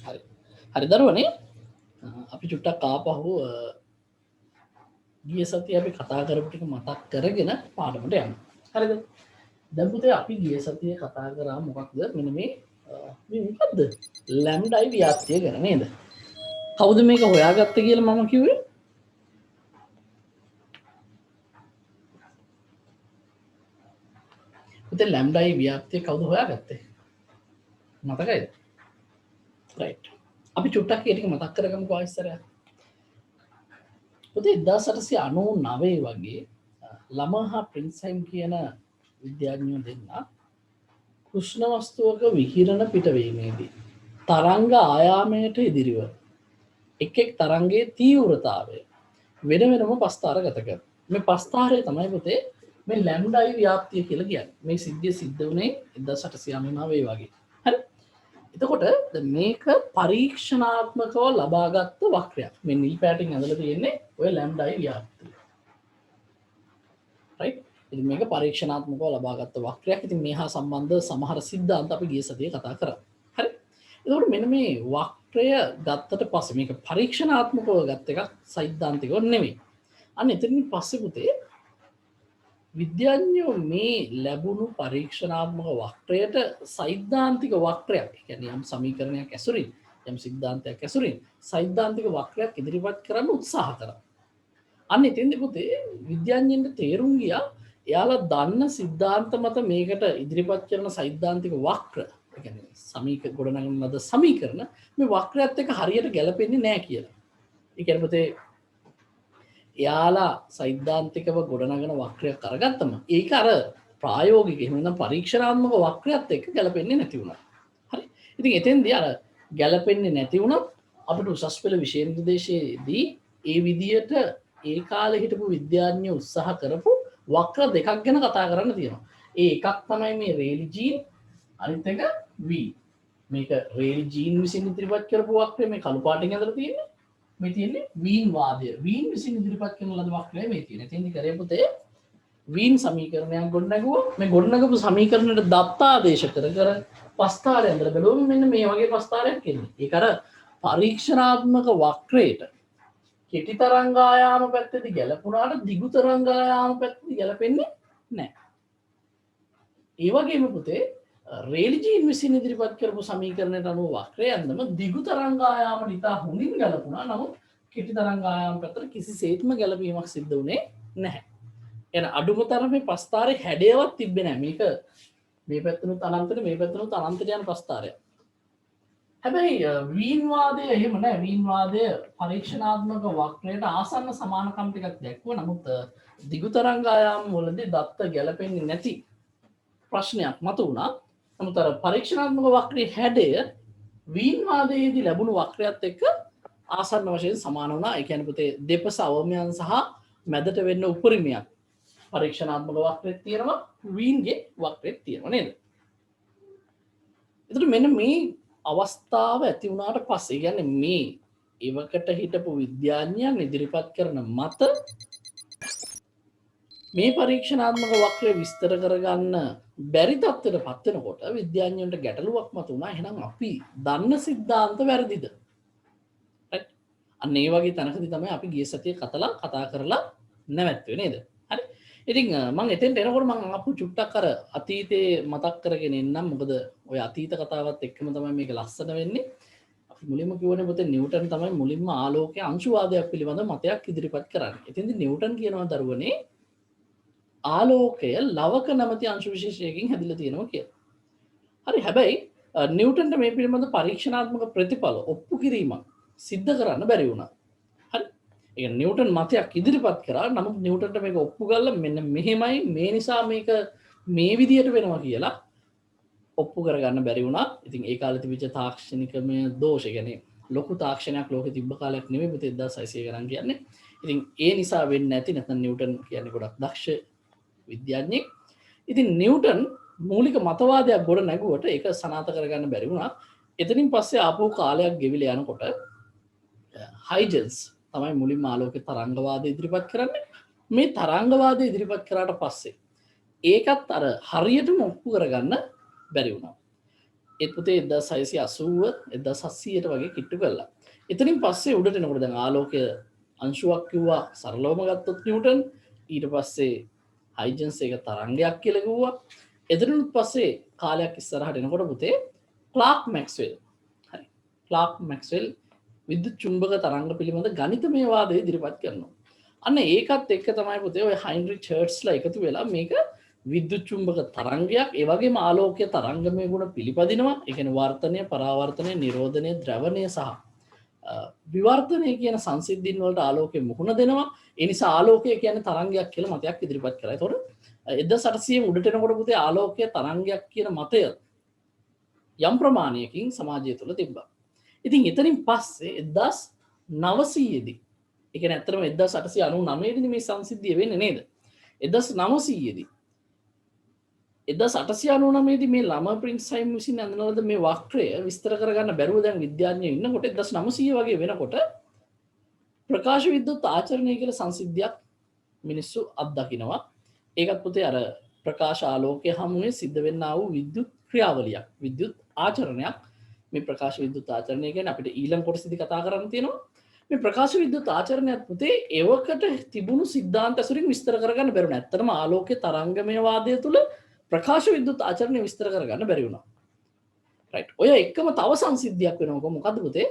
හරි හරි දරුවනේ අපි චුට්ටක් ආපහු ගිය සතියේ අපි කතා කරපු ටික මතක් කරගෙන පාඩමට යමු. හරිද? දැන් පුතේ අපි ගිය සතියේ කතා කරා මොකක්ද? මෙන්න මේ මොකද්ද? ලැම්ඩායි ව්‍යාප්තිය ගැන නේද? කවුද මේක හොයාගත්තේ කියලා මම කිව්වේ? පුතේ ලැම්ඩායි ව්‍යාප්තිය කවුද හොයාගත්තේ? මතකයිද? රයිට්. අපි චුට්ටක් ඒ ටික මතක් කරගමුකෝ ආයෙත්. පුතේ 1899 වගේ ළමහා ප්‍රින්ස්හයිම් කියන විද්‍යාඥයෝ දෙන්න කෘෂ්ණ වස්තුවක විකිරණ පිටවීමේදී තරංග ආයාමයට ඉදිරිව එක් තරංගයේ තීව්‍රතාවය වෙන වෙනම පස්ථාර ගත කර. මේ පස්ථාරය තමයි පුතේ මේ ලැම්ඩායි ව්‍යාප්තිය කියලා කියන්නේ. මේ සිද්ධිය සිද්ධ වුණේ 1899 වගේ. හරි. එතකොට මේක පරීක්ෂණාත්මකව ලබාගත්ත වක්‍රයක්. මේ නිල් පැටින් ඇඳලා තියෙන්නේ ඔය ලැම්ඩායි ව්‍යාප්තිය. රයිට්. ඉතින් මේක පරීක්ෂණාත්මකව ලබාගත්ත වක්‍රයක්. ඉතින් මේ හා සම්බන්ධ සමහර සිද්ධාන්ත අපි ගිය සතියේ කතා කරා. හරි. එතකොට මෙන්න මේ වක්‍රය ගත්තට පස්සේ මේක පරීක්ෂණාත්මකව ගත්ත එකක් සෛද්ධාන්තිකව නෙවෙයි. අන්න එතනින් පස්සේ පුතේ විද්‍යාඥයෝ මේ ලැබුණු පරීක්ෂණාත්මක වක්‍රයට සෛද්ධාන්තික වක්‍රයක්, කියන්නේ යම් සමීකරණයක් ඇසුරින් යම් සිද්ධාන්තයක් ඇසුරින් සෛද්ධාන්තික වක්‍රයක් ඉදිරිපත් කරන්න උත්සාහ කරා. අන්න එතෙන්දී පුතේ විද්‍යාඥයන්ට තේරුම් ගියා එයාලා දන්න සිද්ධාන්ත මත මේකට ඉදිරිපත් කරන සෛද්ධාන්තික වක්‍ර, ඒ කියන්නේ සමීකරණ ගොඩනගන ලද සමීකරණ මේ වක්‍රයත් එක්ක හරියට ගැලපෙන්නේ නැහැ කියලා. ඒ කියන්නේ පුතේ එයාලා සෛද්ධාන්තිකව ගොඩනගන වක්‍රයක් අරගත්තම ඒක අර ප්‍රායෝගික එහෙම නැත්නම් පරීක්ෂණාත්මක වක්‍රයත් එක්ක ගැලපෙන්නේ නැති වුණා. හරි. ඉතින් එතෙන්දී අර ගැලපෙන්නේ නැති වුණත් අපිට උසස් පෙළ විෂය නිර්දේශයේදී ඒ විදියට ඒ කාලේ හිටපු විද්‍යාඥයෝ උත්සාහ කරපු වක්‍ර දෙකක් ගැන කතා කරන්න තියෙනවා. ඒ එකක් තමයි මේ රේලි ජීන්, අනිත් එක වී. මේක රේලි ජීන් විසින් ඉදිරිපත් කරපු වක්‍රය මේ කළු පාටින් ඇඳලා තියෙන්නේ. මේ තියෙන්නේ වීන් වාදය. වීන් විසින් ඉදිරිපත් කරන ලද වක්‍රය මේ තියෙන්නේ. එතෙන්දී කරේ පුතේ වීන් සමීකරණයක් ගොඩනගුවා. මේ ගොඩනගපු සමීකරණයට දත්ත ආදේශ කර කර පස්ථාරය ඇඳලා බලුවම මෙන්න මේ වගේ පස්ථාරයක් එන්නේ. ඒක අර පරීක්ෂණාත්මක වක්‍රයට කෙටි තරංගායාම පැත්තේදී ගැලපුණාට දිගු තරංගායාම පැත්තේදී ගැලපෙන්නේ නැහැ. ඒ වගේම පුතේ රේලි ජීන් විසින් ඉදිරිපත් කරපු සමීකරණයට අනුව වක්‍රය ඇඳම දිගු තරංගායාමට ඉතා හොඳින් ගැලපුණා. නමුත් කෙටි තරංගායාම පැත්තට කිසිසේත්ම ගැලපීමක් සිද්ධ වුණේ නැහැ. එන අඩුම තරමේ පස්ථාරේ හැඩයවත් තිබ්බේ නැහැ. මේක මේ පැත්තනොත් අනන්තට මේ පැත්තනොත් අනන්තට යන පස්ථාරයක්. හැබැයි වීන් වාදය එහෙම නැහැ. වීන් වාදය පරීක්ෂණාත්මක වක්‍රයට ආසන්න සමානකම් ටිකක් දැක්වුවා. නමුත් දිගු තරංගායාම වලදී දත්ත ගැලපෙන්නේ නැති ප්‍රශ්නයක් මතුවුණා. නමුත් අර පරීක්ෂණාත්මක වක්‍රයේ හැඩය වීන් වාදයේදී ලැබුණු වක්‍රයත් එක්ක ආසන්න වශයෙන් සමාන වුණා. ඒ කියන්නේ පුතේ දෙපස අවමයන් සහ මැදට වෙන්න උපරිමයක් පරීක්ෂණාත්මක වක්‍රෙත් තියෙනවා, වීන්ගේ වක්‍රෙත් තියෙනවා නේද? එතකොට මෙන්න මේ අවස්ථාව ඇති වුණාට පස්සේ කියන්නේ මේ එවකට හිටපු විද්‍යාඥයන් ඉදිරිපත් කරන මත මේ පරීක්ෂණාත්මක වක්‍රය විස්තර කරගන්න බැරි තත්ත්වයට පත් වෙනකොට විද්‍යාඥයන්ට ගැටලුවක් මතුවුණා. එහෙනම් අපි දන්න සිද්ධාන්ත වැරදිද? රයිට්. අන්න ඒ වගේ තැනකදී තමයි අපි ගිය සතියේ කතා කරලා නැවැත්තුවේ නේද? හරි. ඉතින් මම එතෙන්ට එනකොට මම ආපහු චුට්ටක් අර අතීතේ මතක් කරගෙන එන්නම්. මොකද ඔය අතීත කතාවත් එක්කම තමයි මේක ලස්සන වෙන්නේ. අපි මුලින්ම කිව්වනේ පුතේ නිව්ටන් තමයි මුලින්ම ආලෝකයේ අංශුවාදයක් පිළිබඳ මතයක් ඉදිරිපත් කරන්නේ. එතෙන්දී නිව්ටන් කියනවා දරුවනේ ආලෝකය ලවක නැමැති අංශු විශේෂයකින් හැදිලා තියෙනවා කියලා. හරි. හැබැයි නිව්ටන්ට මේ පිළිබඳ පරීක්ෂණාත්මක ප්‍රතිඵල ඔප්පු කිරීමක් සිද්ධ කරන්න බැරි වුණා. හරි. ඒ නිව්ටන් මතයක් ඉදිරිපත් කරා. නමුත් නිව්ටන්ට මේක ඔප්පු කරලා මෙන්න මෙහෙමයි මේ නිසා මේක මේ විදියට වෙනවා කියලා ඔප්පු කරගන්න බැරි වුණා. ඉතින් ඒ කාලේ තිබිච්ච තාක්ෂණිකමය දෝෂ, කියන්නේ ලොකු තාක්ෂණයක් ලෝකෙ තිබ්බ කාලයක් නෙමෙයි පුතේ 1600 ගණන් කියන්නේ. ඉතින් ඒ නිසා වෙන්නේ නැති නැත්නම් නිව්ටන් කියන්නේ ගොඩක් දක්ෂ විද්‍යාඥයෙක්. ඉතින් නිව්ටන් මූලික මතවාදයක් ගොඩ නැගුවට ඒක සනාථ කරගන්න බැරි වුණා. එතනින් පස්සේ ආපහු කාලයක් ගෙවිලා යනකොට හයිජන්ස් තමයි මුලින්ම ආලෝක තරංගවාදය ඉදිරිපත් කරන්නේ. මේ තරංගවාදය ඉදිරිපත් කරාට පස්සේ ඒකත් අර හරියටම ඔප්පු කරගන්න බැරි වුණා. ඒත් පුතේ 1680 1700ට වගේ කිට්ටු කළා. එතනින් පස්සේ උඩට එනකොට දැන් ආලෝකය අංශුවක් කිව්වා සරලවම ගත්තොත් නිව්ටන්. ඊට පස්සේ හයිජන්ස් එක තරංගයක් කියලා කිව්වා. එතනින් පස්සේ කාලයක් ඉස්සරහට එනකොට පුතේ ක්ලාක් මැක්ස්වෙල්. හරි. ක්ලාක් මැක්ස්වෙල් විද්‍යුත් චුම්බක තරංග පිළිබඳ ගණිතමය වාදය ඉදිරිපත් කරනවා. අන්න ඒකත් එක්ක තමයි පුතේ ඔය හයින්රිච් හර්ට්ස්ලා එකතු වෙලා මේක විද්‍යුත් චුම්බක තරංගයක් ඒ වගේම ආලෝකයේ තරංගමය ගුණ පිළිපදිනවා. ඒ කියන්නේ වර්තනය, පරාවර්තනය, නිරෝධනය, ද්‍රවණය සහ විවර්තනය කියන සංසිද්ධීන් වලට ආලෝකය මුහුණ දෙනවා. ඒ නිසා ආලෝකය කියන්නේ තරංගයක් කියලා මතයක් ඉදිරිපත් කරා. ඒතකොට 1800 උඩට එනකොට පුතේ ආලෝකයේ තරංගයක් කියන මතය යම් ප්‍රමාණයකින් සමාජය තුළ තිබ්බා. ඉතින් එතනින් පස්සේ 1900 දී ඒ කියන්නේ ඇත්තටම 1899 දී මේ සංසිද්ධිය වෙන්නේ නේද? 1900 දී 1899 දී මේ ළම ප්‍රින්ස්හයිම් විසින් අඳින ලද මේ වක්‍රය විස්තර කරගන්න බැරුව දැන් විද්‍යාඥයෝ ඉන්නකොට 1900 වගේ වෙනකොට ප්‍රකාශ විද්‍යුත් ආචරණය කියලා සංසිද්ධියක් මිනිස්සු අත්දකිනවා. ඒකත් පුතේ අර ප්‍රකාශ ආලෝකය හමුවේ සිද්ධ වෙන්නා වූ විද්‍යුත් ක්‍රියාවලියක්, විද්‍යුත් ආචරණයක්. මේ ප්‍රකාශ විද්‍යුත් ආචරණය කියන්නේ අපිට ඊළඟ කොටසදී කතා කරන්න තියෙනවා. මේ ප්‍රකාශ විද්‍යුත් ආචරණයත් පුතේ එවකට තිබුණු සිද්ධාන්ත ඇසුරින් විස්තර කරගන්න බැරුණා. ඇත්තටම ආලෝකයේ තරංගමය වාදය තුළ ප්‍රකාශ විද්‍යුත් ආචරණය විස්තර කරගන්න බැරි වුණා. රයිට්. ඔය එක්කම තව සංසිද්ධියක් වෙනවා. මොකද්ද පුතේ?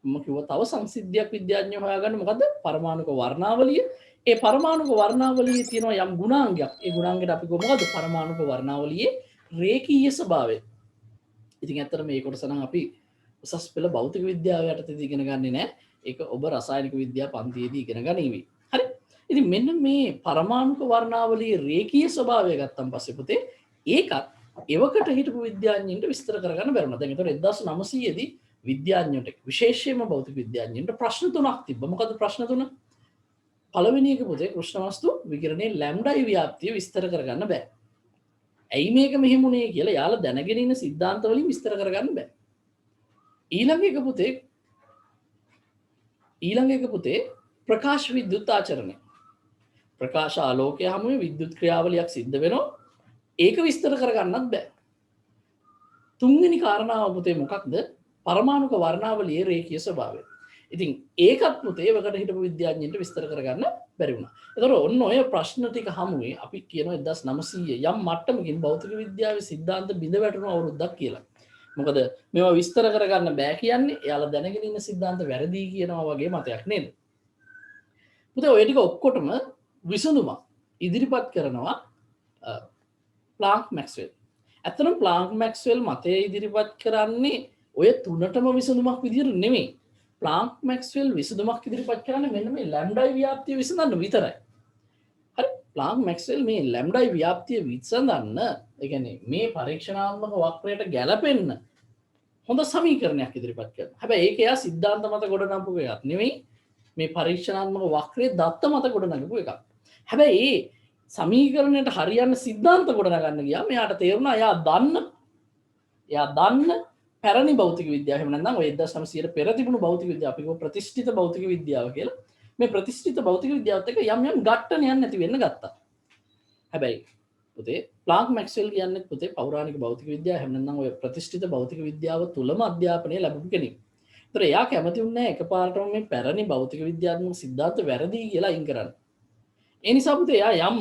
මම කිව්වා තව සංසිද්ධියක් විද්‍යාඥයෝ හොයාගන්න මොකද්ද? පරමාණුක වර්ණාවලිය. ඒ පරමාණුක වර්ණාවලියේ තියෙනවා යම් ගුණාංගයක්. ඒ ගුණාංගයට අපි කිව්ව මොකද්ද? පරමාණුක වර්ණාවලියේ රේඛීය ස්වභාවය. ඉතින් ඇත්තට මේ කොටස නම් අපි උසස් පෙළ භෞතික විද්‍යාව යටතේදී ඉගෙන ගන්නේ නැහැ. ඒක ඔබ රසායනික විද්‍යාව පන්තියේදී ඉගෙන ගනිවි. හරි. ඉතින් මෙන්න මේ පරමාණුක වර්ණාවලියේ රේඛීය ස්වභාවය ගත්තන් පස්සේ පුතේ ඒකත් එවකට හිටපු විද්‍යාඥයින්ට විස්තර කරගන්න බැරුණා. දැන් ඒතර 1900 දී විද්‍යාඥයන්ට විශේෂයෙන්ම භෞතික විද්‍යාඥයන්ට ප්‍රශ්න තුනක් තිබ්බා. මොකද්ද ප්‍රශ්න තුන? පළවෙනි එක පුතේ කෘෂ්ණ වස්තු විකිරණයේ ලැම්ඩායි ව්‍යාප්තිය විස්තර කරගන්න බෑ. ඇයි මේක මෙහෙම වුනේ කියලා යාලා දැනගෙන ඉන්න සිද්ධාන්ත වලින් විස්තර කරගන්න බෑ. ඊළඟ එක පුතේ ප්‍රකාශ විද්‍යුත් ආචරණය. ප්‍රකාශ ආලෝකය හමුවේ විද්‍යුත් ක්‍රියාවලියක් සිද්ධ වෙනවා. ඒක විස්තර කරගන්නත් බෑ. තුන්වෙනි කාරණාව පුතේ මොකක්ද? පරමාණුක වර්ණාවලියේ රේඛීය ස්වභාවය. ඉතින් ඒකත් පුතේ වකට හිටපු විද්‍යාඥයන්ට විස්තර කරගන්න බැරි වුණා. ඒතකොට ඔන්න ඔය ප්‍රශ්න ටික හමුවේ අපි කියනවා 1900 යම් මට්ටමකින් භෞතික විද්‍යාවේ සිද්ධාන්ත බිඳ වැටුණු අවුරුද්දක් කියලා. මොකද මේවා විස්තර කරගන්න බෑ කියන්නේ එයාලා දැනගෙන ඉන්න සිද්ධාන්ත වැරදි කියනවා වගේ මතයක් නේද? පුතේ ඔය ටික ඔක්කොටම විසඳුමක් ඉදිරිපත් කරනවා ප්ලාන්ක් මැක්ස්වෙල්. ඇත්තටම ප්ලාන්ක් මැක්ස්වෙල් මතය ඉදිරිපත් කරන්නේ ඔය තුනටම විසඳුමක් විදිහට නෙමෙයි. ප්ලාන්ක් මැක්ස්වෙල් විසඳුමක් ඉදිරිපත් කරන්නේ මෙන්න මේ ලැම්ඩායි ව්‍යාප්තිය විසඳන්න විතරයි. හරි. ප්ලාන්ක් මැක්ස්වෙල් මේ ලැම්ඩායි ව්‍යාප්තිය විසඳන්න, ඒ කියන්නේ මේ පරීක්ෂණාත්මක වක්‍රයට ගැලපෙන්න හොඳ සමීකරණයක් ඉදිරිපත් කරනවා. හැබැයි ඒක එයා සිද්ධාන්ත මත ගොඩනගපු එකක් නෙමෙයි. මේ පරීක්ෂණාත්මක වක්‍රයේ දත්ත මත ගොඩනගපු එකක්. හැබැයි ඒ සමීකරණයට හරියන්න සිද්ධාන්ත ගොඩනගන්න ගියාම එයාට තේරුණා එයා දන්න පැරණි භෞතික විද්‍යාව එහෙම නැත්නම් ඔය 1900 පෙර තිබුණු භෞතික විද්‍යාව අපි කියව ප්‍රතිෂ්ඨිත භෞතික විද්‍යාව කියලා. මේ ප්‍රතිෂ්ඨිත භෞතික විද්‍යාවත් එක්ක යම් ඝට්ටනයක් නැති වෙන්න ගත්තා. හැබැයි පුතේ ප්ලාන්ක් මැක්ස්වෙල් කියන්නේ පුතේ පෞරාණික භෞතික විද්‍යාව එහෙම නැත්නම් ඔය ප්‍රතිෂ්ඨිත භෞතික විද්‍යාව තුලම අධ්‍යාපනය ලැබපු කෙනෙක්. ඒතර එයා කැමති වුණේ එකපාරටම මේ පැරණි භෞතික විද්‍යාත්මක සිද්ධාන්ත වැරදි කියලා අයින් කරන්න. ඒ නිසා පුතේ එයා යම්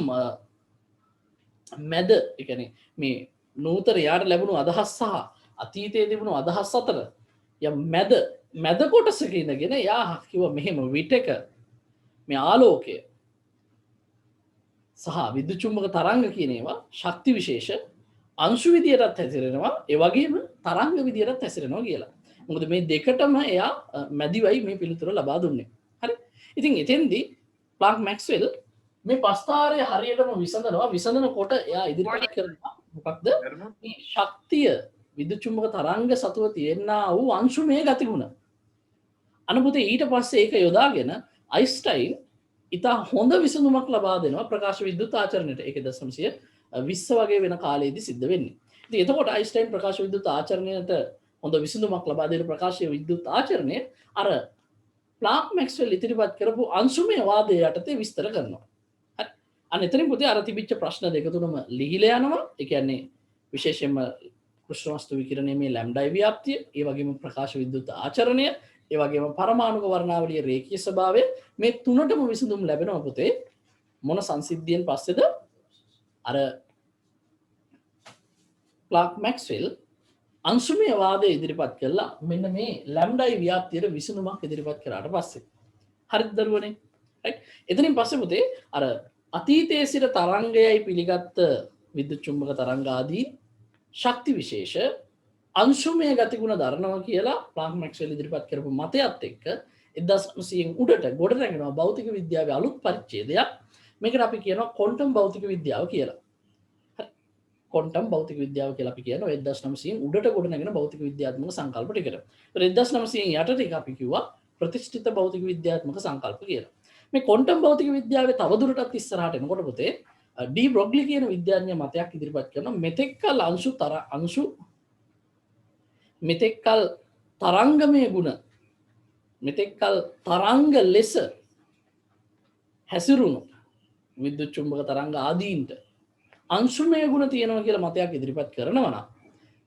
මැද ඒ කියන්නේ මේ නූතන යාට ලැබුණු අදහස් සහ අතීතයේ තිබුණු අදහස් අතර යම් මැද කොටසක ඉඳගෙන එයා කිව්වා මෙහෙම විටක මේ ආලෝකය සහ විද්‍යුත් චුම්බක තරංග කියන ඒවා ශක්ති විශේෂ අංශු විදියටත් හැසිරෙනවා ඒ වගේම තරංග විදියටත් හැසිරෙනවා කියලා. මොකද මේ දෙකටම එයා මැදිවයි මේ පිළිතුර ලබා දුන්නේ. හරි. ඉතින් එතෙන්දී ප්ලාන්ක් මැක්ස්වෙල් මේ පස්තාරය හරියටම විසඳනකොට එයා ඉදිරිපත් කරනවා මොකක්ද? මේ ශක්තිය විද්‍යුත් චුම්බක තරංග සතුව තියෙනා වූ අංශුමය ගතිගුණ. අනුපුතේ ඊට පස්සේ ඒක යොදාගෙන අයින්ස්ටයින් ඉතා හොඳ විසඳුමක් ලබා දෙනවා ප්‍රකාශ විද්‍යුත් ආචරණයට. ඒක 1920 වගේ වෙන කාලයේදී සිද්ධ වෙන්නේ. ඉතින් එතකොට අයින්ස්ටයින් ප්‍රකාශ විද්‍යුත් ආචරණයට හොඳ විසඳුමක් ලබා දෙන ප්‍රකාශ විද්‍යුත් ආචරණය අර ප්ලාන්ක් මැක්ස්වෙල් ඉදිරිපත් කරපු අංශුමය වාදය යටතේ විස්තර කරනවා. හරි. අන්න එතනින් පුතේ අර තිබිච්ච ප්‍රශ්න දෙක තුනම ලිහිලා යනවා. ඒ කියන්නේ විශේෂයෙන්ම කෘෂ්ණ වස්තු විකිරණය මේ ලැම්ඩායි ව්‍යාප්තිය, ඒ වගේම ප්‍රකාශ විද්‍යුත් ආචරණය, ඒ වගේම පරමාණුක වර්ණාවලියේ රේඛීය ස්වභාවය, මේ තුනටම විසඳුම් ලැබෙනවා පුතේ මොන සංසිද්ධියෙන් පස්සේද? අර ක්ලාක් මැක්ස්වෙල් අංශුමය වාදය ඉදිරිපත් කළා මෙන්න මේ ලැම්ඩායි ව්‍යාප්තියට විසඳුමක් ඉදිරිපත් කරාට පස්සේ. හරිද දරුවනේ? රයිට්. එතනින් පස්සේ පුතේ අර අතීතයේ සිට තරංගයයි පිළිගත් විද්‍යුත් චුම්බක තරංග ආදී ශක්ති විශේෂ අංශුමය ගතිගුණ දරනවා කියලා ක්ලාක් මැක්ස්වෙල් ඉදිරිපත් කරපු මතයත් එක්ක 1900න් උඩට ගොඩ නැගෙනවා භෞතික විද්‍යාවේ අලුත් පරිච්ඡේදයක්. මේකට අපි කියනවා ක්වොන්ටම් භෞතික විද්‍යාව කියලා. ක්වොන්ටම් භෞතික විද්‍යාව කියලා අපි කියනවා 1900න් උඩට ගොඩ නැගෙන භෞතික විද්‍යාත්මක සංකල්ප ටිකට. ඒත් 1900න් යටට ටික අපි කිව්වා ප්‍රතිෂ්ඨිත භෞතික විද්‍යාත්මක සංකල්ප කියලා. මේ ක්වොන්ටම් භෞතික විද්‍යාවේ තවදුරටත් ඉස්සරහට එනකොට පුතේ ඩී බ්‍රොග්ලි කියන විද්‍යාඥයා මතයක් ඉදිරිපත් කරනවා මෙතෙක්කල් තරංගමය ගුණ මෙතෙක්කල් තරංග ලෙස හැසිරුණු විද්‍යුත් චුම්බක තරංග ආදීන්ට අංශුමය ගුණ තියෙනවා කියලා මතයක් ඉදිරිපත් කරනවා නම්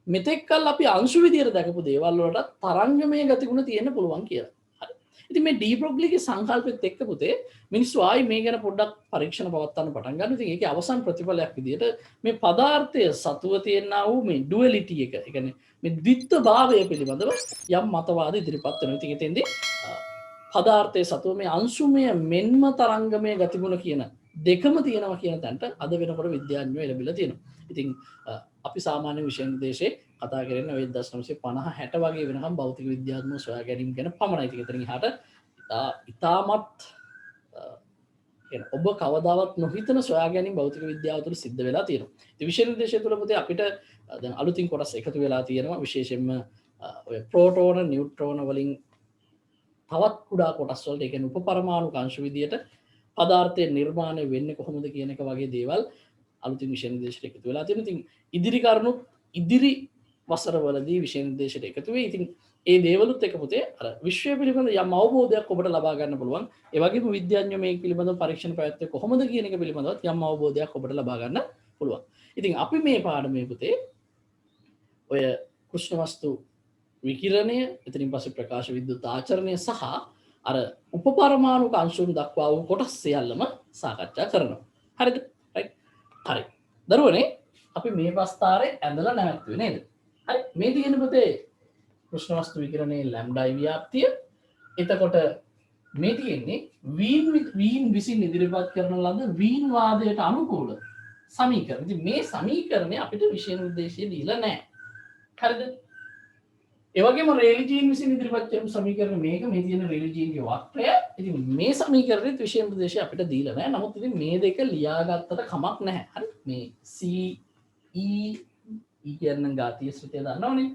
මෙතෙක්කල් අපි අංශු විදියට දැකපු දේවල් වලට තරංගමය ගතිගුණ තියෙන්න පුළුවන් කියලා. හරි. ඉතින් මේ ඩී බ්‍රොග්ලිගේ සංකල්පෙත් එක්ක පුතේ මිනිස්සු ආයි මේ ගැන පොඩ්ඩක් පරීක්ෂණ පවත්වන්න පටන් ගන්නවා. ඉතින් ඒකේ අවසන් ප්‍රතිඵලයක් විදියට මේ පදාර්ථය සතුව තියෙනා වූ මේ ඩුවැලිටි එක, ඒ කියන්නේ මේ ද්විත්වභාවය පිළිබඳව යම් මතවාද ඉදිරිපත් වෙනවා. ඉතින් එතෙන්දී පදාර්ථයේ සතුව මේ අංශුමය මෙන්ම තරංගමය ගතිගුණ කියන දෙකම තියෙනවා කියන තැනට අද වෙනකොට විද්‍යාඥයෝ එළඹිලා තියෙනවා. ඉතින් අපි සාමාන්‍ය විෂය නිර්දේශයේ කතා කරන්නේ ඔය 1950 60 වගේ වෙනකම් භෞතික විද්‍යාත්මක සොයා ගැනීම ගැන පමණයි. ඉතින් එතනින් එහාට ඉතාමත් ඔබ කවදාවත් නොහිතන සොයා ගැනීම භෞතික විද්‍යාව තුළ සිද්ධ වෙලා තියෙනවා. ඉතින් විෂය නිර්දේශය තුළ පුතේ අපිට දැන් අලුතින් කොටස් එකතු වෙලා තියෙනවා. විශේෂයෙන්ම ඔය ප්‍රෝටෝන නියුට්‍රෝන වලින් තවත් කුඩා කොටස් වලට, ඒ කියන්නේ උපපරමාණු අංශු විදියට පදාර්ථය නිර්මාණය වෙන්නේ කොහොමද කියන එක වගේ දේවල් අලුතින් විෂය නිර්දේශයට එකතු වෙලා තියෙනවා. ඉතින් ඉදිරි කරුණු ඉදිරි වසරවලදී විෂය නිර්දේශයට එකතු වෙයි. ඉතින් ඒ දේවලුත් එක පුතේ අර විශ්වය පිළිබඳ යම් අවබෝධයක් ඔබට ලබා ගන්න පුළුවන්. ඒ වගේම විද්‍යාඥයෝ මේ පිළිබඳව පරීක්ෂණ පැවැත්වුවේ කොහොමද කියන එක පිළිබඳවත් යම් අවබෝධයක් ඔබට ලබා ගන්න පුළුවන්. ඉතින් අපි මේ පාඩමේ පුතේ ඔය කෘෂ්ණ වස්තු විකිරණය, එතනින් පස්සේ ප්‍රකාශ විද්‍යුත් ආචරණය සහ අර උපපරමාණුක අංශුන් දක්වා වූ කොටස් සියල්ලම සාකච්ඡා කරනවා. හරිද? රයිට්. හරි. දරුවනේ අපි මේ ප්‍රස්තාරේ ඇඳලා නැවතුනේ නේද? හරි. මේ තියෙන පුතේ කෘෂ්ණ වස්තු විකිරණයේ ලැම්ඩායි ව්‍යාප්තිය. එතකොට මේ තියෙන්නේ වීන් විසින් ඉදිරිපත් කරන ලද වීන් වාදයට අනුකූල සමීකරණ. ඉතින් මේ සමීකරණය අපිට විෂය නිර්දේශයේ දීලා නැහැ. හරිද? ඒ වගේම රේලි ජීන් විසින් ඉදිරිපත් කරන සමීකරණ මේක, මේ තියෙන රේලි ජීන්ගේ වක්‍රය. ඉතින් මේ සමීකරණෙත් විෂය නිර්දේශය අපිට දීලා නැහැ. නමුත් ඉතින් මේ දෙක ලියාගත්තට කමක් නැහැ. හරි? මේ C E කියන ඝාතීය ශ්‍රිතය දන්නවනේ.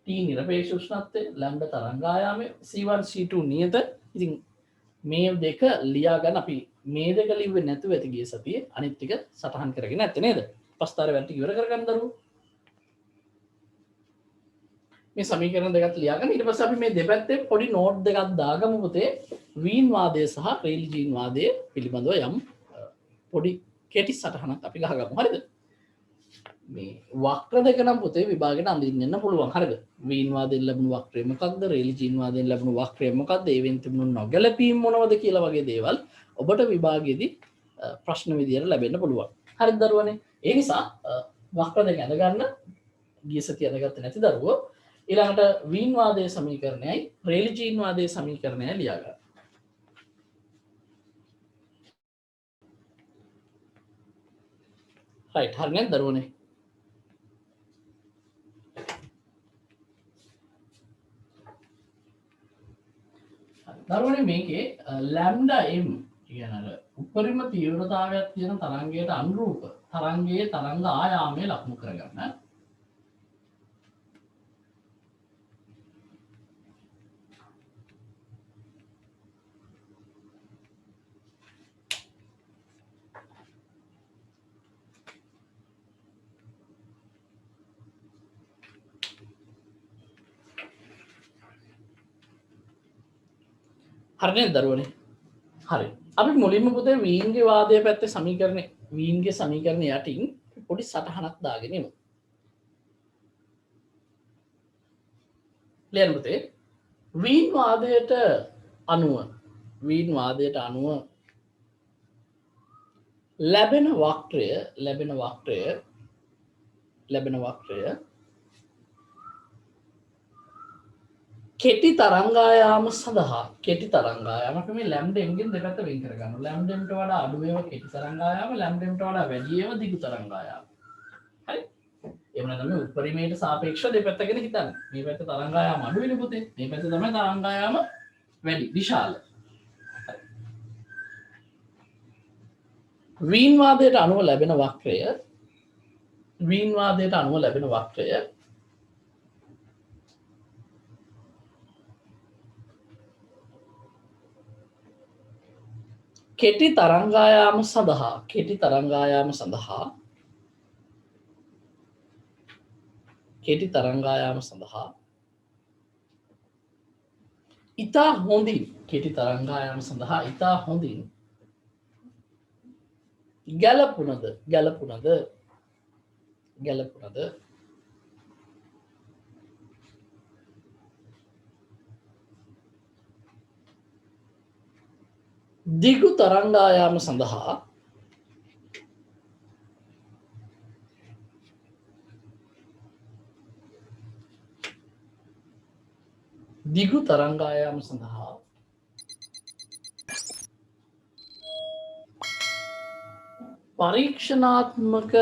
T නිරපේක්ෂ උෂ්ණත්වය, ලැම්ඩා තරංගායාමය, C1 C2 නියත. ඉතින් මේ දෙක ලියා ගන්න අපි මේ දෙක ලිව්වේ නැතුව ඇති ගිය සතියේ අනිත් ටික සටහන් කරගෙන නැත්තේ නේද? පස්තාරේ වැටි ඉවර කරගන්න දරුවෝ. මේ සමීකරණ දෙකත් ලියාගන්න. ඊට පස්සේ අපි මේ දෙපැත්තේ පොඩි නෝට් දෙකක් දාගමු පුතේ. වීන් වාදය සහ රේලි ජීන් වාදය පිළිබඳව යම් පොඩි කෙටි සටහනක් අපි ගහගමු. හරිද? මේ වක්‍ර දෙක නම් පුතේ විභාගෙට අඳින්න යන්න පුළුවන්. හරිද? වීන් වාදයෙන් ලැබුණු වක්‍රය මොකක්ද? රේලි ජීන් වාදයෙන් ලැබුණු වක්‍රය මොකක්ද? ඒවෙන් තිබුණු නොගැලපීම් මොනවද කියලා වගේ දේවල් ඔබට විභාගයේදී ප්‍රශ්න විදියට ලැබෙන්න පුළුවන්. හරිද දරුවනේ? ඒ නිසා වක්‍ර දෙක අඳ ගන්න ගිය සතිය අඳගත්තේ නැති දරුවෝ ඊළඟට වීන් වාදයේ සමීකරණයයි රේලි ජීන් වාදයේ සමීකරණයයි ලියා ගන්න. රයිට්. හරි නේද දරුවනේ? දරුවනේ මේකේ ලැම්ඩා m කියන අර උපරිම තීව්‍රතාවයක් තියෙන තරංගයට අනුරූප තරංගයේ තරංග ආයාමය ලක්මු කරගන්න. හරි නේද දරුවනේ? හරි. අපි මුලින්ම පුතේ වීන්ගේ වාදයේ පැත්තේ සමීකරණේ වීන්ගේ සමීකරණ යටින් පොඩි සටහනක් දාගෙන ඉමු. ලියන්න පුතේ. වීන් වාදයට අනුව ලැබෙන වක්‍රය කෙටි තරංගායාම සඳහා අපි මේ ලැම්ඩා m ගෙන් දෙපැත්ත වෙන් කරගන්නවා. ලැම්ඩා m ට වඩා අඩු ඒවා කෙටි තරංගායාම, ලැම්ඩා m ට වඩා වැඩි ඒවා දිගු තරංගායාම. හරි? එහෙම නැත්නම් මේ උපරිමයට සාපේක්ෂව දෙපැත්ත ගැන හිතන්න. මේ පැත්ත තරංගායාම අඩු වෙන පුතේ. මේ පැත්ත තමයි තරංගායාම වැඩි, විශාල. වීන් වාදයට අනුව ලැබෙන වක්‍රය කෙටි තරංගායාම සඳහා ඉතා හොඳින් ගැලපුණද දිගු තරංගායාම සඳහා පරීක්ෂණාත්මක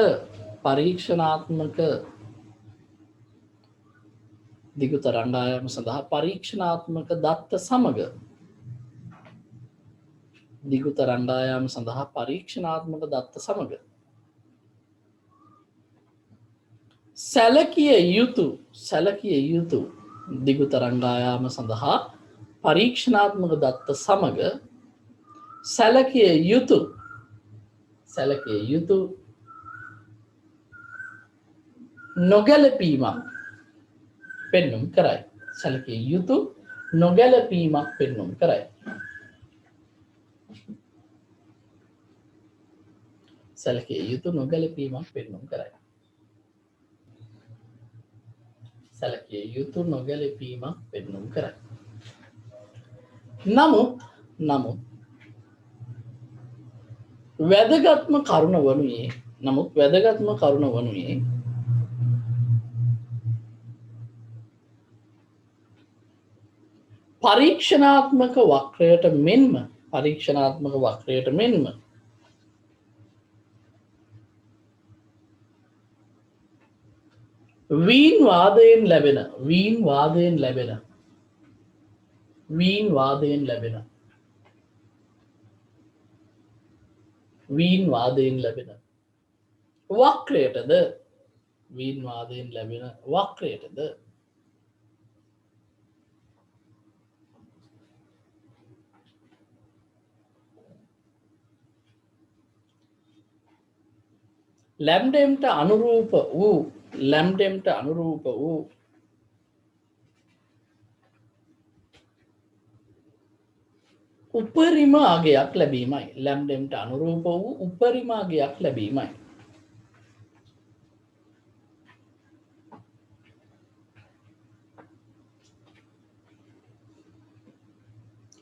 දිගු තරංගායාම සඳහා පරීක්ෂණාත්මක දත්ත සමග සැලකිය යුතු දිගු තරංගායාම සඳහා පරීක්ෂණාත්මක දත්ත සමග සැලකිය යුතු නොගැලපීමක් පෙන්නුම් කරයි. නමුත් වැදගත්ම කරුණ වනුයේ පරීක්ෂණාත්මක වක්‍රයට මෙන්ම වීන් වාදයෙන් ලැබෙන වක්‍රයටද ලැම්ඩා m ට අනුරූප වූ උපරිම අගයක් ලැබීමයි.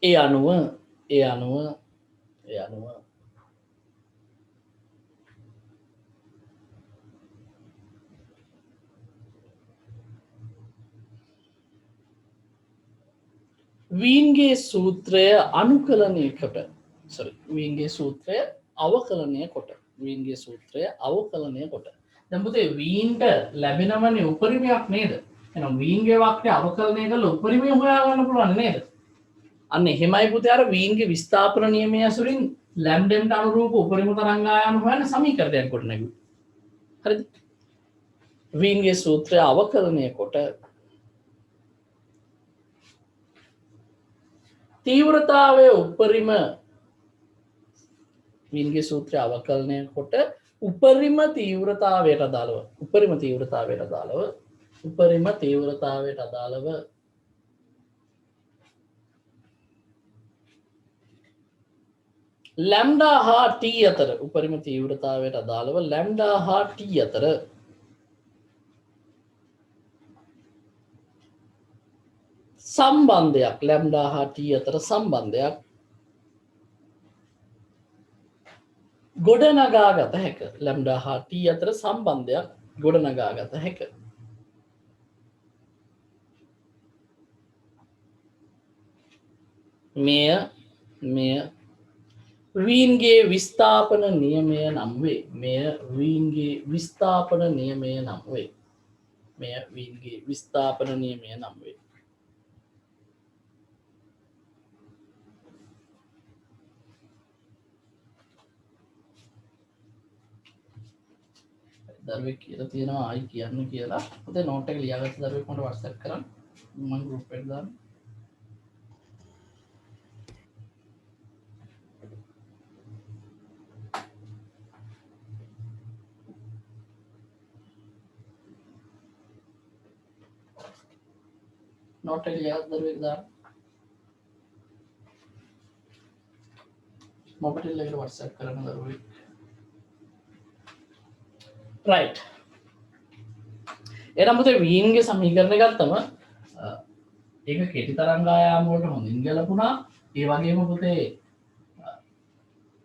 ඒ අනුව වීන්ගේ සූත්‍රය අවකලනය කොට දැන් පුතේ වීන්ට ලැබෙනවනේ උපරිමයක් නේද? එහෙනම් වීන්ගේ වක්‍රය අවකලනය කරලා උපරිමය හොයා ගන්න පුළුවන් නේද? අන්න එහෙමයි පුතේ අර වීන්ගේ විස්ථාපන නියමය ඇසුරින් ලැම්ඩා m ට අනුරූප උපරිම තරංගායාම හොයන සමීකරණයක් කොට නැගුවා. හරිද? වීන්ගේ සූත්‍රය අවකලනය කොට තීව්‍රතාවය උපරිම තීව්‍රතාවයට අදාළව ලැම්ඩා හා t අතර සම්බන්ධයක් ලැම්ඩා හා t අතර සම්බන්ධයක් ගොඩනගාගත හැක ලැම්ඩා හා t අතර සම්බන්ධයක් ගොඩනගාගත හැක මෙය වීන්ගේ විස්ථාපන නියමය නම් වේ මෙය වීන්ගේ විස්ථාපන නියමය නම් වේ මෙය වීන්ගේ විස්ථාපන නියමය නම් වේ දරුවෙක් කියලා තියෙනවා ආයි කියන්න කියලා පොතේ නෝට් එක ලියාගත්ත දරුවෙක් මට WhatsApp කරන්න මම group එකට දාන්න නෝට් එක ලියාගත්ත දරුවෙක් දාන්න මොබිටෙල් එකට WhatsApp කරන්න දරුවෙක් right එනම් පුතේ වීන්ගේ සමීකරණය ගත්තම ඒක කෙටි තරංග ආයාම වලට හොඳින් ගැලපුණා ඒ වගේම පුතේ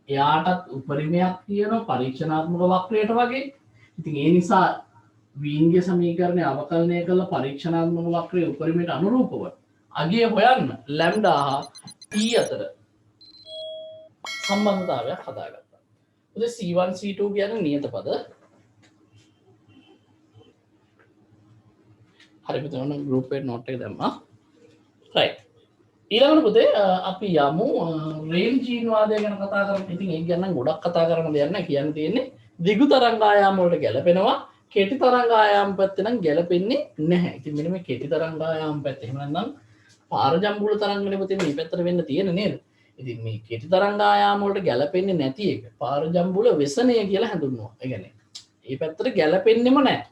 එයාටත් උපරිමයක් තියෙනවා පරීක්ෂණාත්මක වක්‍රයට වගේ ඉතින් ඒ නිසා වීන්ගේ සමීකරණය අවකලනය කළ පරීක්ෂණාත්මක වක්‍රයේ උපරිමයට අනුරූපව අගය හොයන්න ලැම්ඩා හා t අතර සම්බන්ධතාවයක් හදාගත්තා පුතේ c1 c2 කියන්නේ නියත පද හරි පුතේ ඔන්න group එකේ note එක දැම්මා right ඊළඟට පුතේ අපි යමු රේල් ජීන් වාදය ගැන කතා කරමු. ඉතින් ඒක ගැන නම් ගොඩක් කතා කරන්න දෙයක් නැහැ. කියන්න තියෙන්නේ දිගු තරංග ආයාම වලට ගැලපෙනවා. කෙටි තරංග ආයාම පැත්තේ නම් ගැලපෙන්නේ නැහැ. ඉතින් මෙන්න මේ කෙටි තරංග ආයාම පැත්ත එහෙම නැත්නම් පාරජම්බුල තරංගනේ පුතේ මේ පැත්තට වෙන්න තියෙන්නේ නේද? ඉතින් මේ කෙටි තරංග ආයාම වලට ගැලපෙන්නේ නැති එක පාරජම්බුල වෙසණය කියලා හඳුන්වනවා. ඒ කියන්නේ මේ පැත්තට ගැලපෙන්නෙම නැහැ.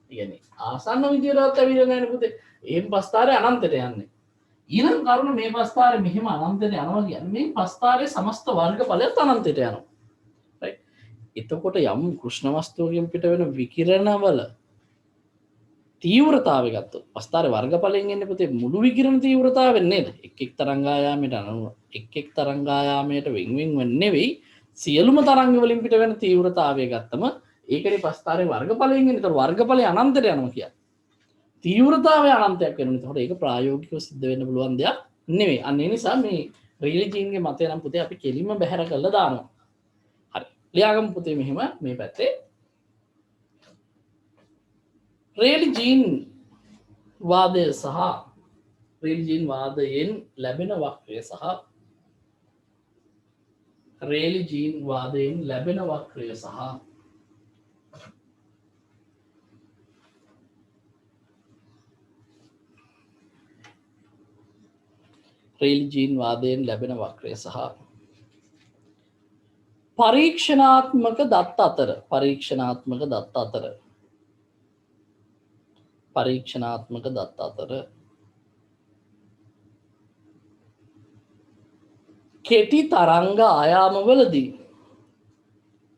ඒ කියන්නේ ආසන්න විදියටවත් ඇවිල්ලා නැහැ නේ පුතේ. එහෙන් පස්තාරේ අනන්තයට යන්නේ. ඊළඟ කරුණ මේ පස්තාරේ මෙහෙම අනන්තයට යනවා කියන්නේ මේ පස්තාරේ සමස්ත වර්ගඵලයත් අනන්තයට යනවා. right? එතකොට යම් කෘෂ්ණ වස්තුවකින් පිට වෙන විකිරණවල තීව්‍රතාවය ගත්තොත් පස්තාරේ වර්ගඵලයෙන් එන්නේ පුතේ මුළු විකිරණ තීව්‍රතාවෙන් නේද? එක් තරංගායාමයට අනුව එක් තරංගායාමයට වෙන් නෙවෙයි සියලුම තරංග වලින් පිට වෙන තීව්‍රතාවය ගත්තම ඒකේ පස්තාරේ වර්ගඵලයෙන් එන්නේ. ඒතර වර්ගඵලය අනන්තයට යනවා කියන්නේ. තීව්‍රතාවය අනන්තයක් වෙනවා. එතකොට ඒක ප්‍රායෝගිකව සිද්ධ වෙන්න පුළුවන් දෙයක් නෙවෙයි. අන්න ඒ නිසා මේ රීලි ජීන්ගේ මතය නම් පුතේ අපි කෙලින්ම බැහැර කරලා දානවා. හරි. ලියාගමු පුතේ මෙහෙම මේ පැත්තේ රේලි ජීන් වාදය සහ රේලි ජීන් වාදයෙන් ලැබෙන වක්‍රය සහ රේලි ජීන් වාදයෙන් ලැබෙන වක්‍රය සහ රේලි ජීන් වාදයෙන් ලැබෙන වක්‍රය සහ පරීක්ෂණාත්මක දත්ත අතර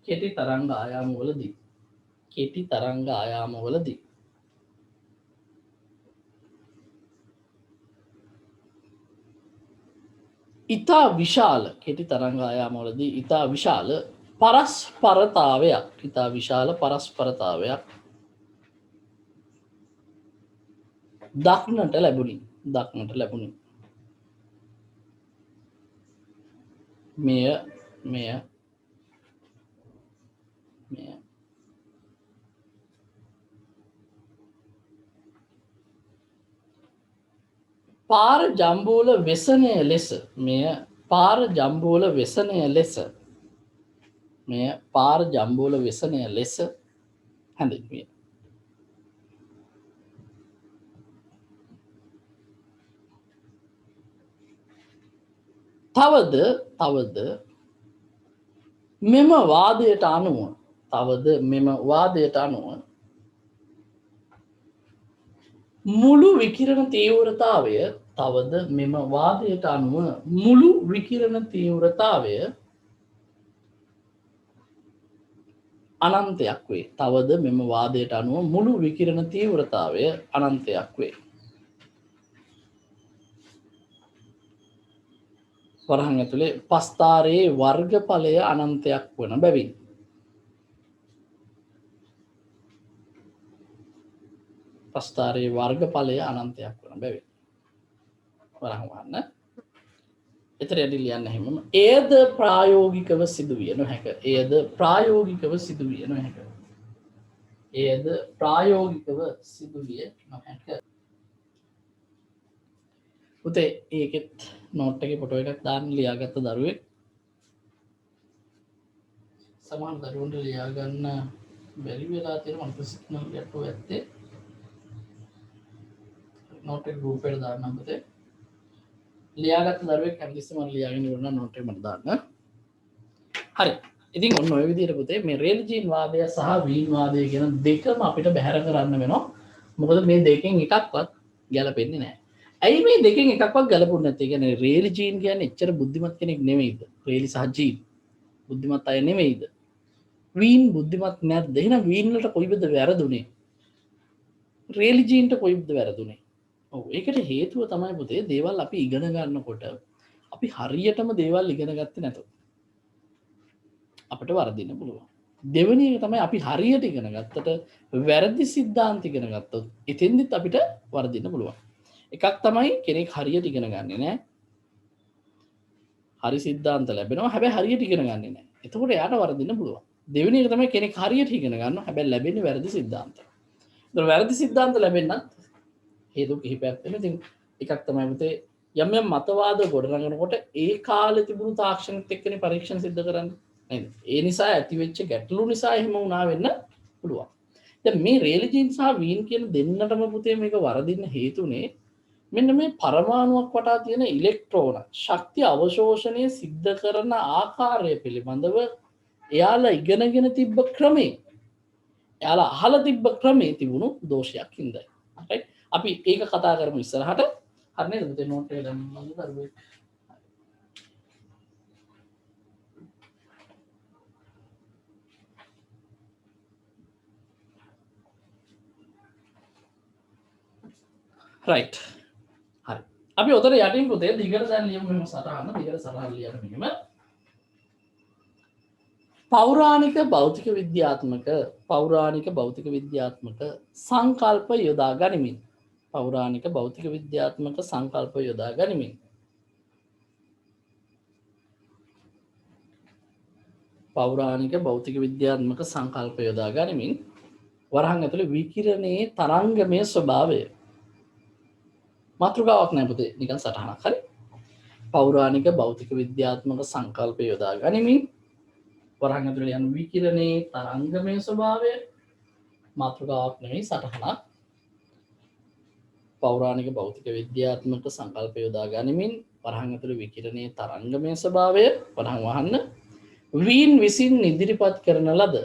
කෙටි තරංග ආයාමවලදී ඉතා විශාල කෙටි තරංග ආයාමවලදී ඉතා විශාල පරස්පරතාවයක් දක්නට ලැබුණි. මෙය පාර ජම්බූල වෙසණය ලෙස හැඳින්වේ. තවද මෙම වාදයට අනුව මුළු විකිරණ තීව්‍රතාවය අනන්තයක් වේ. වරහන් ඇතුලේ පස්තාරයේ වර්ගඵලය අනන්තයක් වන බැවින් පස්තාරයේ වර්ගඵලය අනන්තයක් වන බැවින් වරහන් වහන්න එතර යටි ලියන්න හැමම එයද ප්‍රායෝගිකව සිදුවිය නොහැක එයද ප්‍රායෝගිකව සිදුවිය නොහැක එයද ප්‍රායෝගිකව සිදුවිය නොහැක පුතේ ඒකෙත් නෝට් එකේ ෆොටෝ එකක් දාන්න ලියාගත්ත දරුවෙක් සමහර දරුවන්ට ලියා ගන්න බැරි වෙලා තියෙන මන්ට සිග්නල් ගැටුව ඇත්තේ නෝට් එක ගෲප් එකට දාන්නම් පුතේ ලියාගත්ත දරුවෙක් හැමතිස්සෙම ලියාගෙන ඉවරන නෝට් එක මට දාන්න හරි ඉතින් ඔන්න ඔය විදිහට පුතේ මේ රේලිජීන් වාදය සහ වීන් වාදය කියන දෙකම අපිට බැහැර කරන්න වෙනවා මොකද මේ දෙකෙන් එකක්වත් ගැලපෙන්නේ නැහැ ඇයි මේ දෙකෙන් එකක්වත් ගැලපුන්නේ නැත්තේ කියන්නේ රේලිජීන් කියන්නේ එච්චර බුද්ධිමත් කෙනෙක් නෙමෙයිද රේලි සහ ජීන් බුද්ධිමත් අය නෙමෙයිද වීන් බුද්ධිමත් නැද්ද එහෙනම් වීන් වලට කොයිබද වැරදුනේ රේලිජීන්ට කොයිබද වැරදුනේ ඔව් ඒකට හේතුව තමයි පුතේ දේවල් අපි ඉගෙන ගන්නකොට අපි හරියටම දේවල් ඉගෙන ගත්තේ නැතොත් අපිට වරදින්න පුළුවන් දෙවෙනි එක තමයි අපි හරියට ඉගෙන ගත්තට වැරදි සිද්ධාන්ත ඉගෙන ගත්තොත් එතෙන්දිත් අපිට වරදින්න පුළුවන් එකක් තමයි කෙනෙක් හරියට ඉගෙන ගන්නේ නැහැ හරි සිද්ධාන්ත ලැබෙනවා හැබැයි හරියට ඉගෙන ගන්නේ නැහැ එතකොට එයාට වරදින්න පුළුවන් දෙවෙනි එක තමයි කෙනෙක් හරියට ඉගෙන ගන්නවා හැබැයි ලැබෙන්නේ වැරදි සිද්ධාන්ත ඒතර වැරදි සිද්ධාන්ත ලැබෙන්නත් හේතු කිහිපයක් තියෙනවා ඉතින් එකක් තමයි පුතේ යම් යම් මතවාද ගොඩනගනකොට ඒ කාලේ තිබුණු තාක්ෂණිත් එක්කනේ පරීක්ෂණ සිද්ධ කරන්නේ නේද ඒ නිසා ඇති වෙච්ච ගැටලු නිසා එහෙම වුණා වෙන්න පුළුවන් දැන් මේ රේලිජීන් සහ වීන් කියන දෙන්නටම පුතේ මේක වරදින්න හේතුනේ මෙන්න මේ පරමාණුවක් වටා තියෙන ඉලෙක්ට්‍රෝන ශක්තිය අවශෝෂණය සිද්ධ කරන ආකාරය පිළිබඳව එයාලා ඉගෙනගෙන තිබ්බ ක්‍රමේ එයාලා අහලා තිබ්බ ක්‍රමේ තිබුණු දෝෂයක් හින්දායි හරි අපි ඒක කතා කරමු ඉස්සරහට හරි නේද පුතේ නෝට් එක ගන්න දරුවෙක් රයිට් හරි අපි ඔතන යටින් පුතේ දිගට දැන් ලියමු මෙහෙම සටහන දිගට සටහන් ලියන්න මෙහෙම පෞරාණික භෞතික විද්‍යාත්මක සංකල්ප යොදා ගනිමින් පෞරාණික භෞතික විද්‍යාත්මක සංකල්ප යොදා ගනිමින් පෞරාණික භෞතික විද්‍යාත්මක සංකල්ප යොදා ගනිමින් වරහන් ඇතුලේ විකිරණයේ තරංගමය ස්වභාවය මාතෘකාවක් නැහැ පුතේ නිකන් සටහනක් හරි පෞරාණික භෞතික විද්‍යාත්මක සංකල්ප යොදා ගනිමින් වරහන් ඇතුලේ යන විකිරණයේ තරංගමය ස්වභාවය මාතෘකාවක් නෙවෙයි සටහනක් පෞරාණික භෞතික විද්‍යාත්මක සංකල්ප යොදා ගනිමින් වරහන් ඇතුලේ විකිරණයේ තරංගමය ස්වභාවය වරහන් වහන්න වීන් විසින් ඉදිරිපත් කරන ලද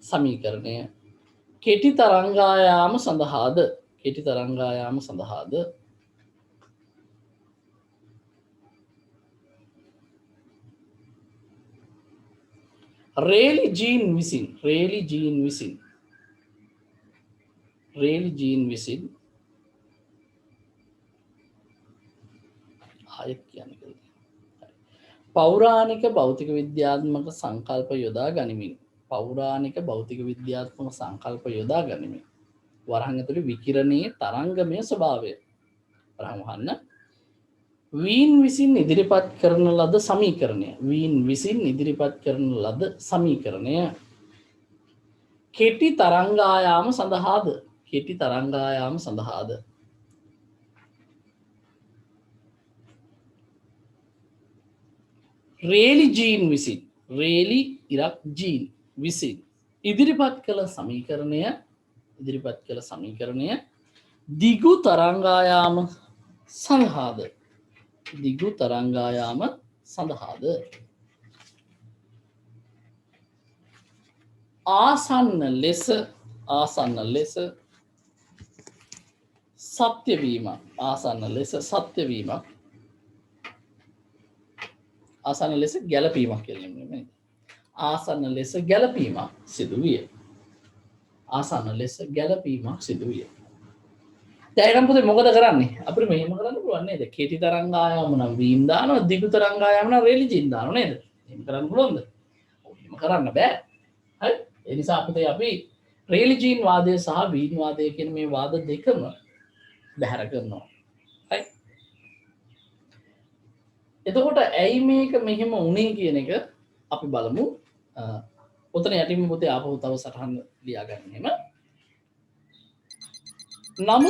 සමීකරණය කෙටි තරංගායාම සඳහාද රේලි ජීන් විසින් ආයත් කියන්නේ පෞරාණික භෞතික විද්‍යාත්මක සංකල්ප යොදා ගනිමින් වරහන් ඇතුලේ විකිරණයේ තරංගමය ස්වභාවය වරහන් වහන්න වීන් විසින් ඉදිරිපත් කරන ලද සමීකරණය කෙටි තරංගායාම සඳහාද රේලි විසින් ඉදිරිපත් කළ සමීකරණය දිගු තරංගායාම සඳහාද ආසන්න ලෙස සත්‍ය වීමක් ආසන්න ලෙස ගැලපීමක් කියන්නේ ආසන්න ලෙස ගැලපීමක් සිදුවිය දැන් පුතේ මොකද කරන්නේ අපිට මෙහෙම කරන්න පුළුවන් නේද කෙටි තරංග ආයාම නම් වීම් දානවා දිගු තරංග ආයාම නම් රේලිජින් දානවා නේද එහෙම කරන්න පුළුවන්ද එහෙම කරන්න බෑ හරි ඒ නිසා අපි රේලිජීන් වාදය සහ වීන් වාදය කියන මේ වාද දෙකම බැහැර කරනවා හරි එතකොට ඇයි මේක මෙහෙම වුණේ කියන එක අපි බලමු ඔතන යටින් පුතේ ආපහු තව සටහන් ලියා ගන්න එහෙම නමුත්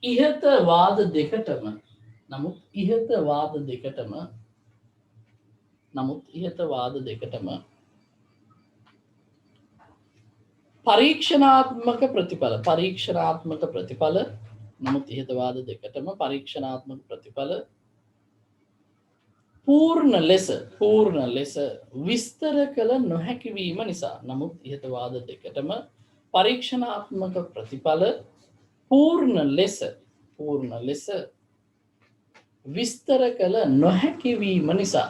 ඉහත වාද දෙකටම පරීක්ෂණාත්මක ප්‍රතිඵල නමුත් ඉහත වාද දෙකටම පරීක්ෂණාත්මක ප්‍රතිඵල පූර්ණ ලෙස විස්තර කළ නොහැකි වීම නිසා නමුත් ඉහත වාද දෙකටම පරීක්ෂණාත්මක ප්‍රතිඵල පූර්ණ ලෙස විස්තර කළ නොහැකි වීම නිසා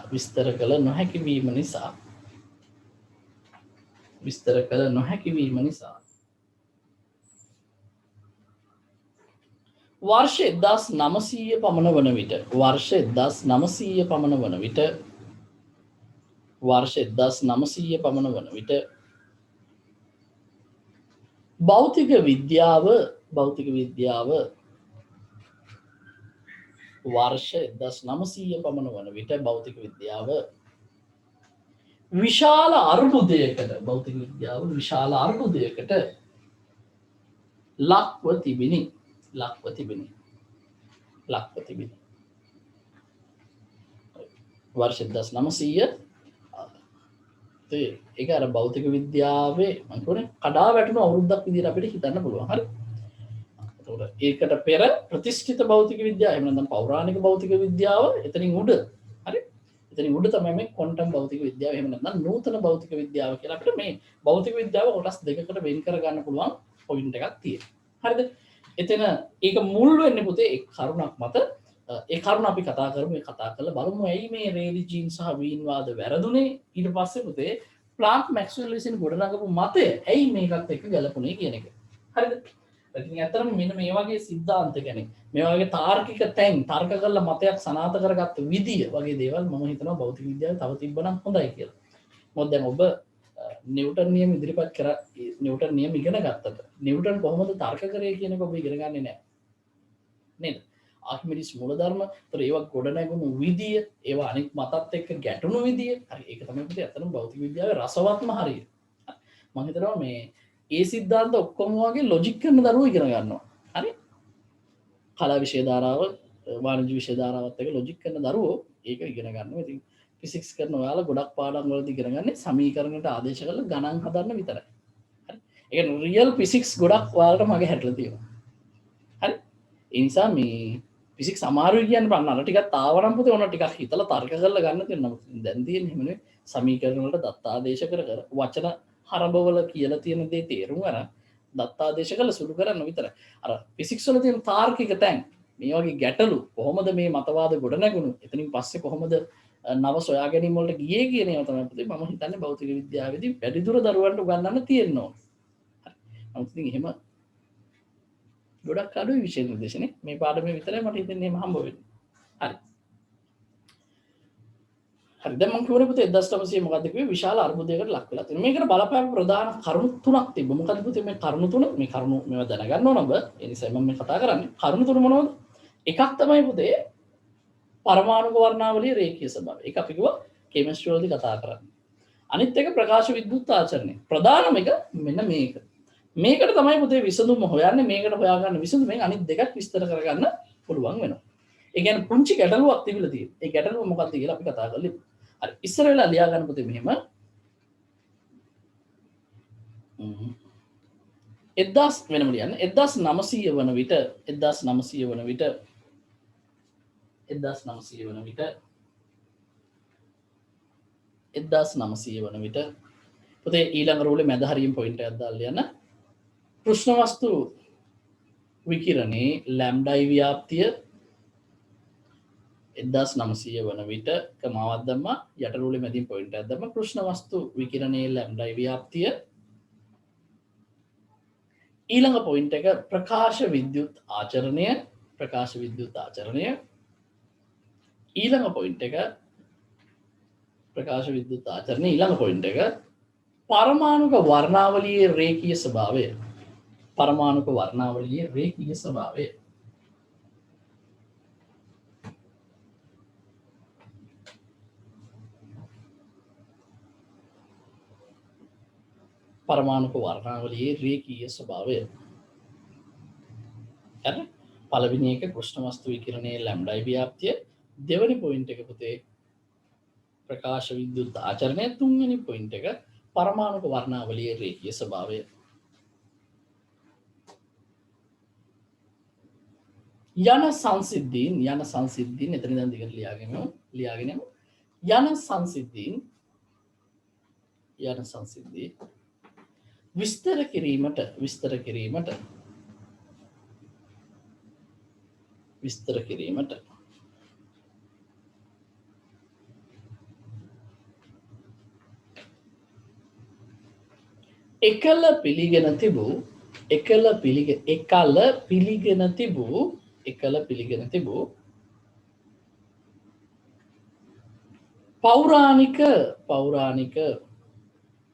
වර්ෂ 1900 පමණ වන විට භෞතික විද්‍යාව විශාල අර්බුදයකට ලක්ව තිබිනි වර්ෂ 1900 ඒක අර භෞතික විද්‍යාවේ මම කියන්නේ කඩා වැටුණු අවුරුද්දක් විදිහට අපිට හිතන්න පුළුවන් හරි එතකොට ඒකට පෙර ප්‍රතිෂ්ඨිත භෞතික විද්‍යාව එහෙම නැත්නම් පෞරාණික භෞතික විද්‍යාව එතනින් උඩ හරි එතනින් උඩ තමයි මේ ක්වොන්ටම් භෞතික විද්‍යාව එහෙම නැත්නම් නූතන භෞතික විද්‍යාව කියලා අපිට මේ භෞතික විද්‍යාව කොටස් දෙකකට වෙන් කර ගන්න පුළුවන් පොයින්ට් එකක් තියෙනවා හරිද එතන ඒක මුල් වෙන්නේ පුතේ ඒ කරුණක් මත ඒ කරුණ අපි කතා කරලා බලමු ඇයි මේ රේලි ජීන් සහ වීන් වාද වැරදුනේ ඊට පස්සේ පුතේ ප්ලාන්ක් මැක්ස්වෙල් විසින් ගොඩනගපු මතය ඇයි මේකත් එක්ක ගැලපුණේ කියන එක හරිද ඉතින් ඇත්තටම මෙන්න මේ වගේ સિદ્ધාන්ත කියන්නේ මේ වගේ තාර්කික තැන් තර්ක කරලා මතයක් සනාථ කරගත්ත විදිය වගේ දේවල් මම හිතනවා භෞතික විද්‍යාවේ තව තිබ්බනම් හොඳයි කියලා මොකද දැන් ඔබ නිව්ටන් නියම ඉදිරිපත් කරා නිව්ටන් නියම ඉගෙන ගත්තට නිව්ටන් කොහොමද තර්ක කරේ කියන එක ඔබ ඉගෙන ගන්නේ නැහැ නේද ආර්කිමිඩිස් මූලධර්ම ඒතර ඒවා ගොඩනැගුණු විදිය ඒවා අනිත් මතත් එක්ක ගැටුණු විදිය හරි ඒක තමයි පුතේ අතන භෞතික විද්‍යාවේ රසවත්ම හරිය මම හිතනවා මේ ඒ સિદ્ધාන්ත ඔක්කොම වගේ ලොජික් කරන දරුවෝ ඉගෙන ගන්නවා හරි කලා විෂය ධාරාව වාණිජ්‍ය විෂය ධාරාවත් එක්ක ලොජික් කරන දරුවෝ ඒක ඉගෙන ගන්නවා ඉතින් ෆිසික්ස් කරන ඔයාලා ගොඩක් පාඩම් වලදී ඉගෙන ගන්නේ සමීකරණයට ආදේශ කරලා ගණන් හදන්න විතරයි හරි ඒ කියන්නේ රියල් ෆිසික්ස් ගොඩක් ඔයාලට මගේ හැටලා තියෙනවා හරි ඒ නිසා මේ ෆිසික්ස් අමාරුයි කියන්න බෑ අර ටිකක් තාවනම් පුතේ ඕන ටිකක් හිතලා තර්ක කරලා ගන්න තියෙනවා නමුත් දැන් තියෙන්නේ එහෙම නෙවෙයි සමීකරණ වලට දත්තාදේශ කර වචන හරඹවල කියලා තියෙන දේ තේරුම් අරන් දත්තාදේශ කරලා සුළු කරන්න විතරයි අර ෆිසික්ස් වල තියෙන තාර්කික තැන් මේ වගේ ගැටලු කොහොමද මේ මතවාද ගොඩ නැගුණු එතනින් පස්සේ කොහොමද නව සොයා ගැනීම වලට ගියේ කියන ඒවා තමයි පුතේ මම හිතන්නේ භෞතික විද්‍යාවේදී වැඩිදුර දරුවන්ට උගන්වන්න තියෙනවා හරි නමුත් ඉතින් එහෙම ගොඩක් අඩුයි විෂය නිර්දේශනේ මේ පාඩමේ විතරයි මට හිතෙන්නේ එහෙම හම්බ වෙන්නේ හරි දැන් මම කියවනේ පුතේ 1900 මොකද්ද කිව්වේ විශාල අර්බුදයකට ලක් වෙලා තියෙනවා මේකට බලපෑම ප්‍රධාන කරුණු තුනක් තිබ්බා මොකද්ද පුතේ මේ කරුණු තුන මේ කරුණු මේවා දැනගන්න ඕන ඔබ ඒ නිසා මම මේ කතා කරන්නේ කරුණු තුන මොනවද එකක් තමයි පුතේ පරමාණු වර්ණාවලියේ රේඛීය ස්වභාවය ඒක අපි කිව්වා කෙමිස්ට්‍රි වලදී කතා කරන්නේ අනිත් එක ප්‍රකාශ විද්‍යුත් ආචරණය ප්‍රධානම එක මෙන්න මේකට තමයි පුතේ විසඳුම හොයන්නේ මේකට හොයාගන්න විසඳුමෙන් අනිත් දෙකක් විස්තර කරගන්න පුළුවන් වෙනවා ඒ කියන්නේ පුංචි ගැටලුවක් තිබිලා තියෙනවා ඒ ගැටලුව මොකක්ද කියලා අපි කතා කරලා හරි ඉස්සර වෙලා ලියා ගන්න පුතේ මෙහෙම 1000 වෙනම ලියන්න 1900 වන විට 1900 වන විට පුතේ ඊළඟ රූලේ මැද හරියම් පොයින්ට් එකක් දාලා ලියන්න කෘෂ්ණ වස්තු විකිරණේ ලැම්ඩායි ව්‍යාප්තිය 1900 වන විට කමාවක් දැම්මා යටරූලේ මැදින් පොයින්ට් එකක් දැම්මා කෘෂ්ණ වස්තු විකිරණයේ ලැම්ඩා ව්‍යාප්තිය ඊළඟ පොයින්ට් එක ප්‍රකාශ විද්‍යුත් ආචරණය ඊළඟ පොයින්ට් එක ප්‍රකාශ විද්‍යුත් ආචරණය ඊළඟ පොයින්ට් එක පරමාණුක වර්ණාවලියේ රේඛීය ස්වභාවය පරමාණුක වර්ණාවලියේ රේඛීය ස්වභාවය හරි පළවෙනි එක කෘෂ්ණ වස්තු විකිරණයේ ලැම්ඩා ව්‍යාප්තිය දෙවෙනි පොයින්ට් එක පුතේ ප්‍රකාශ විද්‍යුත් ආචරණය තුන්වෙනි පොයින්ට් එක පරමාණුක වර්ණාවලියේ රේඛීය ස්වභාවය යන සංසිද්ධීන් එතන ඉඳන් දිගට ලියාගෙන යමු යන සංසිද්ධීන් විස්තර කිරීමට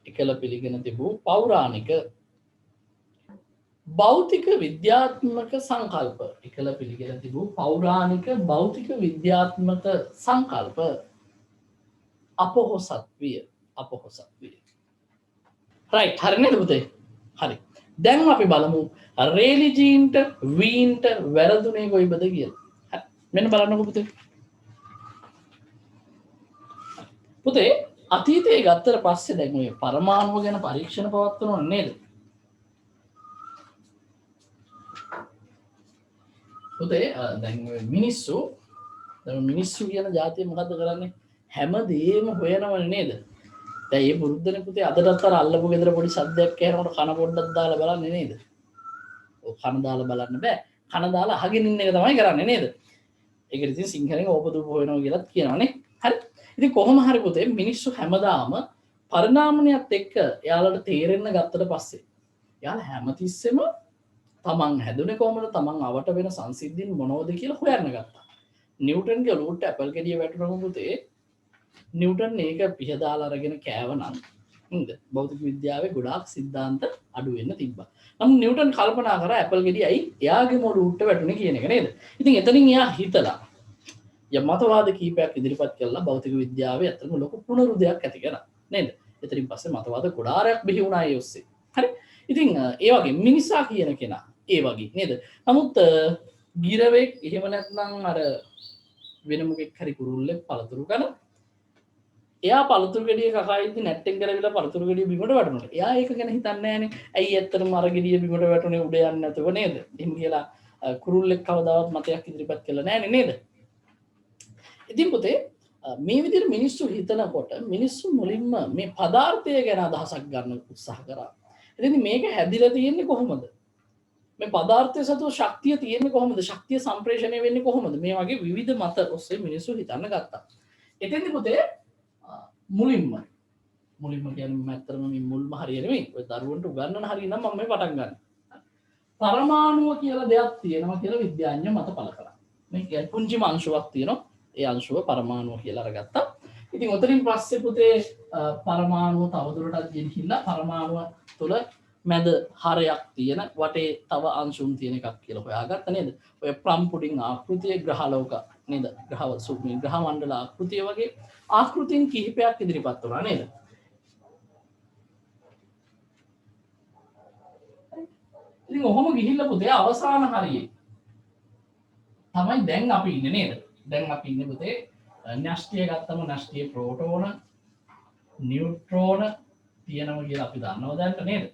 එකල පිළිගෙන තිබූ පෞරාණික භෞතික විද්‍යාත්මක සංකල්ප අපොහොසත් විය රයිට් හරි නේද පුතේ හරි දැන් අපි බලමු රේලි ජීන්ට වීන්ට වැරදුනේ කොයිබද කියලා මෙන්න බලන්නකො පුතේ අතීතයේ ගත්තට පස්සේ දැන් ඔය පරමාණුව ගැන පරීක්ෂණ පවත්වනවා නේද පුතේ දැන් මිනිස්සු කියන ජාතිය මොකද්ද කරන්නේ හැමදේම හොයනවනේ නේද දැන් මේ පුරුද්දනේ පුතේ අදටත් අර අල්ලපු ගෙදර පොඩි සද්දයක් ඇහෙනකොට කන පොඩ්ඩක් දාලා බලන්නේ නේද ඔය කන දාලා බලන්න බෑ කන දාලා අහගෙන ඉන්න එක තමයි කරන්නේ නේද ඒකට ඉතින් සිංහලෙන් ඕපදූප හොයනවා කියලාත් කියනවනේ හරි ඉතින් කොහොම හරි පුතේ මිනිස්සු හැමදාම පරිණාමණයත් එක්ක එයාලට තේරෙන්න ගත්තට පස්සේ එයාලා හැමතිස්සෙම තමන් හැදුනේ කොහොමද තමන් අවට වෙන සංසිද්ධීන් මොනවද කියලා හොයන්න ගත්තා නිව්ටන්ගේ ඔලුවට ඇපල් ගෙඩිය වැටුනම පුතේ නිව්ටන් ඒක පිහදාලා අරගෙන කෑවනම් නේද භෞතික විද්‍යාවේ ගොඩාක් සිද්ධාන්ත අඩු වෙන්න තිබ්බා නමුත් නිව්ටන් කල්පනා කරා ඇපල් ගෙඩිය ඇයි එයාගේම ඔලුවට වැටුනේ කියන එක නේද ඉතින් එතනින් එයා හිතලා මතවාද කීපයක් ඉදිරිපත් කළා භෞතික විද්‍යාවේ අතරම ලොකු පුනරුදයක් ඇති කරා නේද එතනින් පස්සේ මතවාද ගොඩාරයක් බිහි වුණා ඒ ඔස්සේ හරි ඉතින් ඒ වගේ මිනිසා කියන කෙනා ඒ වගේ නේද නමුත් ගිරවෙක් එහෙම නැත්නම් අර වෙන මොකෙක් හරි කුරුල්ලෙක් පළතුරු කන එයා පළතුරු ගෙඩිය කකා ඉද්දි නැට්ටෙන් කරවිලා පළතුරු ගෙඩිය බිමට වැටුණා එයා ඒක ගැන හිතන්නේ නැහනේ ඇයි ඇත්තටම අර ගෙඩිය බිමට වැටුනේ උඩ යන්නේ නැතුව නේද එහෙම කියලා කුරුල්ලෙක් කවදාවත් මතයක් ඉදිරිපත් කළා නැහනේ නේද ඉතින් පුතේ මේ විදිහට මිනිස්සු හිතනකොට මිනිස්සු මුලින්ම මේ පදාර්ථය ගැන අදහසක් ගන්න උත්සාහ කරා. ඉතින් මේක හැදිලා තියෙන්නේ කොහොමද? මේ පදාර්ථය සතු ශක්තිය තියෙන්නේ කොහොමද? ශක්තිය සම්ප්‍රේෂණය වෙන්නේ කොහොමද? මේ වගේ විවිධ මත ඔස්සේ මිනිස්සු හිතන්න ගත්තා. එතෙන්දී පුතේ මුලින්ම කියන්නේ මැත්තරම මේ මුල්ම හරිය නෙමෙයි. ඔය දරුවන්ට උගන්වන හරිය නම් මම මේ පටන් ගන්න. පරමාණුව කියලා දෙයක් තියෙනවා කියලා විද්‍යාඥයෝ මත පළ කරා. මේ කියන්නේ පුංචිම අංශුවක් තියෙනවා. ඒ අංශුව පරමාණුව කියලා අරගත්තා. ඉතින් ඔතනින් පස්සේ පුතේ පරමාණුව තවදුරටත් ගෙනහිල්ලා පරමාණුව තුළ මැද හරයක් තියෙන වටේ තව අංශුන් තියෙන එකක් කියලා හොයාගත්තා නේද? ඔය ප්ලම් පුඩින් ආකෘතිය ග්‍රහලෝක නේද? ග්‍රහ මණ්ඩල ආකෘතිය වගේ ආකෘතීන් කිහිපයක් ඉදිරිපත් වුණා නේද? ඉතින් ඔහොම ගිහිල්ලා පුතේ අවසාන හරියේ තමයි දැන් අපි ඉන්නේ නේද? දැන් අපි ඉන්නේ පුතේ න්‍යෂ්ටිය ගත්තම න්‍යෂ්ටියේ ප්‍රෝටෝන නියුට්‍රෝන තියෙනවා කියලා අපි දන්නවා දැන් නේද?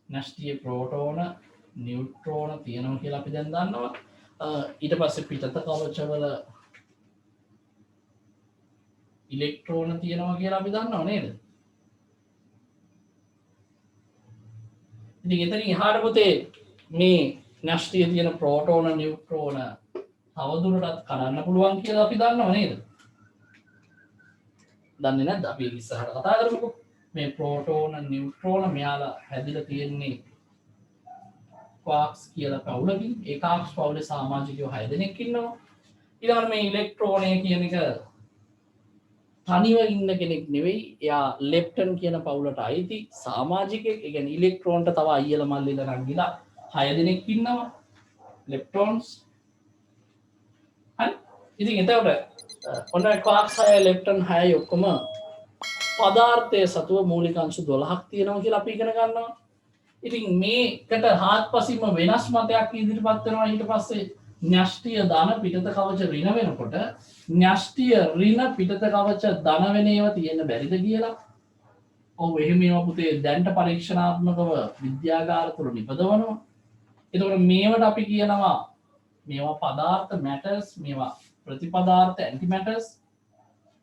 න්‍යෂ්ටියේ ප්‍රෝටෝන නියුට්‍රෝන තියෙනවා කියලා අපි දැන් දන්නවා. ඊට පස්සේ පිටත කවචවල ඉලෙක්ට්‍රෝන තියෙනවා කියලා අපි දන්නවා නේද? ඉතින් එතනින් එහාට පුතේ මේ න්‍යෂ්ටියේ තියෙන ප්‍රෝටෝන නියුට්‍රෝන තවදුරටත් කඩන්න පුළුවන් කියලා අපි දන්නව නේද? දන්නේ නැද්ද? අපි ඉස්සරහට කතා කරමුකෝ. මේ ප්‍රෝටෝන නියුට්‍රෝන මෙයාලා හැදිලා තියෙන්නේ ක්වාක්ස් කියලා පවුලකින්. ඒ ක්වාක්ස් පවුලේ සමාජිකයෝ 6 දෙනෙක් ඉන්නවා. ඊළඟට මේ ඉලෙක්ට්‍රෝනය කියන එක තනිව ඉන්න කෙනෙක් නෙවෙයි. එයා ලෙප්ටන් කියන පවුලට අයිති සමාජිකයෙක්. ඒ කියන්නේ ඉලෙක්ට්‍රෝන්ට තව අයියලා මල්ලිලා නංගිලා 6 දෙනෙක් ඉන්නවා. ලෙප්ටෝන්ස්. හරි. ඉතින් එතකොට ඔන්න ක්වාක්ස් 6 ලෙප්ටන් 6 ඔක්කොම පදාර්ථයේ සතුව මූලික අංශු 12ක් තියෙනවා කියලා අපි ඉගෙන ගන්නවා. ඉතින් මේකට හාත්පසින්ම වෙනස් මතයක් ඉදිරිපත් වෙනවා. ඊට පස්සේ න්‍යෂ්ටිය ධන පිටත කවච ඍණ වෙනකොට න්‍යෂ්ටිය ඍණ පිටත කවච ධන වෙන ඒවා තියෙන්න බැරිද කියලා. ඔව් එහෙම ඒවා පුතේ දැන්ට පරීක්ෂණාත්මකව විද්‍යාගාර තුල නිපදවනවා. එතකොට මේවට අපි කියනවා මේවා පදාර්ථ මැටර්ස්, මේවා ප්‍රතිපදාර්ථ ඇන්ටි මැටර්ස්.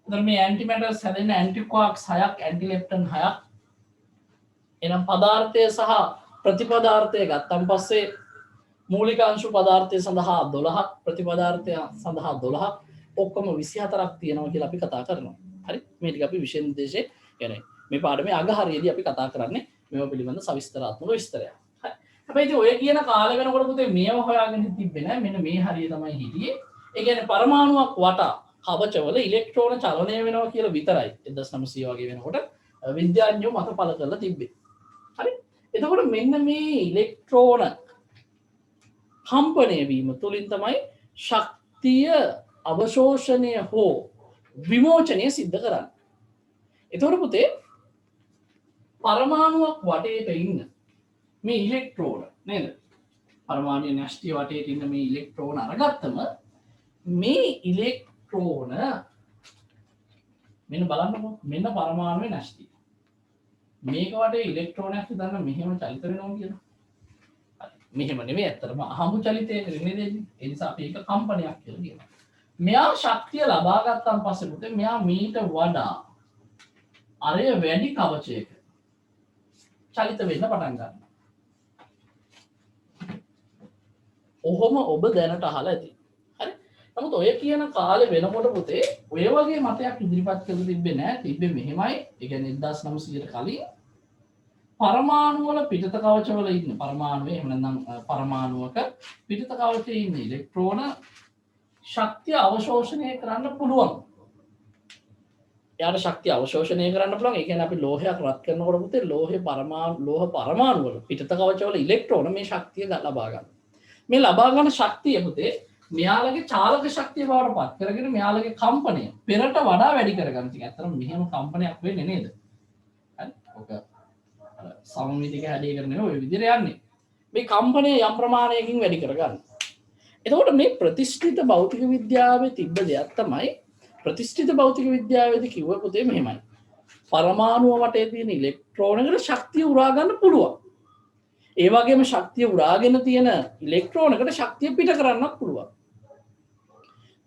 එතකොට මේ ඇන්ටි මැටර්ස් හැදෙන්න ඇන්ටි ක්වාක්ස් 6ක්, ඇන්ටි ලෙප්ටන් 6ක්. එනම් පදාර්ථය සහ ප්‍රතිපදාර්ථය ගත්තන් පස්සේ මූලික අංශු පදාර්ථය සඳහා 12ක්, ප්‍රතිපදාර්ථය සඳහා 12ක්, ඔක්කොම 24ක් තියෙනවා කියලා අපි කතා කරනවා. හරි? මේ ටික අපි විෂය නිර්දේශයේ කියන්නේ මේ පාඩමේ අග හරියේදී අපි කතා කරන්නේ මේවා පිළිබඳ සවිස්තරාත්මක විස්තරයක්. හරි. හැබැයි ඉතින් ඔය කියන කාලේ වෙනකොට පුතේ මේව හොයාගෙන තිබ්බේ නෑ. මෙන්න මේ හරිය තමයි හිටියේ. ඒ කියන්නේ පරමාණුවක් වටා කවචවල ඉලෙක්ට්‍රෝන චලනය වෙනවා කියලා විතරයි 1900 වගේ වෙනකොට විද්‍යාඥයෝ මත පළ කරලා තිබ්බේ. හරි. එතකොට මෙන්න මේ ඉලෙක්ට්‍රෝන කම්පණය වීම තුළින් තමයි ශක්තිය අවශෝෂණය හෝ විමෝචනය සිද්ධ කරන්නේ. එතකොට පුතේ පරමාණුවක් වටේට ඉන්න මේ ඉලෙක්ට්‍රෝන නේද? පරමාණු න්‍යෂ්ටිය වටේට ඉන්න මේ ඉලෙක්ට්‍රෝන අරගත්තම මේ ඉලෙක්ට්‍රෝන මෙන්න බලන්නකෝ මෙන්න පරමාණුවේ න්‍යෂ්ටිය. මේක වටේ ඉලෙක්ට්‍රෝනයක් දාන්න මෙහෙම චලිත වෙනවා කියලා. මෙහෙම නෙමෙයි ඇත්තටම අහඹු චලිතයක නෙමෙයි දෙන්නේ. ඒ නිසා අපි ඒක කම්පනයක් කියලා කියනවා. මෙයා ශක්තිය ලබා ගත්තාන් පස්සේ පුතේ මෙයා මීට වඩා අරය වැඩි කවචයක චලිත වෙන්න පටන් ගන්නවා. ඔහොම ඔබ දැනට අහලා ඇති. හරි? නමුත් ඔය කියන කාලේ වෙනකොට පුතේ ඔය වගේ මතයක් ඉදිරිපත් කරලා තිබ්බේ නෑ. තිබ්බේ මෙහෙමයි. ඒ කියන්නේ 1900 කට කලින් පරමාණු වල පිටත කවචවල ඉන්න පරමාණුවේ එහෙම නැත්නම් පරමාණුවක පිටත කවචයේ ඉන්න ඉලෙක්ට්‍රෝන ශක්තිය අවශෝෂණය කරන්න පුළුවන්. එයාට ශක්තිය අවශෝෂණය කරන්න පුළුවන්. ඒ කියන්නේ අපි ලෝහයක් රත් කරනකොට පුතේ ලෝහ පරමාණු වල පිටත කවචවල ඉලෙක්ට්‍රෝන මේ ශක්තිය ලබා ගන්න. මේ ලබා ගන්න ශක්තිය පුතේ මෙයාලගේ චාලක ශක්තිය බවට පත් කරගෙන මෙයාලගේ කම්පනය පෙරට වඩා වැඩි කරගන්න. ඉතින් ඇත්තටම මෙහෙම කම්පනයක් වෙන්නේ නේද? හරි? ඔක සමමිතික හැඩය කරන ඔය විදිහට යන්නේ. මේ කම්පනය යම් ප්‍රමාණයකින් වැඩි කරගන්න. එතකොට මේ ප්‍රතිෂ්ඨිත භෞතික විද්‍යාවේ තිබ්බ දෙයක් තමයි ප්‍රතිෂ්ඨිත භෞතික විද්‍යාවේදී කිව්ව පුතේ මෙහෙමයි. පරමාණුව වටේ තියෙන ඉලෙක්ට්‍රෝනකට ශක්තිය උරා ගන්න පුළුවන්. ඒ වගේම ශක්තිය උරාගෙන තියෙන ඉලෙක්ට්‍රෝනකට ශක්තිය පිට කරන්නත් පුළුවන්.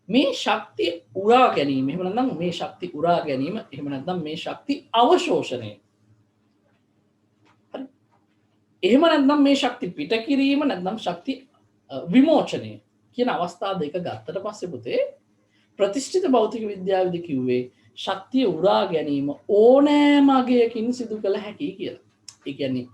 මේ ශක්තිය උරා ගැනීම එහෙම නැත්නම් මේ ශක්තිය උරා ගැනීම එහෙම නැත්නම් මේ ශක්ති අවශෝෂණය එහෙම නැත්නම් මේ ශක්ති පිට කිරීම නැත්නම් ශක්ති විමෝචනය කියන අවස්ථා දෙක ගත්තට පස්සේ පුතේ ප්‍රතිෂ්ඨිත භෞතික විද්‍යාවේදී කිව්වේ ශක්තිය උරා ගැනීම ඕනෑම අගයකින් සිදු කළ හැකි කියලා. ඒ කියන්නේ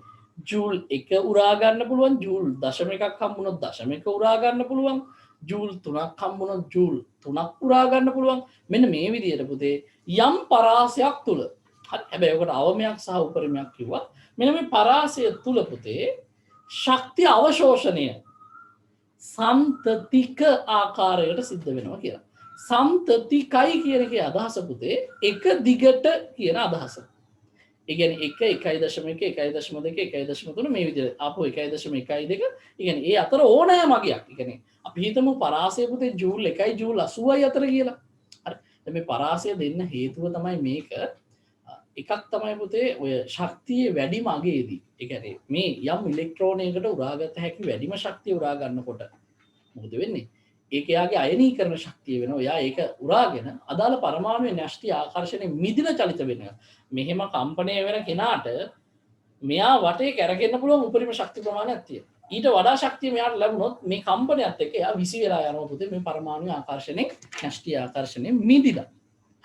ජූල් 1 උරා ගන්න පුළුවන්, ජූල් 0.1ක් හම්බුනොත් 0.1 උරා ගන්න පුළුවන්, ජූල් 3ක් හම්බුනොත් ජූල් 3ක් උරා ගන්න පුළුවන්. මෙන්න මේ විදිහට පුතේ යම් පරාසයක් තුල. හැබැයි ඔකට අවමයක් සහ උපරිමයක් කිව්වා. මෙන්න මේ පරාසය තුල පුතේ ශක්තිය අවශෝෂණය සම්තතික ආකාරයකට සිද්ධ වෙනවා කියලා. සම්තතිකයි කියන එකේ අදහස පුතේ එක දිගට කියන අදහස. ඒ කියන්නේ 1.1.1 1.2 1.3 මේ විදිහට ආපහු 1.12 ඒ කියන්නේ ඒ අතර ඕනෑම අගයක්. ඒ කියන්නේ අපි හිතමු පරාසය පුතේ ජූල් 1යි ජූල් 80යි අතර කියලා. හරි. දැන් මේ පරාසය දෙන්න හේතුව තමයි මේක. එකක් තමයි පුතේ ඔය ශක්තියේ වැඩිම අගයේදී. ඒ කියන්නේ මේ යම් ඉලෙක්ට්‍රෝනයකට උරාගත හැකි වැඩිම ශක්තිය උරා ගන්නකොට මොකද වෙන්නේ? ඒක යාගේ අයනීකරණ ශක්තිය වෙනවා. එයා ඒක උරාගෙන අදාළ පරමාණුවේ න්‍යෂ්ටි ආකර්ෂණය මිදින චලිත වෙනවා. මෙහෙම කම්පණය වෙන කෙනාට මෙයා වටේ කැරකෙන්න පුළුවන් උපරිම ශක්ති ප්‍රමාණයක් තියෙනවා. ඊට වඩා ශක්තිය මෙයාට ලැබුණොත් මේ කම්පනයත් එක්ක එයා විසි වෙලා යනවා පුතේ මේ පරමාණු ආකර්ෂණයෙන් න්‍යෂ්ටි ආකර්ෂණයෙන් මිදිලා.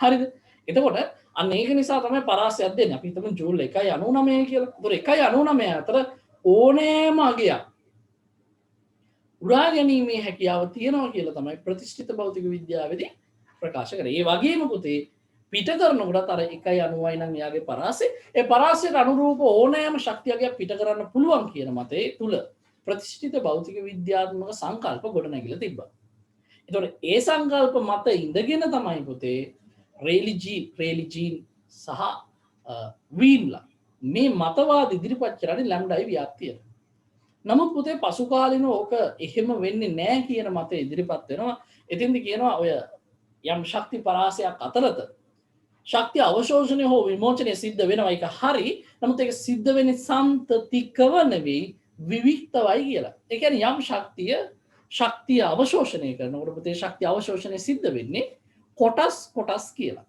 හරිද? එතකොට අන්න ඒක නිසා තමයි පරාසයක් දෙන්නේ. අපි හිතමු ජූල් 1.99 කියලා. ඒතකොට 1.99 අතර ඕනෑම අගයක් උරා ගැනීමේ හැකියාව තියෙනවා කියලා තමයි ප්‍රතිෂ්ඨිත භෞතික විද්‍යාවේදී ප්‍රකාශ කරන්නේ. ඒ වගේම පුතේ පිට කරනකොටත් අර 1.90යි නම් එයාගේ පරාසය. ඒ පරාසයට අනුරූප ඕනෑම ශක්තියක් පිට කරන්න පුළුවන් කියන මතේ තුල ප්‍රතිෂ්ඨිත භෞතික විද්‍යාත්මක සංකල්ප ගොඩනැගිලා තිබ්බා. එතකොට ඒ සංකල්ප මත ඉඳගෙන තමයි පුතේ රේලි ජීන් සහ වීන්ලා මේ මතවාද ඉදිරිපත් කරන්නේ ලැම්ඩායි ව්‍යාප්තිය. නමුත් පුතේ පසු කාලිනව ඕක එහෙම වෙන්නේ නැහැ කියන මතය ඉදිරිපත් වෙනවා. එතින්ද කියනවා ඔය යම් ශක්ති පරාසයක් අතරත ශක්තිය අවශෝෂණය හෝ විමෝචනය සිද්ධ වෙනවා. ඒක හරි. නමුත් ඒක සිද්ධ වෙන්නේ සම්තතිකව නෙවෙයි විවික්තවයි කියලා. ඒ කියන්නේ යම් ශක්තිය අවශෝෂණය කරනකොට පුතේ ශක්තිය අවශෝෂණය සිද්ධ වෙන්නේ කොටස් කියලා.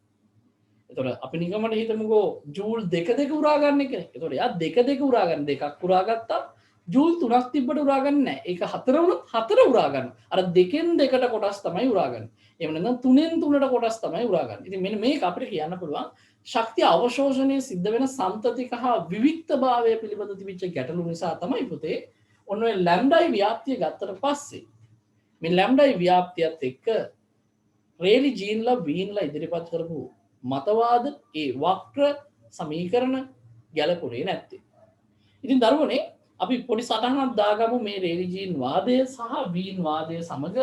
එතකොට අපි නිකමට හිතමුකෝ ජූල් දෙක උරා ගන්න එක. එතකොට එයා දෙක උරා ගන්න දෙකක් උරා ගත්තා. ජූල් 3ක් තිබ්බට උරා ගන්න නැහැ. ඒක 4 වුණොත් 4 උරා ගන්න. අර දෙකෙන් දෙකට කොටස් තමයි උරා ගන්න. එහෙම නැත්නම් 3ෙන් 3ට කොටස් තමයි උරා ගන්න. ඉතින් මෙන්න මේක අපිට කියන්න පුළුවන් ශක්තිය අවශෝෂණය සිද්ධ වෙන සම්තතික හා විවික්තභාවය පිළිබඳ තිබිච්ච ගැටලු නිසා තමයි පුතේ ඔන්න ඔය ලැම්ඩායි ව්‍යාප්තිය ගත්තට පස්සේ මේ ලැම්ඩායි ව්‍යාප්තියත් එක්ක රේලි ජීන්ලා වීන්ලා ඉදිරිපත් කරපු මතවාද ඒ වක්‍ර සමීකරණ ගැලපුණේ නැත්තේ. ඉතින් දරුවනේ අපි පොඩි සටහනක් දාගමු මේ රේලි ජීන් වාදය සහ වීන් වාදය සමග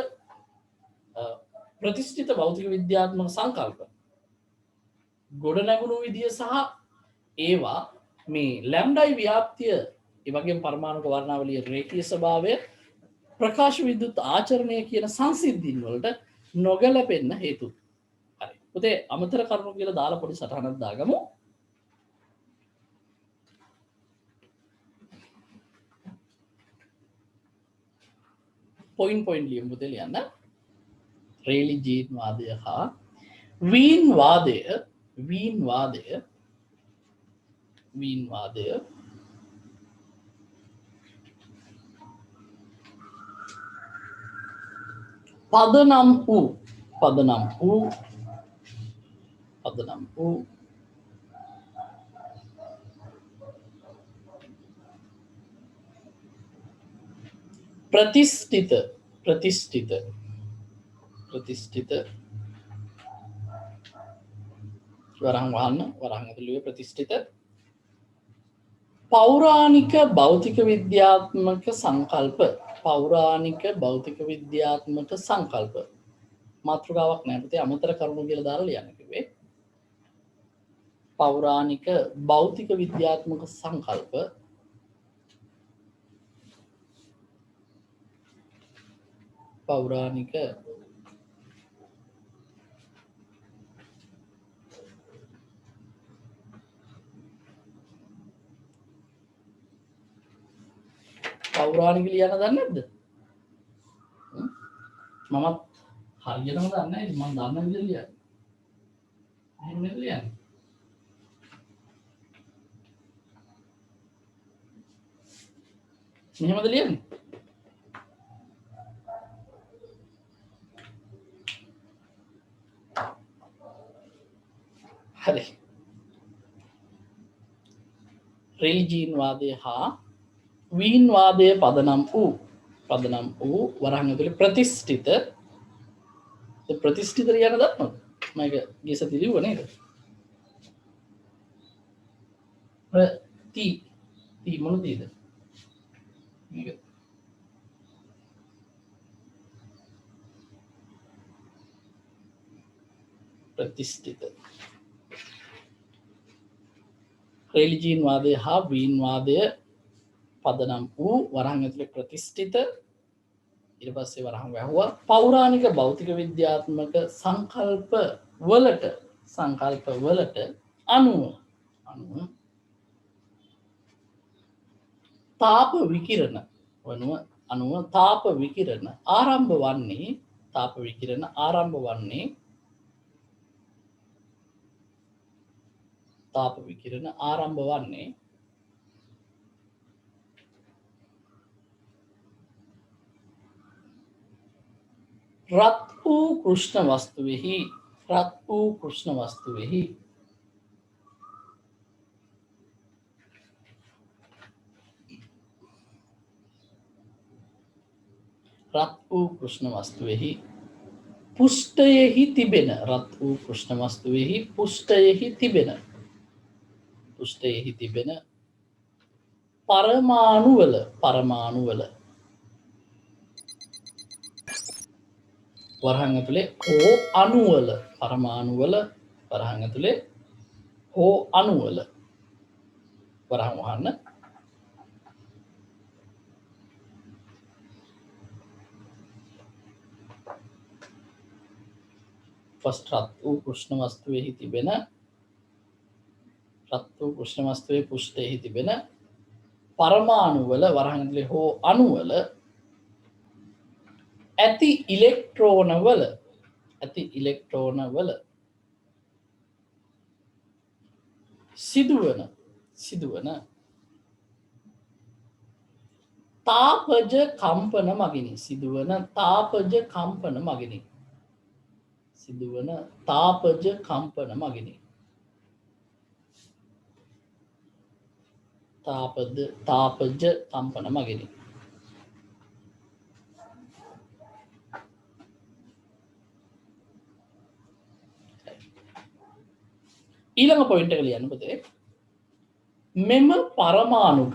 ප්‍රතිෂ්ඨිත භෞතික විද්‍යාත්මක සංකල්ප ගොඩනැගුණු විදිය සහ ඒවා මේ ලැම්ඩායි ව්‍යාප්තිය ඒ වගේම පරමාණුක වර්ණාවලිය රේඛීය ස්වභාවය ප්‍රකාශ විද්‍යුත් ආචරණය කියන සංසිද්ධීන් වලට නොගැලපෙන්න හේතු. හරි. පුතේ අමතර කරුණු කියලා දාලා පොඩි සටහනක් දාගමු. පොයින්ට් ලියමු පුතේ ලියන්න. රේලි ජීන් වාදය හා වීන් වාදය පදනම් වූ ප්‍රතිෂ්ඨිත වරහන් ඇතුළේ ප්‍රතිෂ්ඨිත පෞරාණික භෞතික විද්‍යාත්මක සංකල්ප මාතෘකාවක් නැහැ පුතේ අමතර කරුණු කියලා දාලා ලියන්න කිව්වේ. පෞරාණික භෞතික විද්‍යාත්මක සංකල්ප පෞරාණික ලියන්න දන්නේ නැද්ද? මමත් හරියටම දන්නේ නැහැ. මම දන්න විදිහට ලියන්න. එහෙම නේද ලියන්නේ? මෙහෙමද ලියන්නේ? හරි. රේලි ජීන් වාදය හා වීන් වාදය පදනම් වූ වරහන් ඇතුළේ ප්‍රතිෂ්ඨිත ලියන්න දන්නවද? මම ඒක ගියසති ලිව්ව නේද? මොන දේද? මේක ප්‍රතිෂ්ඨිත රේලි ජීන් වාදය හා වීන් වාදය පදනම් වූ වරහන් ඇතුළේ ප්‍රතිෂ්ඨිත ඊට පස්සේ වරහන් වැහුවා පෞරාණික භෞතික විද්‍යාත්මක සංකල්ප වලට අනුව තාප විකිරණ ආරම්භ වන්නේ රත් වූ කෘෂ්ණ වස්තුවෙහි රත් වූ කෘෂ්ණ වස්තුවෙහි රත් වූ කෘෂ්ණ වස්තුවෙහි පුෂ්ඨයෙහි තිබෙන රත් වූ කෘෂ්ණ වස්තුවෙහි පුෂ්ඨයෙහි තිබෙන පරමාණුවල වරහන් ඇතුලේ හෝ අණුවල පරමාණුවල වරහන් ඇතුලේ හෝ අණුවල වරහන් වහන්න ෆස්ට් රත් වූ කෘෂ්ණ වස්තුවෙහි තිබෙන රත් වූ කෘෂ්ණ වස්තුවේ පුෂ්ඨයෙහි තිබෙන පරමාණුවල වරහන් ඇතුලේ හෝ අණුවල ඇති ඉලෙක්ට්‍රෝනවල සිදුවන තාපජ කම්පන මගිනි ඊළඟ පොයින්ට් එක ලියන්න පුතේ මෙම පරමාණුක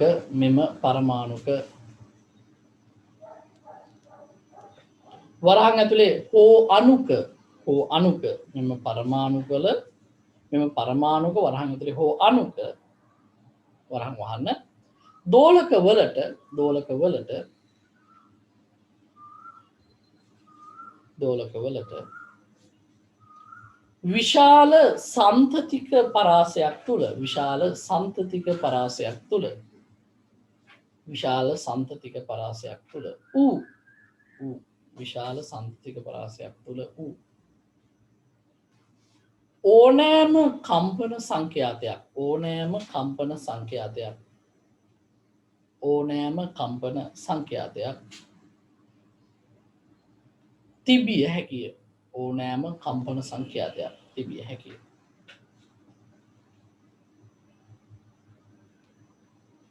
වරහන් ඇතුලේ හෝ අණුක මෙම පරමාණුක වරහන් ඇතුලේ හෝ අණුක වරහන් වහන්න දෝලකවලට විශාල සන්තතික පරාසයක් තුළ ඕනෑම කම්පන සංඛ්‍යාතයක් තිබිය හැකිය.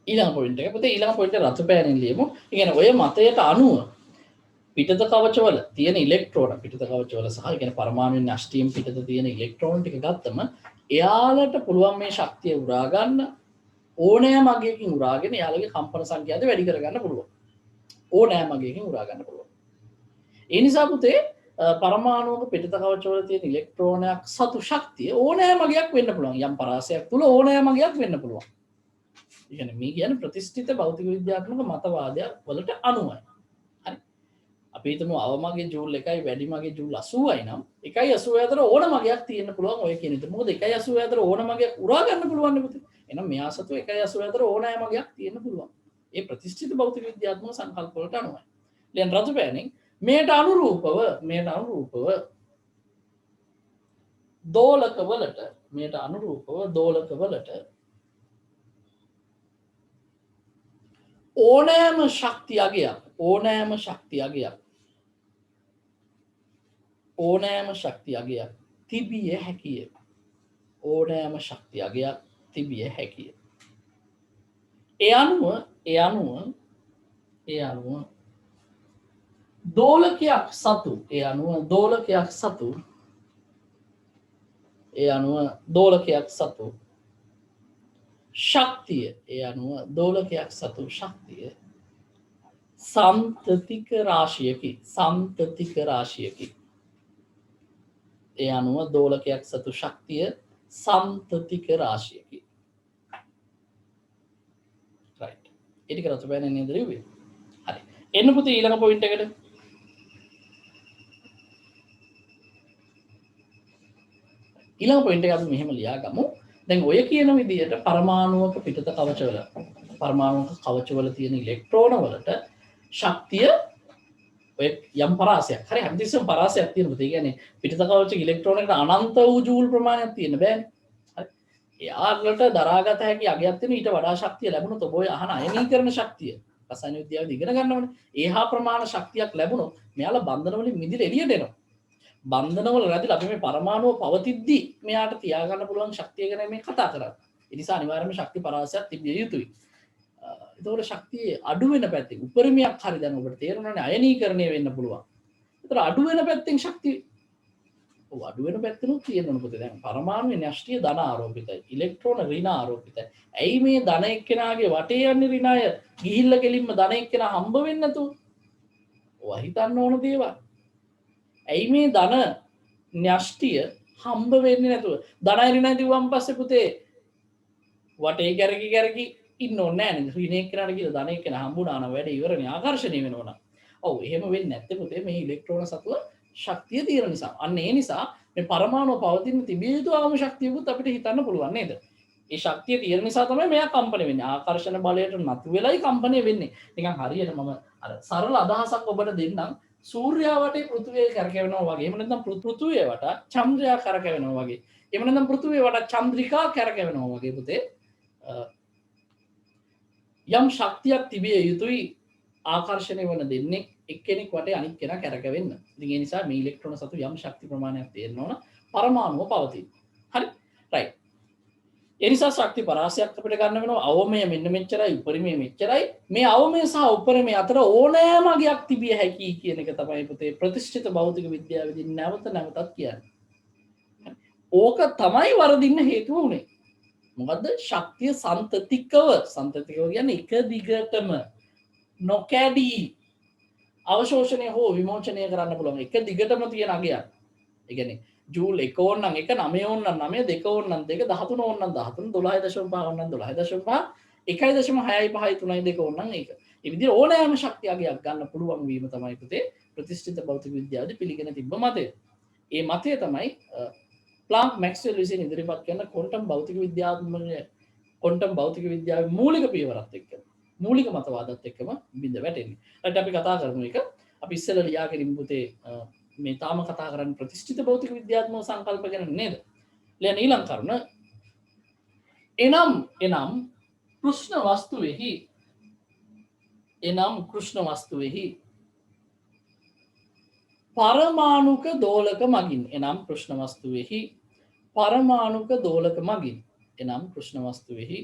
ඊළඟ පොයින්ට් එක පුතේ ඊළඟ පොයින්ට් එක රතු පෑනෙන් ලියමු. ඒ කියන්නේ ඔය මතයට අනුව පිටත කවචවල තියෙන ඉලෙක්ට්‍රෝන සහ ඒ කියන්නේ පරමාණුන් අෂ්ටීම් පිටත තියෙන ඉලෙක්ට්‍රෝන ටික ගත්තම එයාලට පුළුවන් මේ ශක්තිය උරා ගන්න ඕනෑම අගයකින් උරාගෙන එයාලගේ කම්පන සංඛ්‍යාත වැඩි කරගන්න පුළුවන්. ඒ නිසා පුතේ පරමාණුක පිටත කවචවල තියෙන ඉලෙක්ට්‍රෝනයක් සතු ශක්තිය ඕනෑම අගයක් වෙන්න පුළුවන්. යම් පරාසයක් තුල ඕනෑම අගයක් වෙන්න පුළුවන්. ඒ කියන්නේ මේ කියන්නේ ප්‍රතිෂ්ඨිත භෞතික විද්‍යාත්මක මතවාදයක් වලට අනුවයි. හරි. අපි හිතමු අවමගේ ජූල් 1යි වැඩිමගේ ජූල් 80යි නම් 1.80 අතර ඕනම අගයක් තියෙන්න පුළුවන් ඔය කියන විදිහට. මොකද 1.80 අතර ඕනම අගයක් උරා ගන්න පුළුවන් නේ පුතේ. එහෙනම් මෙයා සතු 1.80 අතර ඕනෑම අගයක් තියෙන්න පුළුවන්. ඒ ප්‍රතිෂ්ඨිත භෞතික විද්‍යාත්මක සංකල්ප වලට අනුවයි. දැන් රතු පෑනෙන් මේට අනුරූපව දෝලකවලට ඕනෑම ශක්ති අගයක් තිබිය හැකිය. ඒ අනුව දෝලකයක් සතු ශක්තිය සන්තතික රාශියකි. ඒ අනුව දෝලකයක් සතු ශක්තිය සන්තතික රාශියකි. රයිට්. ඒ ටික රතු පෑනෙන් නේද ලිව්වේ? හරි. එන්න පුතේ ඊළඟ පොයින්ට් එකට. ඊළඟ පොයින්ට් එක අපි මෙහෙම ලියාගමු. දැන් ඔය කියන විදිහට පරමාණුක පිටත කවචවල තියෙන ඉලෙක්ට්‍රෝන වලට ශක්තිය ඔය යම් පරාසයක් හරි හැමතිස්සෙම පරාසයක් තියෙනවා. ඒ කියන්නේ පිටත කවච ඉලෙක්ට්‍රෝන එකට අනන්ත වූ ජූල් ප්‍රමාණයක් තියෙන්න බෑනේ. හරි. එයාලට දරාගත හැකි අගයක් තියෙන ඊට වඩා ශක්තිය ලැබුණොත් ඔබ ඔය අහන අයනීකරණ ශක්තිය රසායන විද්‍යාව ඉගෙන ගන්න ඕනේ. ඒහා ප්‍රමාණ ශක්තියක් ලැබුණොත් මෙයාලා බන්ධන වලින් මිදිලා එළියට එනවා. බන්ධන වල රැඳිලා අපි මේ පරමාණුව පවතිද්දී මෙයාට තියාගන්න පුළුවන් ශක්තිය ගැන මේ කතා කරන්නේ. ඒ නිසා අනිවාර්යයෙන්ම ශක්ති පරාසයක් තිබිය යුතුයි. එතකොට ශක්තිය අඩු වෙන පැත්තෙන් උපරිමයක් හරි දැන් ඔබට තේරෙනවනේ අයනීකරණය වෙන්න පුළුවන්. එතකොට අඩු වෙන පැත්තෙන් ශක්තිය අඩු වෙන පැත්තෙනුත් තියෙනවා පුතේ. දැන් පරමාණුවේ න්‍යෂ්ටිය ධන ආරෝපිතයි. ඉලෙක්ට්‍රෝන ඍණ ආරෝපිතයි. ඇයි මේ ධන එක්කෙනාගේ වටේ යන්නේ ඍණය ගිහිල්ලා කෙලින්ම ධන එක්කෙනා හම්බ වෙන්නේ නැතුව? ඔයා හිතන්න ඕන දේවල්. ඇයි මේ ධන න්‍යෂ්ටිය හම්බ වෙන්නේ නැතුව? ධනයි ඍණයි දිව්වන් පස්සේ පුතේ වටේ කැරකි ඉන්න ඕනේ නැහැ නේද? ඍණ එක්කෙනාට කියලා ධන එක්කෙනා හම්බුණා නම් වැඩේ ඉවරනේ ආකර්ෂණය වෙනවා. ඔව් එහෙම වෙන්නේ නැත්තේ පුතේ මේ ඉලෙක්ට්‍රෝන සතුව ශක්තිය තියෙන නිසා. අන්න ඒ නිසා මේ පරමාණුව පවතින තිබිය යුතු ආම ශක්තියකුත් අපිට හිතන්න පුළුවන් නේද? ඒ ශක්තිය තියෙන නිසා තමයි මෙයා කම්පණය වෙන්නේ. ආකර්ෂණ බලයට නතු වෙලයි කම්පණය වෙන්නේ. නිකන් හරියට මම අර සරල අදහසක් ඔබට දෙන්නම්. සූර්යයා වටේ පෘථිවිය කරකැවෙනවා වගේ. එහෙම නැත්නම් පෘථිවිය වටා චන්ද්‍රයා කරකැවෙනවා වගේ. එහෙම නැත්නම් පෘථිවිය වටා චන්ද්‍රිකා කරකැවෙනවා වගේ පුතේ. යම් ශක්තියක් තිබිය යුතුයි ආකර්ෂණය වන දෙන්නේ එක්කෙනෙක් වටේ අනිත් කෙනා කැරකෙන්න. ඉතින් ඒ නිසා මේ ඉලෙක්ට්‍රෝන සතු යම් ශක්ති ප්‍රමාණයක් තියෙන්න ඕන පරමාණුව පවතින. හරි? රයිට්. ඒ නිසා ශක්ති පරාසයක් අපිට ගන්න වෙනවා. අවමය මෙන්න මෙච්චරයි, උපරිමය මෙච්චරයි. මේ අවමය සහ උපරිමය අතර ඕනෑම අගයක් තිබිය හැකි කියන එක තමයි පුතේ ප්‍රතිෂ්ඨිත භෞතික විද්‍යාවේදී නැවත නැවතත් කියන්නේ. ඕක තමයි වරදින්න හේතුව උනේ. මොකද්ද? ශක්තිය සන්තතිකව කියන්නේ එක දිගටම නොකැඩී අවශෝෂණය හෝ විමෝචනය කරන්න පුළුවන් එක දිගටම තියෙන අගයක්. ඒ කියන්නේ ජූල් 1 ඕන්නම් 1 9 ඕන්නම් 9 2 ඕන්නම් 2 13 ඕන්නම් 13 12.5 ඕන්නම් 12.5 1.6යි 5යි 3යි 2 ඕන්නම් ඒක. මේ විදිහට ඕනෑම ශක්තිය අගයක් ගන්න පුළුවන් වීම තමයි පුතේ ප්‍රතිෂ්ඨිත භෞතික විද්‍යාවේදී පිළිගෙන තිබ්බ මතය. ඒ මතය තමයි ප්ලාන්ක් මැක්ස්වෙල් විසින් ඉදිරිපත් කරන ක්වොන්ටම් භෞතික විද්‍යාවේ මූලික පියවරත් එක්ක මූලික මතවාදත් එක්කම බිඳ වැටෙන්නේ. ඊට අපි කතා කරමු එක. අපි ඉස්සෙල්ලා ලියාගෙන පුතේ මේ තාම කතා කරන්නේ ප්‍රතිෂ්ඨිත භෞතික විද්‍යාත්මක සංකල්ප ගැන නේද? ලියන ඊළඟ කරුණ එනම් කෘෂ්ණ වස්තුවේහි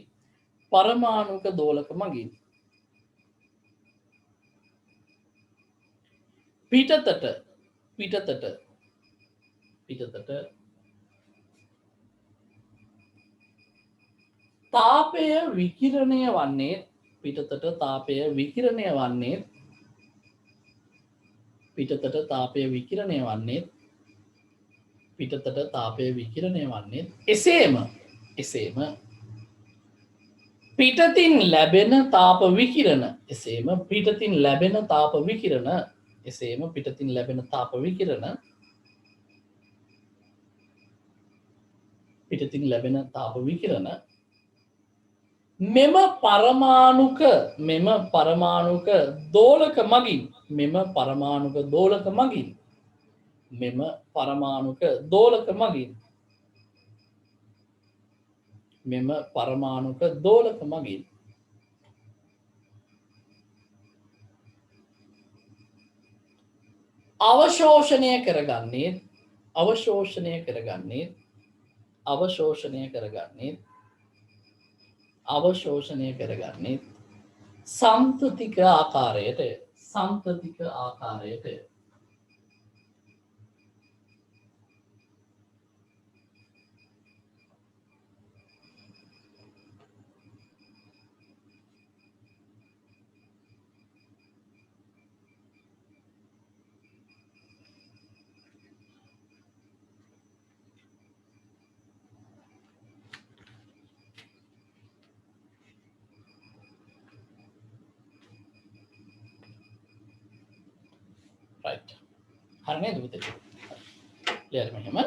පරමාණුක දෝලක මගින් පිටතට තාපය විකිරණය වන්නේ එසේම පිටතින් ලැබෙන තාප විකිරණ මෙම පරමාණුක දෝලක මගින් අවශෝෂණය කරගන්නේ සම්තතික ආකාරයට right හරි නේද පුතේ? ලියන්න මෙහෙම.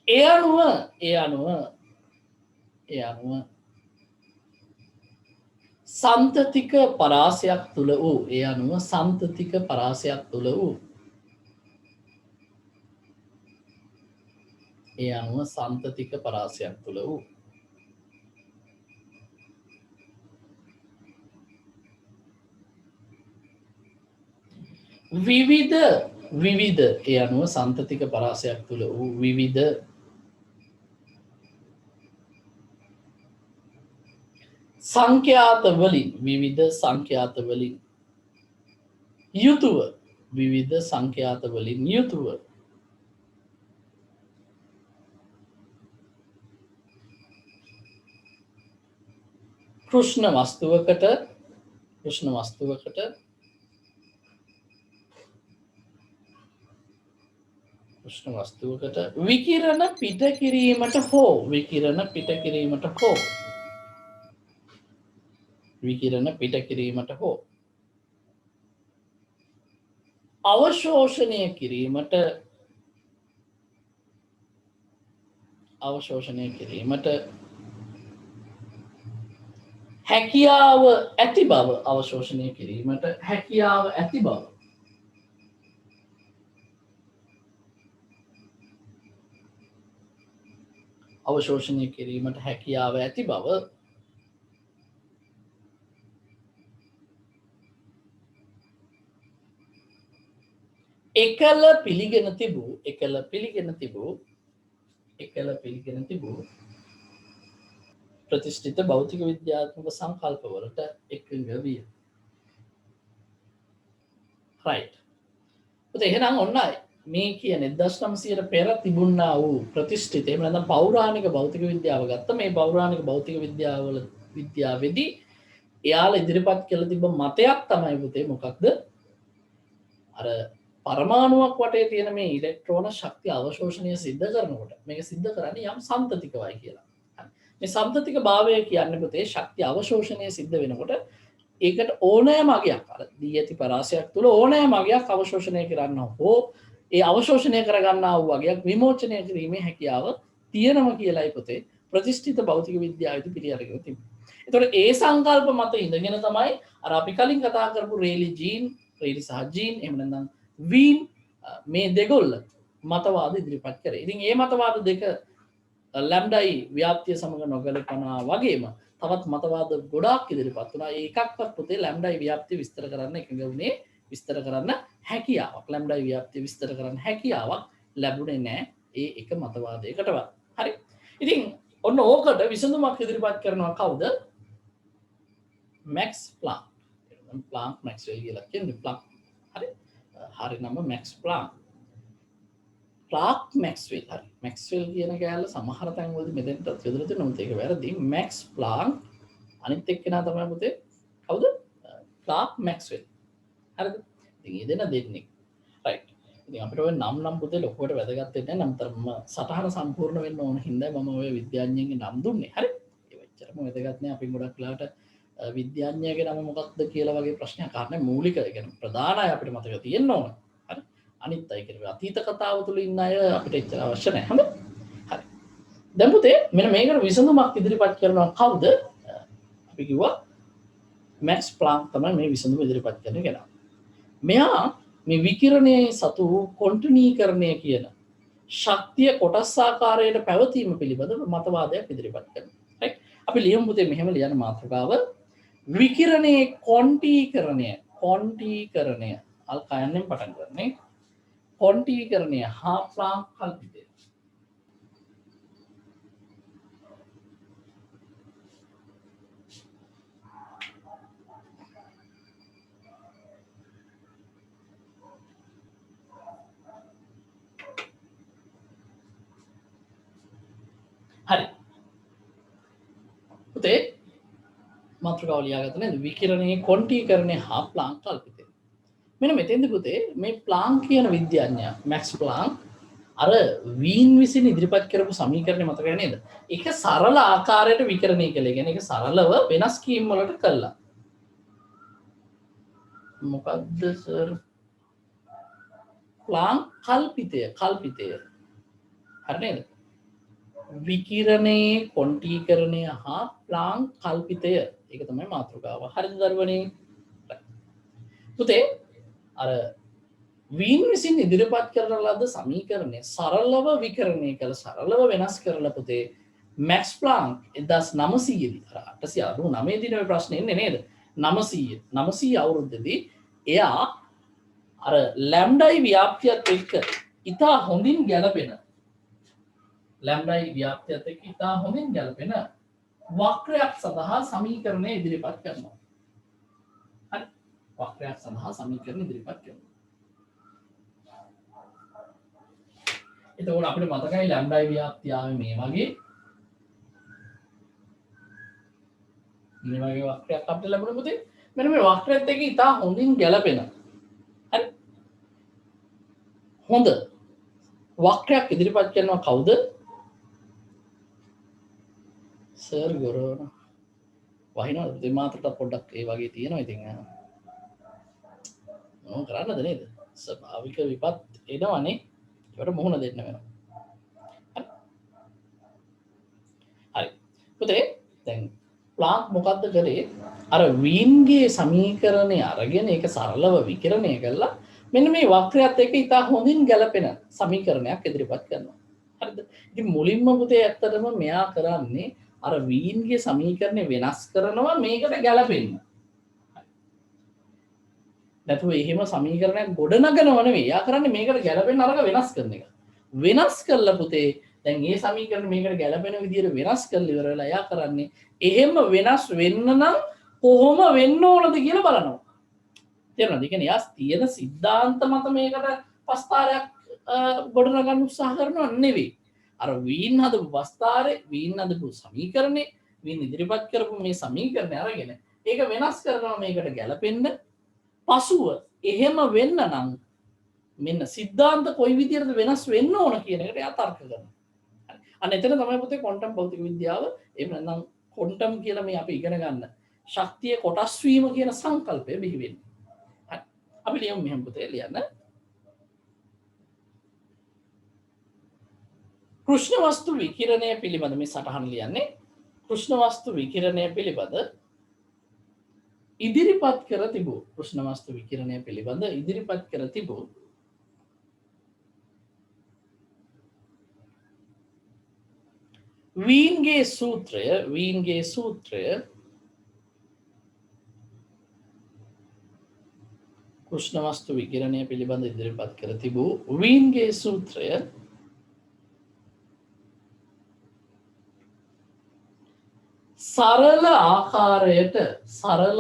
ඒ අනුව සන්තතික පරාසයක් තුල වූ විවිධ ඒ අනුව සන්තතික පරාසයක් තුළ වූ විවිධ සංඛ්‍යාත වලින් විවිධ සංඛ්‍යාත වලින් යුතුව විවිධ සංඛ්‍යාත වලින් යුතුව කෘෂ්ණ වස්තුවකට විකිරණ පිට කිරීමට හෝ අවශෝෂණය කිරීමට හැකියාව ඇති බව අවශෝෂණය කිරීමට හැකියාව ඇති බව අවශෝෂණය කිරීමට හැකියාව ඇති බව එකල පිළිගෙන තිබූ ප්‍රතිෂ්ඨිත භෞතික විද්‍යාත්මක සංකල්පවලට එකඟ විය. right. එහෙනම් ඔන්න මේ කියන 1900 පෙර තිබුණා වූ ප්‍රතිෂ්ඨිත එහෙම නැත්නම් පෞරාණික භෞතික විද්‍යාව ගත්ත මේ පෞරාණික භෞතික විද්‍යාවේදී එයාලා ඉදිරිපත් කළ තිබ්බ මතයක් තමයි පුතේ මොකක්ද? අර පරමාණුවක් වටේ තියෙන මේ ඉලෙක්ට්‍රෝන ශක්තිය අවශෝෂණය සිද්ධ කරනකොට මේක සිද්ධ කරන්නේ යම් සම්තතිකවයි කියලා. මේ සම්තතික භාවය කියන්නේ පුතේ ශක්තිය අවශෝෂණය සිද්ධ වෙනකොට ඒකට ඕනෑම අගයක් අර දී ඇති පරාසයක් තුළ ඕනෑම අගයක් අවශෝෂණය කරන්න හෝ ඒ අවශෝෂණය කරගන්නා වූ අගයක් විමෝචනය කිරීමේ හැකියාව තියෙනවා කියලායි පුතේ ප්‍රතිෂ්ඨිත භෞතික විද්‍යාවේදී පිළි අරගෙන තිබෙනවා. ඒතකොට ඒ සංකල්ප මත ඉඳගෙන තමයි අර අපි කලින් කතා කරපු රේලි සහ ජීන් එහෙම නැත්නම් වීන් මේ දෙගොල්ල මතවාද ඉදිරිපත් කරේ. ඉතින් මේ මතවාද දෙක ලැම්ඩයි ව්‍යාප්තිය සමග නොගැලපෙනවා වගේම තවත් මතවාද ගොඩාක් ඉදිරිපත් වුණා. ඒකක්වත් පුතේ ලැම්ඩයි ව්‍යාප්තිය විස්තර කරන්න එකඟ වුණේ විස්තර කරන්න හැකියාවක් ලැම්ඩයි ව්‍යාප්තිය විස්තර කරන්න හැකියාවක් ලැබුණේ නැහැ ඒ එක මතවාදයකටවත්. හරි. ඉතින් ඔන්න ඕකට විසඳුමක් ඉදිරිපත් කරනවා කවුද? Max Planck. ප්ලාන්ක් මැක්ස්වෙල් කියලා කියන්නේ ප්ලාන්ක්. හරි. හරි නම මැක්ස් ප්ලාන්ක්. ප්ලාන්ක් මැක්ස්වෙල් හරි. මැක්ස්වෙල් කියන කෑල්ල සමහර තැන්වලදී මෙතෙන්ට යොදලා තියෙනවා. නමුත් ඒක වැරදි. මැක්ස් ප්ලාන්ක් අනිත් එක්කෙනා තමයි පුතේ කවුද? Planck Maxwell. හරිද? ඉතින් මේ දෙන්නේ. රයිට්. ඉතින් අපිට ඔය නම් පුතේ ලොකුවට වැදගත් වෙන්නේ නැහැ. නම්තරම සටහන සම්පූර්ණ වෙන්න ඕන හින්දා මම ඔය විද්‍යාඥයන්ගේ නම් දුන්නේ. හරි. ඒ වෙච්චරම වැදගත් නැහැ. අපි ගොඩක් වෙලාවට විද්‍යාඥයාගේ නම මොකක්ද කියලා වගේ ප්‍රශ්නයක් අහන්නේ මූලික ඒ කියන්නේ ප්‍රධාන අය අපිට මතක තියෙන්න ඕන. හරි. අනිත් අය කියන්නේ අතීත කතාව තුළ ඉන්න අය අපිට එච්චර අවශ්‍ය නැහැ. හරි. හරි. දැන් පුතේ මෙන්න මේකට විසඳුමක් ඉදිරිපත් කරනවා කවුද? අපි කිව්වා මැක්ස් ප්ලාන්ක් තමයි මේ විසඳුම ඉදිරිපත් කරන කෙනා. මෙයා මේ විකිරණයේ සතු කොන්ටිනීකරණය කියන ශක්තිය කොටස් ආකාරයට පැවතීම පිළිබඳව මතවාදයක් ඉදිරිපත් කරනවා. රයිට්. අපි ලියමු පුතේ මෙහෙම ලියන මාතෘකාව විකිරණයේ කොන්ටීකරණය අල් කයන්නෙන් පටන් ගන්නනේ කොන්ටීකරණය හා ප්ලාන්ක් කල්පිතය. හරි පුතේ මාතෘකාව ලියාගත්තනේ විකිරණයේ කොන්ටීකරණය හා ප්ලාන්ක් කල්පිතය. මෙන්න මෙතෙන්දී පුතේ මේ ප්ලාන්ක් කියන විද්‍යාඥයා මැක්ස් ප්ලාන්ක් අර වීන් විසින් ඉදිරිපත් කරපු සමීකරණය මතකයි නේද? ඒක සරල ආකාරයට විකිරණය කළේ. කියන්නේ ඒක සරලව වෙනස් කීම් වලට කළා. මොකද්ද සර්? ප්ලාන්ක් කල්පිතය. හරි නේද? විකිරණයේ කොන්ටීකරණය හා ප්ලාන්ක් කල්පිතය. ඒක තමයි මාතෘකාව. හරිද දරුවනේ? පුතේ අර වීන් විසින් ඉදිරිපත් කරන ලද සමීකරණය සරලව විකරණය කළ සරලව වෙනස් කරලා පුතේ මැක්ස් ප්ලාන්ක් 1900 දී 899 දින ප්‍රශ්නේ ඉන්නේ නේද? 900 අවුරුද්දේදී එයා අර ලැම්ඩයි ව්‍යාප්තියත් එක්ක ඉතා හොඳින් ගැලපෙන ලැම්ඩයි ව්‍යාප්තියත් එක්ක ඉතා හොඳින් ගැලපෙන වක්‍රයක් සඳහා සමීකරණය ඉදිරිපත් කරනවා. හරි. වක්‍රයක් සඳහා සමීකරණ ඉදිරිපත් කරනවා. එතකොට අපිට මතකයි ලැම්ඩයි ව්‍යාප්තිය ආවේ මේ වගේ වක්‍රයක් අපිට ලැබුණ පුතේ. මෙන්න මේ වක්‍රයත් එක්ක ඉතා හොඳින් ගැලපෙන හරි හොඳ වක්‍රයක් ඉදිරිපත් කරනවා කවුද? සර් ගොරෝන වහිනවද පුතේ? මාතෘට පොඩ්ඩක් ඒ වගේ තියෙනවා. ඉතින් මොන කරන්නද නේද? ස්වභාවික විපත් එනවනේ. ඒකට මුහුණ දෙන්න වෙනවා. හරි පුතේ දැන් ප්ලාන්ක් මොකද්ද කරේ? අර වීන්ගේ සමීකරණය අරගෙන ඒක සරලව විකිරණය කළා මෙන්න මේ වක්‍රයත් එක්ක ඉතා හොඳින් ගැලපෙන සමීකරණයක් ඉදිරිපත් කරනවා. හරිද? ඉතින් මුලින්ම පුතේ ඇත්තටම මෙයා කරන්නේ අර වීන්ගේ සමීකරණය වෙනස් කරනවා මේකට ගැලපෙන්න. නැතුව එහෙම සමීකරණයක් ගොඩනගනව නෙවෙයි. එයා කරන්නේ මේකට ගැලපෙන්න අරක වෙනස් කරන එක. වෙනස් කළා පුතේ දැන් මේ සමීකරණ මේකට ගැලපෙන විදිහට වෙනස් කරලා ඉවර වෙලා එයා කරන්නේ එහෙම වෙනස් වෙන්න නම් කොහොම වෙන්න ඕනද කියලා බලනවා. තේරුණාද? ඒ කියන්නේ යා තියෙන સિદ્ધාන්ත මත මේකට පස්තාරයක් ගොඩනගන්න උත්සාහ කරනවා නෙවෙයි. අර වීන් හදපු පස්තාරේ වීන් හදපු සමීකරණේ වීන් ඉදිරිපත් කරපු මේ සමීකරණය අරගෙන ඒක වෙනස් කරනවා මේකට ගැලපෙන්න. පසුව එහෙම වෙන්න නම් මෙන්න સિદ્ધාන්ත කොයි විදිහටද වෙනස් වෙන්න ඕන කියන එකට එයා තර්ක කරනවා. අන්න එතන තමයි පුතේ ක්වොන්ටම් භෞතික විද්‍යාව එහෙම නැත්නම් ක්වොන්ටම් කියලා මේ අපි ඉගෙන ගන්න ශක්තිය කොටස් වීම කියන සංකල්පය බිහි වෙන්නේ. හරි. අපි ලියමු මෙහෙම පුතේ ලියන්න. කෘෂ්ණ වස්තු විකිරණය පිළිබඳ මේ සටහන ලියන්නේ. කෘෂ්ණ වස්තු විකිරණය පිළිබඳ ඉදිරිපත් කර තිබූ කෘෂ්ණ වස්තු විකිරණය පිළිබඳ ඉදිරිපත් කර තිබූ වීන්ගේ සූත්‍රය කෘෂ්ණ වස්තු විකිරණය පිළිබඳ ඉදිරිපත් කර තිබූ වීන්ගේ සූත්‍රය සරල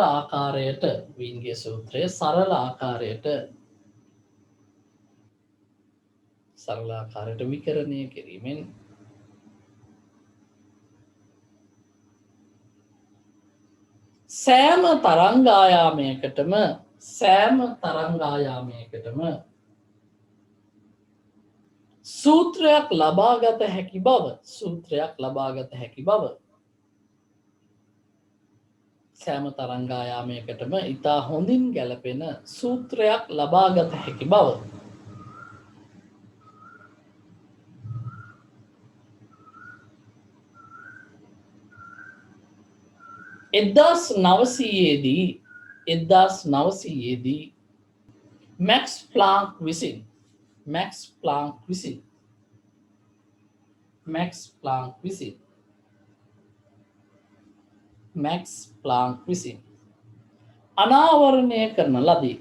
ආකාරයට වීන්ගේ සූත්‍රය සරල ආකාරයට විකරණය කිරීමෙන් සෑම තරංගායාමයකටම සූත්‍රයක් ලබාගත හැකි බව සෑම තරංගායාමයකටම ඉතා හොඳින් ගැලපෙන සූත්‍රයක් ලබාගත හැකි බව 1900 දී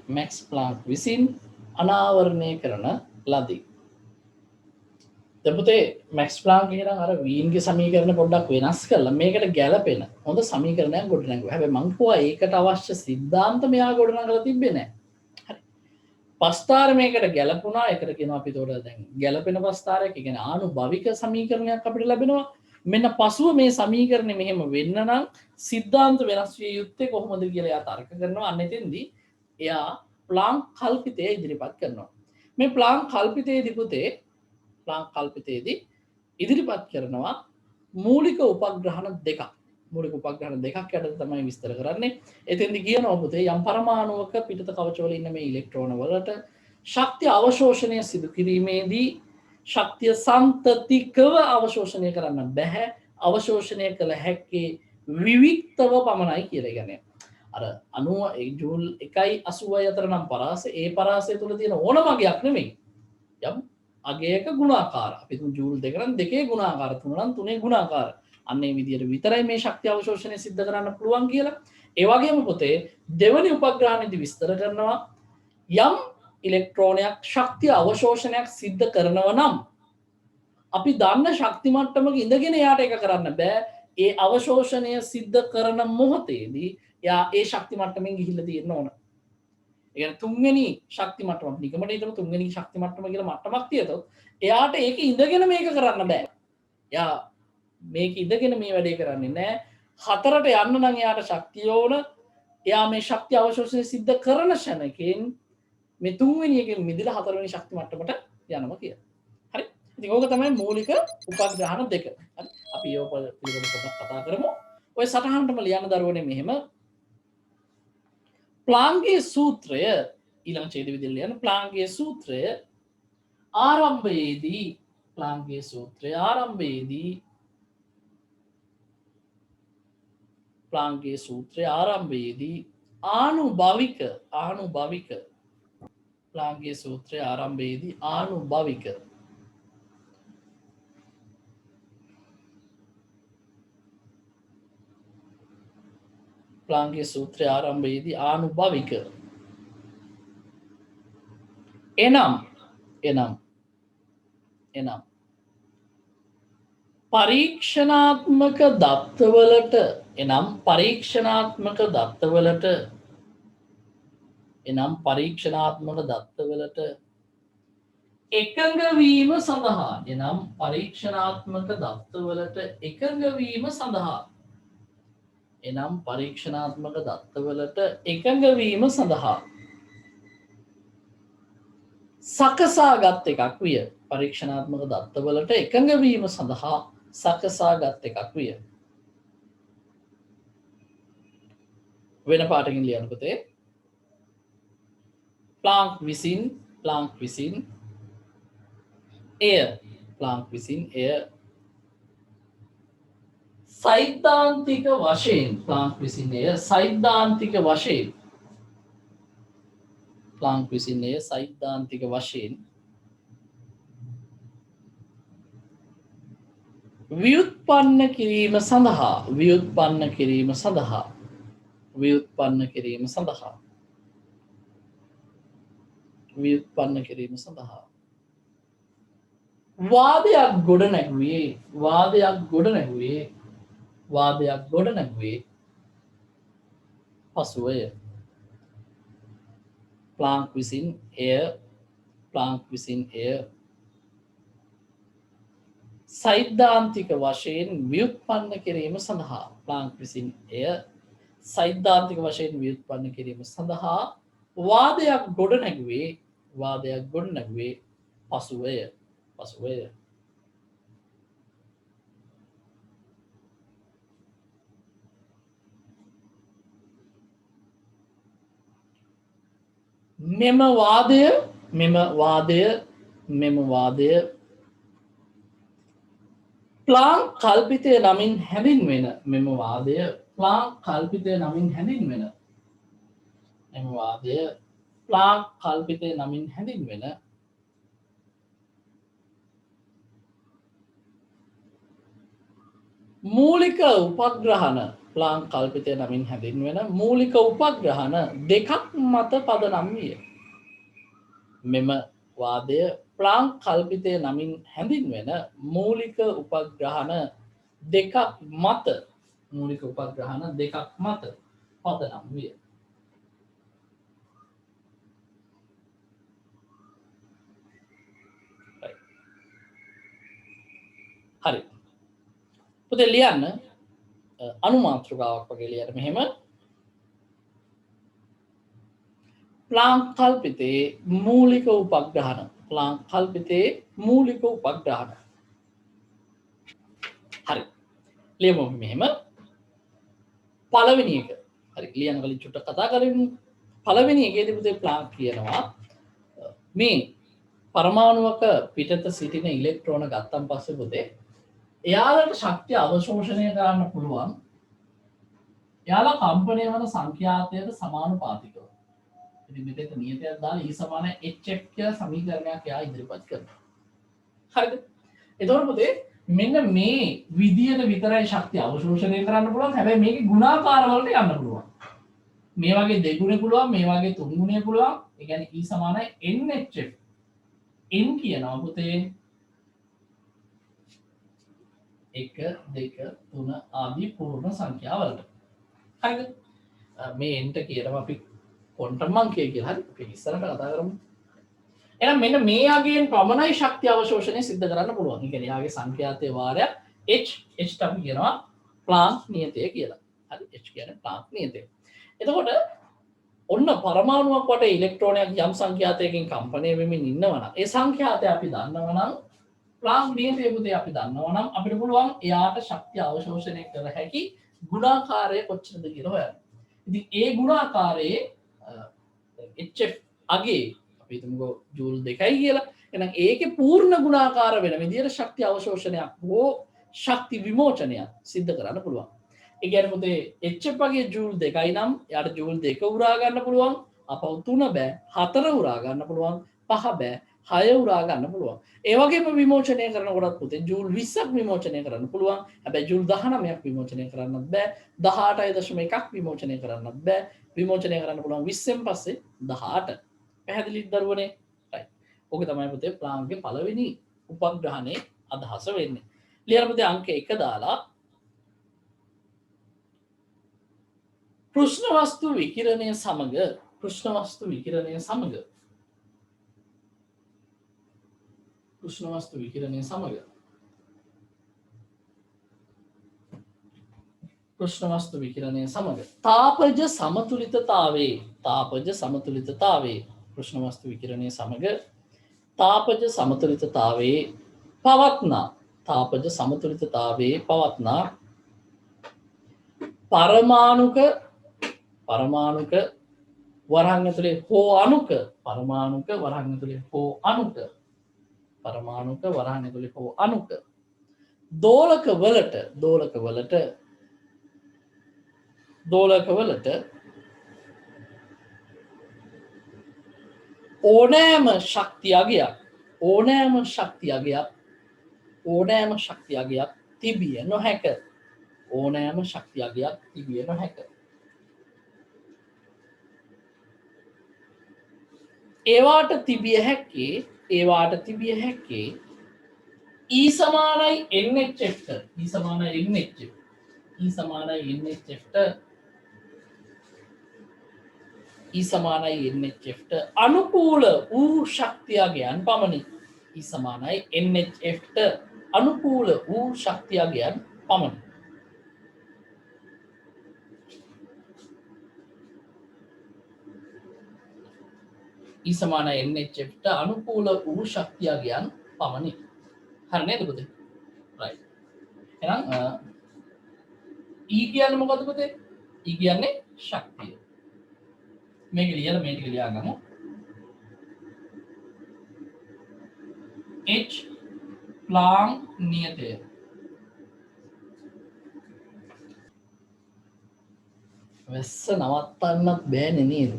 මැක්ස් ප්ලාන්ක් විසින් අනාවරණය කරන ලදී. දැන් මැක්ස් ප්ලාන්ක් කියන අර වීන්ගේ සමීකරණ පොඩ්ඩක් වෙනස් කරලා මේකට ගැලපෙන හොඳ සමීකරණයක් ගොඩනගුවා. හැබැයි මං කිව්වා ඒකට අවශ්‍ය સિદ્ધාන්ත මෙයා ගොඩනගලා තිබ්බේ නැහැ. හරි. පස්තාර මේකට ගැලපුණා. ඒකට කියනවා අපි උඩ දැන් ගැලපෙන පස්තාරයක්. ඒ කියන්නේ ආනුභවික සමීකරණයක් අපිට ලැබෙනවා. මෙන්න පසුව මේ සමීකරණය මෙහෙම වෙන්න නම් સિદ્ધාන්ත වෙනස් විය යුත්තේ කොහොමද කියලා එයා තර්ක කරනවා. අන්න එතෙන්දී එයා ප්ලාන්ක් කල්පිතය ඉදිරිපත් කරනවා. මේ ප්ලාන්ක් කල්පිතයේදී පුතේ ප්ලාන්ක් කල්පිතයේදී ඉදිරිපත් කරනවා මූලික උපග්‍රහණ දෙකක් යටතේ තමයි විස්තර කරන්නේ. එතෙන්දී කියනවා පුතේ යම් පරමාණුවක පිටත කවචවල ඉන්න මේ ඉලෙක්ට්‍රෝන වලට ශක්තිය අවශෝෂණය සිදු කිරීමේදී ශක්තිය සන්තතිකව අවශෝෂණය කරන්න බැහැ. අවශෝෂණය කළ හැක්කේ විවික්තව පමණයි කියලා කියන්නේ. අර 90 ජූල් 1.80 අතර නම් පරාසය ඒ පරාසය තුල තියෙන ඕනම අගයක් නෙමෙයි. යම් අගයක ගුණාකාර. අපි තුන් ජූල් 2 නම් 2 ගුණාකාර 3 නම් 3 ගුණාකාර. අන්න ඒ විදිහට විතරයි මේ ශක්තිය අවශෝෂණය සිද්ධ කරන්න පුළුවන් කියලා. ඒ වගේම පුතේ දෙවනි උපග්‍රහණයේදී විස්තර කරනවා යම් ඉලෙක්ට්‍රෝනයක් ශක්තිය අවශෝෂණයක් සිද්ධ කරනවා නම් අපි දන්න ශක්ති මට්ටමක ඉඳගෙන එයාට එක කරන්න බෑ. ඒ අවශෝෂණය සිද්ධ කරන මොහොතේදී යා ඒ ශක්ති මට්ටමින් ගිහිල්ලා තියෙන්න ඕන. ඒ කියන්නේ තුන්වෙනි ශක්ති මට්ටම නිකමට හිතමු තුන්වෙනි ශක්ති මට්ටම කියලා මට්ටමක් තියතොත් එයාට ඒක ඉඳගෙන මේක කරන්න බෑ. යා මේක ඉඳගෙන මේ වැඩේ කරන්නේ නෑ. හතරට යන්න නම් එයාට ශක්තිය ඕන. එයා මේ ශක්තිය අවශෝෂණය සිද්ධ කරන ෂණකින් මේ තුන්වෙනි එකෙන් මිදලා හතරවෙනි ශක්ති මට්ටමට යනවා කියලා. හරි. ඉතින් ඕක තමයි මූලික උපග්‍රහණ දෙක. හරි. අපි ඒක පිළිබඳව පොඩ්ඩක් කතා කරමු. ඔය සටහනටම ලියන්න දරුවනේ මෙහෙම ප්ලාන්ක්ගේ සූත්‍රය ඊළඟ ඡේද විදිහට ලියන්න. ප්ලාන්ක්ගේ සූත්‍රය ආරම්භයේදී ප්ලාන්ක්ගේ සූත්‍රය ආරම්භයේදී ප්ලාන්ක්ගේ සූත්‍රය ආරම්භයේදී ආනුභාවික ප්ලාන්ක්ගේ සූත්‍රය ආරම්භයේදී ආනුභාවික ප්ලාන්ක්ගේ සූත්‍රය ආරම්භයේදී ආනුභාවික එනම් පරීක්ෂණාත්මක දත්තවලට එකඟවීම සඳහා සකසාගත් එකක් විය. පරීක්ෂණාත්මක දත්තවලට එකඟවීම සඳහා සකසාගත් එකක් විය. වෙන පාටකින් ලියන්න පුතේ. ප්ලාන්ක් විසින් එය සෛද්ධාන්තික වශයෙන් ව්‍යුත්පන්න කිරීම සඳහා වාදයක් ගොඩනැගුවේ පසුවය. ප්ලාන්ක් විසින් එය සෛද්ධාන්තික වශයෙන් ව්‍යුත්පන්න කිරීම සඳහා වාදයක් ගොඩනැගුවේ පසුවය. මෙම වාදය ප්ලාන්ක් කල්පිතය නමින් හැඳින්වෙන මූලික උපග්‍රහණ දෙකක් මත පදනම් විය. මෙම වාදය ප්ලාන්ක් කල්පිතය නමින් හැඳින්වෙන මූලික උපග්‍රහණ දෙකක් මත පදනම් විය. හරි. පුතේ ලියන්න අනුමාත්‍රකාවක් වගේ ලියන්න මෙහෙම ප්ලාන්ක් කල්පිතේ මූලික උපග්‍රහණ හරි ලියමු මෙහෙම පළවෙනි එක හරි ලියන්න කලින් චුට්ටක් කතා කරමු. පළවෙනි එකේදී පුතේ ප්ලාන්ක් කියනවා මේ පරමාණුවක පිටත සිටින ඉලෙක්ට්‍රෝන ගත්තන් පස්සේ පුතේ එයාලට ශක්තිය අවශෝෂණය කරන්න පුළුවන් එයාලා කම්පණය වන සංඛ්‍යාතයට සමානුපාතිකව. ඉතින් මෙතන නියතයක් දාලා E සමාන HF කියලා සමීකරණයක් එයා ඉදිරිපත් කරනවා. හරිද? එතකොට පුතේ මෙන්න මේ විදියට විතරයි ශක්තිය අවශෝෂණය කරන්න පුළුවන්. හැබැයි මේකේ ගුණාකාර වලට යන්න පුළුවන්. මේ වගේ දෙගුණේ පුළුවන් මේ වගේ තුන් ගුණේ පුළුවන් ඒ කියන්නේ e සමානයි nhf n කියනවා පුතේ 1 2 3 ආදී පූර්ණ සංඛ්‍යාවලට හරිද මේ n ට කියනවා අපි ක්වොන්ටම් අංකය කියලා හරි අපි ඉස්සරහට කතා කරමු එහෙනම් මෙන්න මේ අගයෙන් පමණයි ශක්තිය අවශෝෂණය සිද්ධ කරන්න පුළුවන්. ඒ කියන්නේ යාගේ සංඛ්‍යාතයේ වාරයක් h h අපි කියනවා ප්ලාන්ක් නියතය කියලා. හරි h කියන්නේ ප්ලාන්ක් නියතය. එතකොට ඔන්න පරමාණුවක් වටේ ඉලෙක්ට්‍රෝනයක් යම් සංඛ්‍යාතයකින් කම්පණය වෙමින් ඉන්නවා නම් ඒ සංඛ්‍යාතය අපි දන්නවා නම් ප්ලාන්ක් නියතය පුතේ අපි දන්නවා නම් අපිට පුළුවන් එයාට ශක්තිය අවශෝෂණය කර හැකි ගුණාකාරය කොච්චරද කියලා හොයන්න. ඉතින් ඒ ගුණාකාරයේ hf අගේ අපි හිතමුකෝ ජූල් 2යි කියලා. එහෙනම් ඒකේ පූර්ණ ගුණාකාර වෙන විදිහට ශක්තිය අවශෝෂණයක් හෝ ශක්ති විමෝචනයක් සිද්ධ කරන්න පුළුවන්. ඒ කියන්නේ පුතේ hf වගේ ජූල් 2යි නම් යාට ජූල් 2 උරා ගන්න පුළුවන්. අපව 3 බෑ 4 උරා ගන්න පුළුවන්. 5 බෑ 6 උරා ගන්න පුළුවන්. ඒ වගේම විමෝචනය කරනකොටත් පුතේ ජූල් 20ක් විමෝචනය කරන්න පුළුවන්. හැබැයි ජූල් 19ක් විමෝචනය කරන්නත් බෑ. 18.1ක් විමෝචනය කරන්නත් බෑ. විමෝචනය කරන්න පුළුවන් 20න් පස්සේ 18. පැහැදිලිද දරුවනේ? රයිට්. ඕක තමයි පුතේ ප්ලාන්ක්ගේ පළවෙනි උපග්‍රහණයේ අදහස වෙන්නේ. ලියන්න පුතේ අංක 1 දාලා කෘෂ්ණ වස්තු විකිරණය සමග කෘෂ්ණ වස්තු විකිරණය සමග කෘෂ්ණ වස්තු විකිරණය සමග කෘෂ්ණ වස්තු විකිරණය සමග තාපජ සමතුලිතතාවේ කෘෂ්ණ වස්තු විකිරණය සමග තාපජ සමතුලිතතාවේ පවත්නා පරමාණුක වරහන් ඇතුලේ හෝ අණුක දෝලකවලට ඕනෑම ශක්තියගයක් තිබිය නොහැක. ඒවාට තිබිය හැක්කේ E සමානයි NHF ට අනුකූල වූ ශක්තියගයන් පමණි. E සමානයි NHF ට අනුකූල වූ ශක්තියගයන් පමණි. හරි නේද පුතේ? රයිට්. එහෙනම් E කියන්නේ මොකද්ද පුතේ? E කියන්නේ ශක්තිය. මේක ලියලා මේ ටික ලියා ගමු. H ප්ලාන්ක් නියතය. වැස්ස නවත්තන්නත් බෑනේ නේද?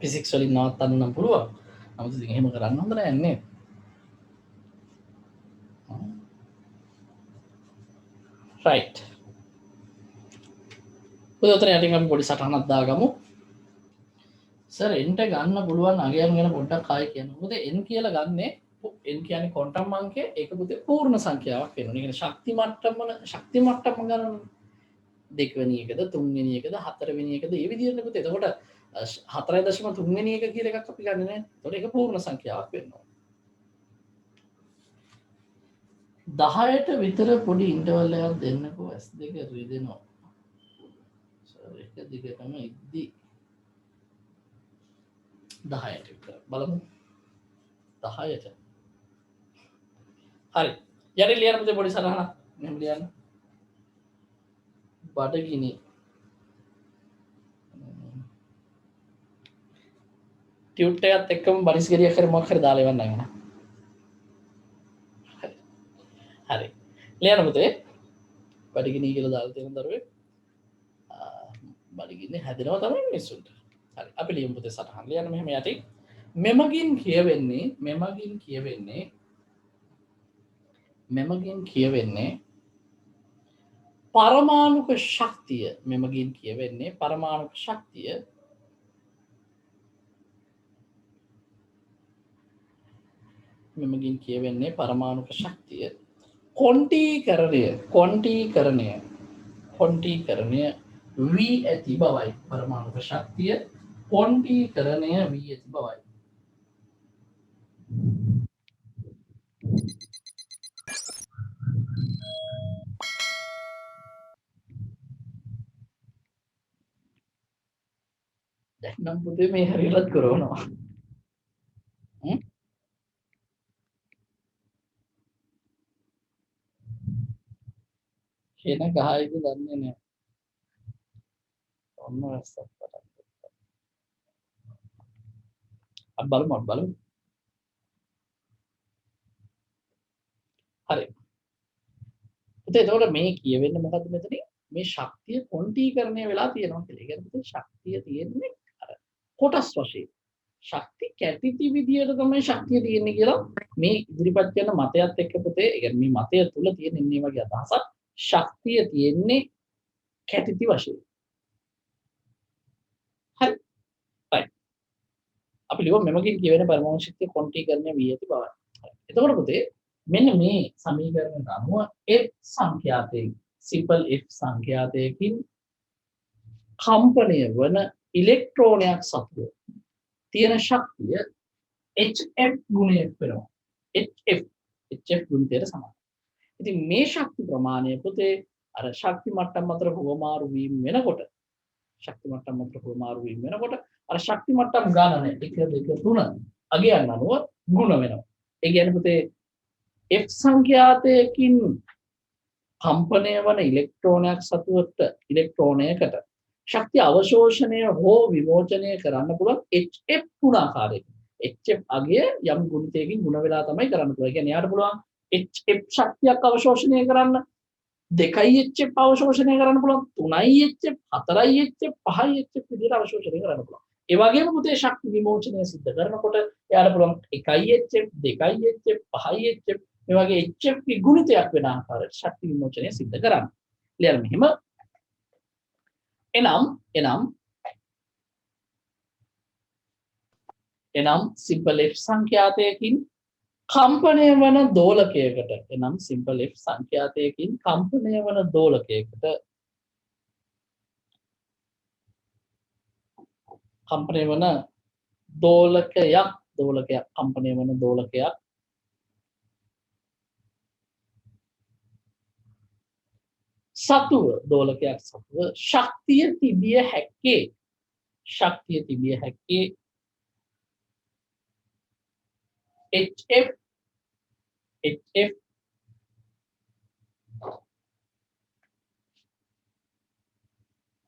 ෆිසික්ස් වලින් නවත්තන්න නම් පුළුවන්. නමුත් ඉතින් එහෙම කරන්න හොඳ නෑ නේද? රයිට්. උදේට යටින් අපි පොඩි සටහනක් දාගමු. සර් n ට ගන්න පුළුවන් අගයන් ගැන පොඩ්ඩක් ආයෙ කියන්න. මොකද n කියලා ගන්නේ n කියන්නේ ක්වොන්ටම් අංකය. ඒක පුතේ පූර්ණ සංඛ්‍යාවක් වෙනවා. ඒ කියන්නේ ශක්ති මට්ටම ගන්න දෙකවෙනි එකද තුන්වෙනි එකද හතරවෙනි එකද ඒ විදිහට පුතේ. එතකොට 4.3 වෙනි එක කියලා එකක් අපි ගන්නෙ නෑ. එතකොට ඒක පූර්ණ සංඛ්‍යාවක් වෙනවා. 10ට විතර පොඩි ඉන්ටර්වල් එකක් දෙන්නකෝ S2 රිදෙනවා. සර් එක දිගටම ඉද්දි 10ට විතර බලමු. 10ට. හරි. යටි ලියන්න පුතේ පොඩි සටහනක්. මෙහෙම ලියන්න. බඩගිනි ටියුට් එකත් එක්කම බනිස් ගෙඩියක් හරි මොකක් හරි දාලා ඉවන්න නේද? හරි. ලියන්න පුතේ. බඩගිනි කියලා දාලා තියෙන දරුවේ. බඩගිනි හැදෙනවා තමයි මිනිස්සුන්ට. හරි. අපි ලියමු පුතේ සටහන්. ලියන්න මෙහෙම යටි. මෙමගින් කියවෙන්නේ පරමාණුක ශක්තිය මෙමගින් කියවෙන්නේ පරමාණුක ශක්තිය මෙමගින් කියවෙන්නේ පරමාණුක ශක්තිය කොන්ටීකරණය වී ඇති බවයි පරමාණුක ශක්තිය කොන්ටීකරණය වී ඇති බවයි දැන් පුතේ මේ හරියට කරනවා කියන ගහයිද දන්නේ නැහැ ඔන්න වැස්සක් පටන් බලමු හරි පුතේ එතකොට මේ කියවෙන්නේ මොකද්ද මෙතන මේ ශක්තිය කොන්ටීකරණය වෙලා තියෙනවා කියලා. ඒ කියන්නේ පුතේ ශක්තිය තියෙන්නේ අර කොටස් වශයෙන්. ශක්ති කැටිති විදියට තමයි ශක්තිය තියෙන්නේ කියලා මේ ඉදිරිපත් කරන මතයත් එක්ක පුතේ ඒ කියන්නේ මේ මතය තුල තියෙන මේ වගේ අදහසක් ශක්තිය තියෙන්නේ කැටිති වශයෙන්. හරි. right. අපි ලියමු මෙමගින් කියවෙන පරමාණු ශක්තිය කොන්ටීකරණය වී ඇති බවයි. එතකොට පුතේ මෙන්න මේ සමීකරණයට අනුව F සංඛ්‍යාතයෙන් simple F සංඛ්‍යාතයකින් කම්පණය වන ඉලෙක්ට්‍රෝනයක් සතුව තියෙන ශක්තිය HF ගුණයක් වෙනවා. HF ගුණිතයට සමානයි. ඉතින් මේ ශක්ති ප්‍රමාණය පුතේ අර ශක්ති මට්ටම් අතර හුවමාරු වීම වෙනකොට අර ශක්ති මට්ටම් ගණනය 1 2 3 අගයන් අනුව ගුණ වෙනවා. ඒ කියන්නේ පුතේ F සංඛ්‍යාතයකින් කම්පණය වන ඉලෙක්ට්‍රෝනයක් සතුවට ඉලෙක්ට්‍රෝනයකට ශක්ති අවශෝෂණය හෝ විමෝචනය කරන්න පුළුවන් HF ගුණාකාරයෙන්. HF අගය යම් ගුණිතයකින් ගුණ වෙලා තමයි කරන්න පුළුවන්. ඒ කියන්නේ යාට පුළුවන් HF ශක්තියක් අවශෝෂණය කරන්න 2යි HF අවශෝෂණය කරන්න පුළුවන් 3යි HF 4යි HF 5යි HF විදිහට අවශෝෂණය කරන්න පුළුවන්. ඒ වගේම පුතේ ශක්ති විමෝචනය සිද්ධ කරනකොට එයාට පුළුවන් 1යි HF 2යි HF 5යි HF මේ වගේ HF ගුණිතයක් වෙන ආකාරයට ශක්ති විමෝචනය සිද්ධ කරන්න. ලියන්න මෙහෙම. එනම් simple F සංඛ්‍යාතයකින් කම්පණය වන දෝලකයකට simple F සංඛ්‍යාතයකින් කම්පණය වන දෝලකයකට කම්පණය වන දෝලකයක් කම්පණය වන දෝලකයක් සතුව ශක්තිය තිබිය හැක්කේ HF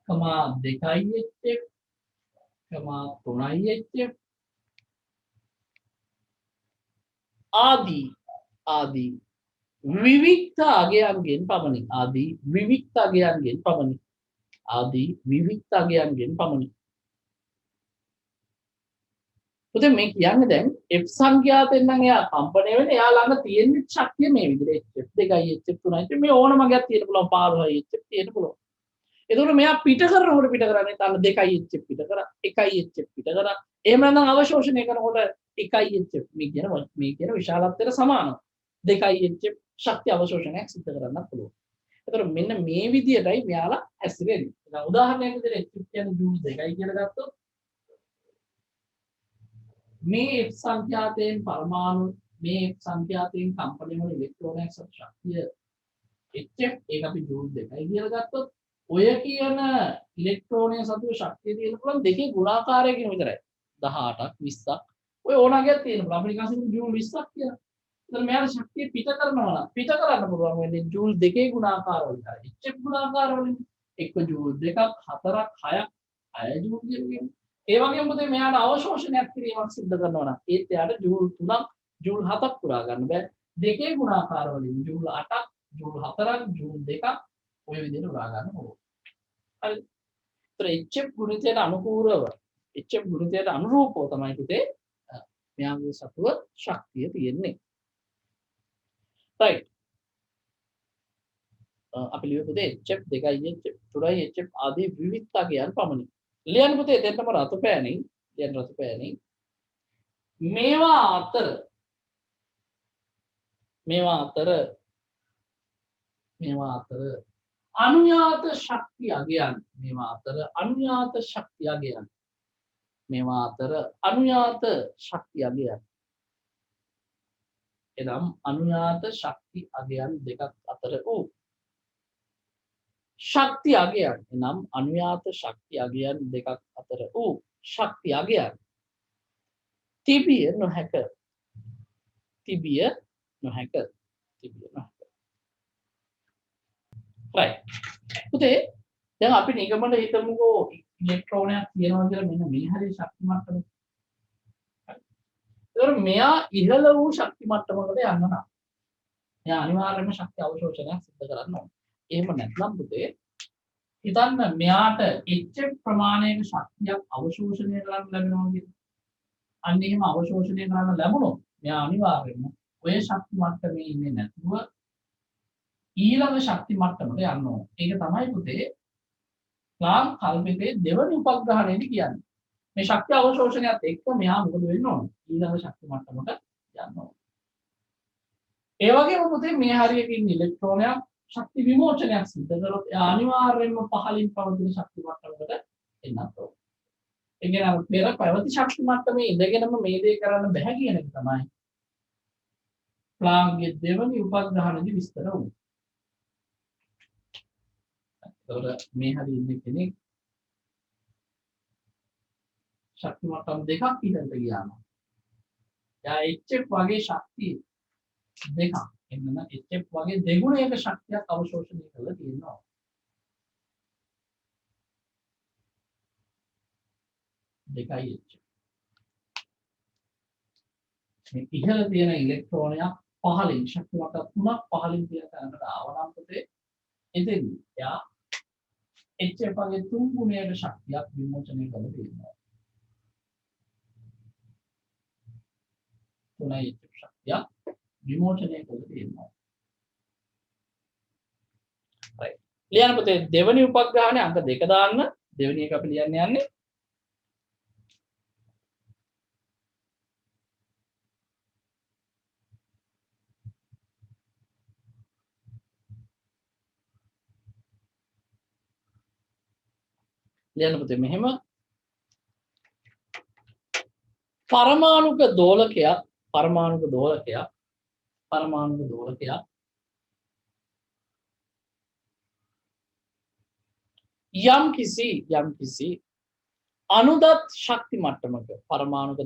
කමා 2යි HF කමා 3යි HF ආදී විවික්ත අගයන්ගෙන් පමණි. පුතේ මේ කියන්නේ දැන් F සංඛ්‍යාතෙන් නම් එයා කම්පණය වෙන්නේ එයා ළඟ තියෙන ශක්තිය මේ විදිහට HF 2යි HF 3යි මේ ඕනම අගයක් තියෙන්න පුළුවන් 15යි HF තියෙන්න පුළුවන්. එතකොට මෙයා පිට කරනකොට පිට කරන්නේ තන 2යි HF පිට කරා 1යි HF පිට කරා එහෙම නැත්නම් අවශෝෂණය කරනකොට 1යි HF මේ කියන විශාලත්වයට සමානයි. 2යි HF ශක්ති අවශෝෂණයක් සිදු කරන්න පුළුවන්. එතකොට මෙන්න මේ විදියටයි මෙයාලා හැසිරෙන්නේ. දැන් උදාහරණයක් විදිහට HF කියන්නේ ජූල් 2යි කියලා ගත්තොත් මේ F සංඛ්‍යාතයෙන් කම්පණය වන ඉලෙක්ට්‍රෝනයක් ශක්තිය HF ඒක අපි ජූල් 2යි කියලා ගත්තොත් ඔය කියන ඉලෙක්ට්‍රෝනය සතුව ශක්තිය තියෙන පුළුවන් දෙකේ ගුණාකාරයකින් විතරයි 18ක් 20ක් ඔය ඕනගයක් තියෙන පුළුවන් අපිට නිකන් ජූල් 20ක් කියලා. එතන මෙයාට ශක්තිය පිට කරන්න පුළුවන් වෙන්නේ ජූල් 2 ගුණාකාර වලින්. HF ගුණාකාර වලින් 1 ජූල් 2ක් 4ක් 6ක් 6 ජූල් කියන්නේ. ඒ වගේම පුතේ මෙයාට අවශෝෂණයක් කිරීමක් සිදු කරනවා නම් ඒත් එයාට ජූල් 3ක් ජූල් 7ක් පුරා ගන්න බෑ. 2 ගුණාකාර වලින් ජූල් 8ක් ජූල් 4ක් ජූල් 2ක් ඔය විදිහට පුරා ගන්න ඕනේ. හරි. ඒතර HF ගුණිතයට අනුරූපව තමයි පුතේ මෙයාගේ සතුව ශක්තිය තියෙන්නේ. right අපි ලියමු පුතේ HF 2යි HF 3යි HF ආදී විවිධතාවයන් පමණි. ලියන්න පුතේ එතනම රතු පෑනින් ලියන්න රතු පෑනින් මේවා අතර අනුයාත ශක්තිය අගයන් මේවා අතර අනුයාත ශක්තිය අගයන් මේවා අතර අනුයාත ශක්තිය අගයන් එනම් අනුයාත ශක්ති අගයන් දෙකක් අතර වූ ශක්ති අගයන් එනම් අනුයාත ශක්ති අගයන් දෙකක් අතර වූ ශක්ති අගයන් තිබිය නොහැක right පුතේ දැන් අපි නිගමන හිතමුකෝ ඉලෙක්ට්‍රෝනයක් තියෙනවා කියලා මෙන්න මේ හරිය ශක්ති මට්ටම. ඒතර මෙයා ඉහළ වූ ශක්ති මට්ටමකට යන්න නම් මෙයා අනිවාර්යයෙන්ම ශක්ති අවශෝෂණයක් සිදු කරන්න ඕනේ. එහෙම නැත්නම් පුතේ හිතන්න මෙයාට HF ප්‍රමාණයක ශක්තියක් අවශෝෂණය කරන්න ලැබෙනවා කියලා. අන්න එහෙම අවශෝෂණය කරන්න ලැබුණොත් මෙයා අනිවාර්යයෙන්ම ඔය ශක්ති මට්ටමේ ඉන්නේ නැතුව ඊළඟ ශක්ති මට්ටමට යන්න ඕනේ. ඒක තමයි පුතේ ප්ලාන්ක් කල්පිතේ දෙවන උපග්‍රහණයේදී කියන්නේ. මේ ශක්ති අවශෝෂණයත් එක්ක මෙයා මොකද වෙන්න ඕනේ? ඊළඟ ශක්ති මට්ටමට යන්න ඕනේ. ඒ වගේම පුතේ මේ හරියකින් ඉලෙක්ට්‍රෝනයක් ශක්ති විමෝචනයක් සිදු කරොත් එයා අනිවාර්යයෙන්ම පහළින් පවතින ශක්ති මට්ටමකට එන්නත් ඕනේ. ඒ කියන්නේ පෙර පැවති ශක්ති මට්ටමේ ඉඳගෙනම මේ දේ කරන්න බෑ කියන එක තමයි ප්ලාන්ක්ගේ දෙවනි උපග්‍රහණයේදී විස්තර වුනේ. එතකොට මේ හරිය ඉන්න කෙනෙක් ශක්ති මට්ටම් දෙකක් ඉහළට ගියාම එයා HF වගේ ශක්තිය දෙකක් එන්න HF වගේ දෙගුණයක ශක්තියක් අවශෝෂණය කරලා තියෙනවා. දෙකයි HF. මේ ඉහළ තියෙන ඉලෙක්ට්‍රෝනයක් පහළින් ශක්ති මට්ටම් තුනක් පහළින් තියෙන තැනකට ආවනම් පුතේ එතෙන් එයා HF වගේ තුන් ගුණයක ශක්තියක් විමෝචනය කරලා තියෙනවා. තුනයි HF ශක්තිය විමෝචනය කරලා තියෙනවා. right ලියන්න පුතේ දෙවෙනි උපග්‍රහණය අංක 2 දාන්න. දෙවෙනි එක අපි ලියන්න යන්නේ ලියන්න පුතේ මෙහෙම පරමාණුක දෝලකයක් යම් කිසි අනුදත් ශක්ති මට්ටමක පරමාණුක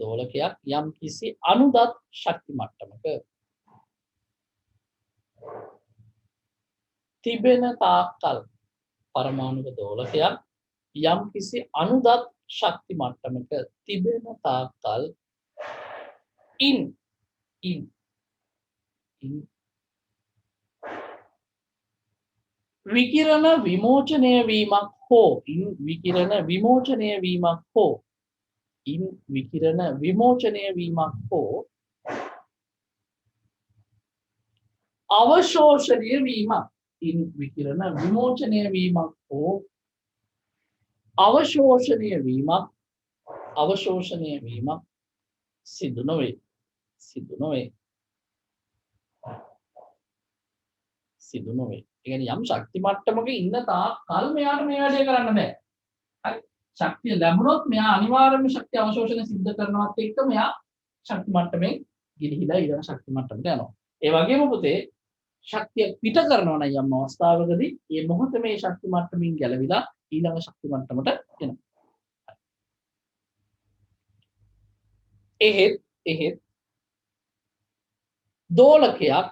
දෝලකයක් යම් කිසි අනුදත් ශක්ති මට්ටමක තිබෙන තාක්කල් පරමාණුක දෝලකයක් යම් කිසි අනුදත් ශක්ති මට්ටමක තිබෙන තාක්කල් ඉන් විකිරණ විමෝචනය වීමක් හෝ අවශෝෂණය වීමක් සිදු නොවේ. ඒ කියන්නේ යම් ශක්ති මට්ටමක ඉන්න තාක් කල් මෙයාට මේ වැඩේ කරන්න බෑ. හරි. ශක්තිය ලැබුණොත් මෙයා අනිවාර්යයෙන්ම ශක්ති අවශෝෂණය සිද්ධ කරනවත් එක්ක මෙයා ශක්ති මට්ටමෙන් ගිලිහිලා ඊළඟ ශක්ති මට්ටමට යනවා. ඒ වගේම පුතේ ශක්තිය පිට කරනවා නම් යම් අවස්ථාවකදී මේ මොහොතේ මේ ශක්ති මට්ටමින් ගැලවිලා ඊළඟ ශක්ති මට්ටමට එනවා. එහෙත් දෝලකයක්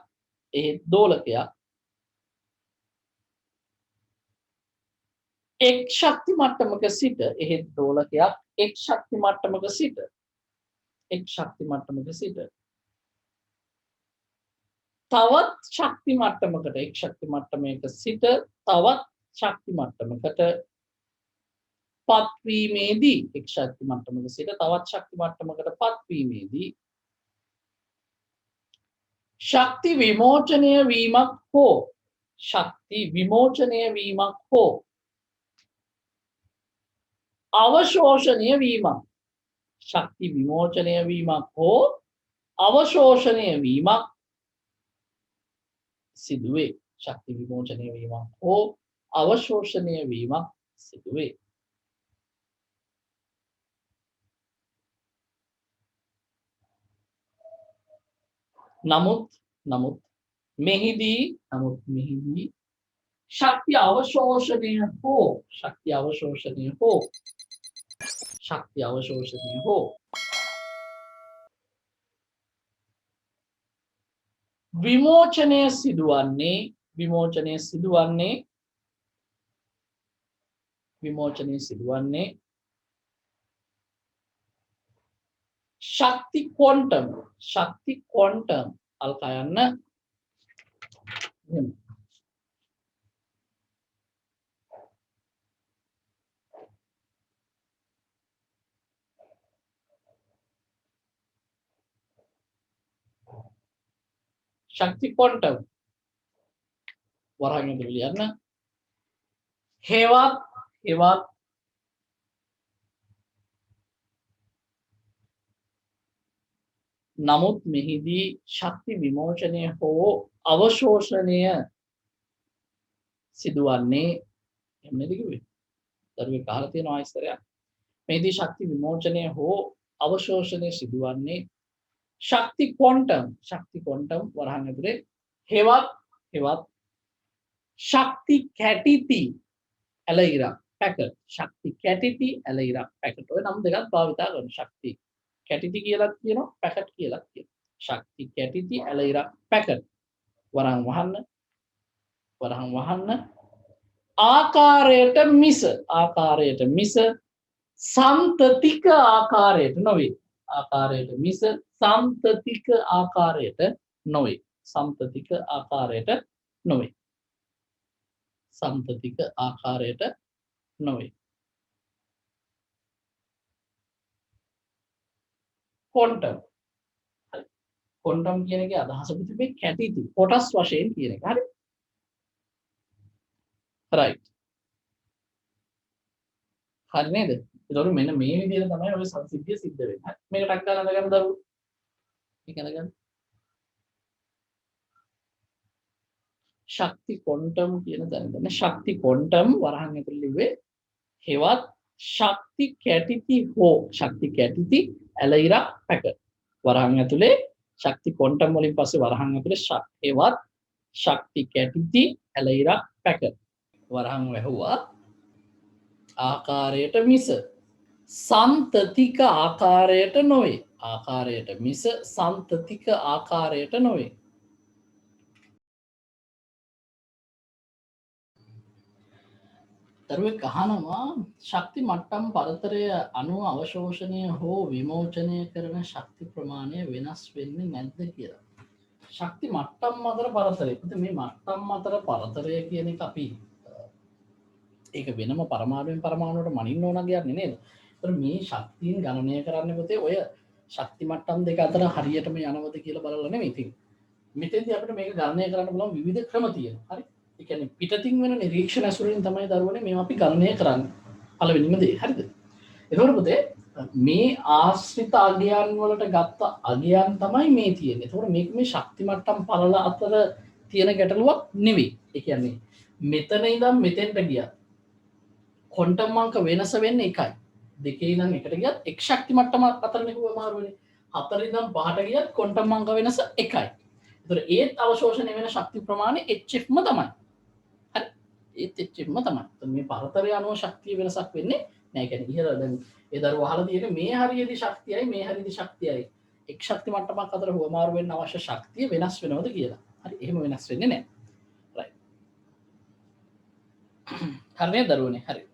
එක් ශක්ති මට්ටමක සිට තවත් ශක්ති මට්ටමකට පත්වීමේදී ශක්ති විමෝචනය වීමක් හෝ ශක්ති විමෝචනය වීමක් හෝ අවශෝෂණය වීමක් ශක්ති විමෝචනය වීමක් හෝ අවශෝෂණය වීමක් සිදුවේ ශක්ති විමෝචනය වීමක් හෝ අවශෝෂණය වීමක් සිදුවේ නමුත් මෙහිදී ශක්ති අවශෝෂණය හෝ විමෝචනය සිදුවන්නේ ශක්ති ක්වොන්ටම් අල්කා යන්න ශක්ති ක්වොන්ටම් වරහන් ඇතුළේ ලියන්න හේවත් නමුත් මෙහිදී ශක්ති විමෝචනය හෝ අවශෝෂණය සිදුවන්නේ එන්නද කිව්වේ දරුවෙක් අහලා තියෙනවා ආයස්තරයක් මෙහිදී ශක්ති විමෝචනය හෝ අවශෝෂණය සිදුවන්නේ ශක්ති ක්වොන්ටම් වරහන් ඇතුලේ හේවත් ශක්ති කැටිති ඇල ඉරක් පැකට් ශක්ති කැටිති ඇල ඉරක් පැකට් ඔය නම් දෙකක් භාවිතා කරන ශක්ති කැටිති කියලාත් කියනවා පැකට් කියලාත් කියනවා ශක්ති කැටිති ඇල ඉරක් පැකට් වරහන් වහන්න ආකාරයට මිස සම්තතික ආකාරයට නොවේ ක්වොන්ටම් කියන එකේ අදහස පිටිපේ කැටිති කොටස් වශයෙන් කියන එක හරි right හරි නේද ඒතකොට මෙන්න මේ විදිහට තමයි ඔය සංසිද්ධිය සිද්ධ වෙන්නේ හරි මේක ටක් ගන්න අඳගන්න දරුවෝ මේක අඳගන්න ශක්ති ක්වොන්ටම් කියන දැනගන්න ශක්ති ක්වොන්ටම් වරහන් ඇතුළේ ලිව්වේ හේවත් ශක්ති කැටිති ඇල ඉරක් පැකට් වරහන් ඇතුලේ ශක්ති ක්වොන්ටම් වලින් පස්සේ වරහන් ඇතුලේ හේවත් ශක්ති කැටිති ඇල ඉරක් පැකට් වරහන් වැහුවා ආකාරයට මිස සම්තතික ආකාරයට නොවේ දරුවෙක් අහනවා ශක්ති මට්ටම් පරතරය අනුව අවශෝෂණය හෝ විමෝචනය කරන ශක්ති ප්‍රමාණය වෙනස් වෙන්නේ නැද්ද කියලා. ශක්ති මට්ටම් අතර පරතරය. මේ මට්ටම් අතර පරතරය කියන එක අපි ඒක වෙනම පරමාණුවෙන් පරමාණුවට මනින්න ඕන කියන්නේ නේද? ඒතර මේ ශක්තියින් ගණනය කරන්න පුතේ ඔය ශක්ති මට්ටම් දෙක අතර හරියටම යනවද කියලා බලලා නෙමෙයි ඉතින්. මෙතෙන්දී අපිට මේක ගණනය කරන්න පුළුවන් විවිධ ක්‍රම තියෙනවා. හරි? ඒ කියන්නේ පිටතින් වෙන නිරීක්ෂණ ඇසුරින් තමයි දරුවනේ මේවා අපි ගණනය කරන්නේ. පළවෙනිම දේ. හරිද? එතකොට පුතේ මේ ආශ්‍රිත අගයන් වලට ගත්ත අගයන් තමයි මේ තියෙන්නේ. එතකොට මේක මේ ශක්ති මට්ටම් පළල අතර තියෙන ගැටලුවක් නෙවෙයි. ඒ කියන්නේ මෙතන ඉඳන් මෙතෙන්ට ගියා. ක්වොන්ටම් අංක වෙනස වෙන්නේ එකයි. දෙකේ ඉඳන් එකට ගියත් එක් ශක්ති මට්ටම අතරනේ කොහොම මාරු වෙන්නේ. හතර ඉඳන් පහට ගියත් ක්වොන්ටම් අංක වෙනස එකයි. එතකොට ඒත් අවශෝෂණය වෙන ශක්ති ප්‍රමාණය HFම තමයි. හරි. ඒත් HFම තමයි. එතකොට මේ පරතරය අනුව ශක්තිය වෙනසක් වෙන්නේ නැහැ. ඒ කියන්නේ ඉහළ දැන් ඒ දරුවෝ අහලා තියෙන්නේ මේ හරියේදී ශක්තියයි මේ හරියේදී ශක්තියයි එක් ශක්ති මට්ටමක් අතර හුවමාරු වෙන්න අවශ්‍ය ශක්තිය වෙනස් වෙනවද කියලා. හරි. එහෙම වෙනස් වෙන්නේ නැහැ. right. හරිනේ දරුවනේ. හරි.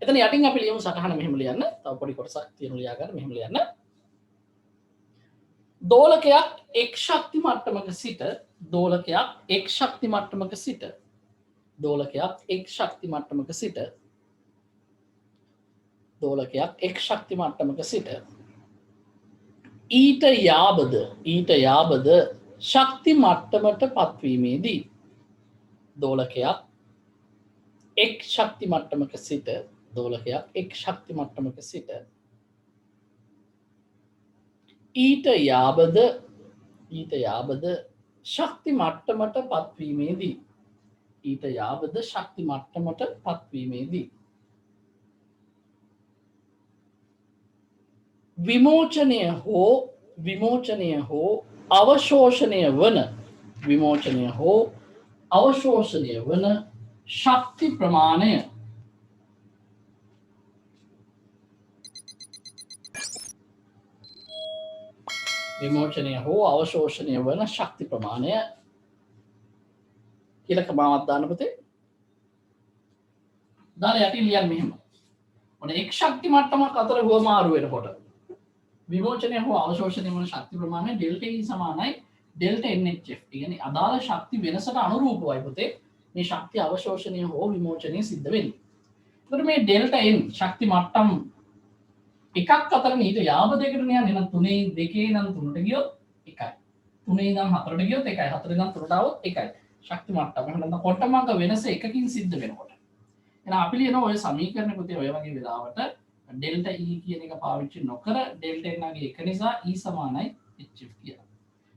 එතන යටින් අපි ලියමු සටහන මෙහෙම ලියන්න. තව පොඩි කොටසක් තියෙනවා ලියා ගන්න මෙහෙම ලියන්න. දෝලකයක් එක් ශක්ති මට්ටමක සිට දෝලකයක් එක් ශක්ති මට්ටමක සිට ඊට යාබද ශක්ති මට්ටමට පත්වීමේදී දෝලකයක් එක් ශක්ති මට්ටමක සිට දෝලකයක් එක් ශක්ති මට්ටමක සිට ඊට යාබද ශක්ති මට්ටමට පත්වීමේදී ඊට යාබද ශක්ති මට්ටමට පත්වීමේදී විමෝචනය හෝ අවශෝෂණය වන ශක්ති ප්‍රමාණය විමෝචනය හෝ අවශෝෂණය වන ශක්ති ප්‍රමාණය කියලක මාවත් දාන්න පුතේ දාලා යටින් ලියන්න මෙහෙම ඔන්න එක් ශක්ති මට්ටමක් අතර හුවමාරු වෙනකොට විමෝචනය හෝ අවශෝෂණය වන ශක්ති ප්‍රමාණය ඩෙල්ටා E සමානයි ඩෙල්ටා NHF. ඒ කියන්නේ අදාළ ශක්ති වෙනසට අනුරූපවයි පුතේ මේ ශක්ති අවශෝෂණය හෝ විමෝචනය සිද්ධ වෙන්නේ. එතකොට මේ ඩෙල්ටා N ශක්ති මට්ටම් එකක් අතර ඊට යාබදයකට යන්නේ එහෙනම් 3 2 ඉඳන් 3ට ගියොත් 1යි. 3 ඉඳන් 4ට ගියොත් 1යි. 4 ඉඳන් 3ට આવොත් 1යි. ශක්ති මට්ටම. එහෙනම් ක්වොන්ටම් අංක වෙනස එකකින් සිද්ධ වෙනකොට. එහෙනම් අපි ලියනවා ඔය සමීකරණ පුතේ ඔය වගේ වෙලාවට ඩෙල්ටා E කියන එක පාවිච්චි නොකර ඩෙල්ටා N ගේ එක නිසා E සමානයි HF කියලා.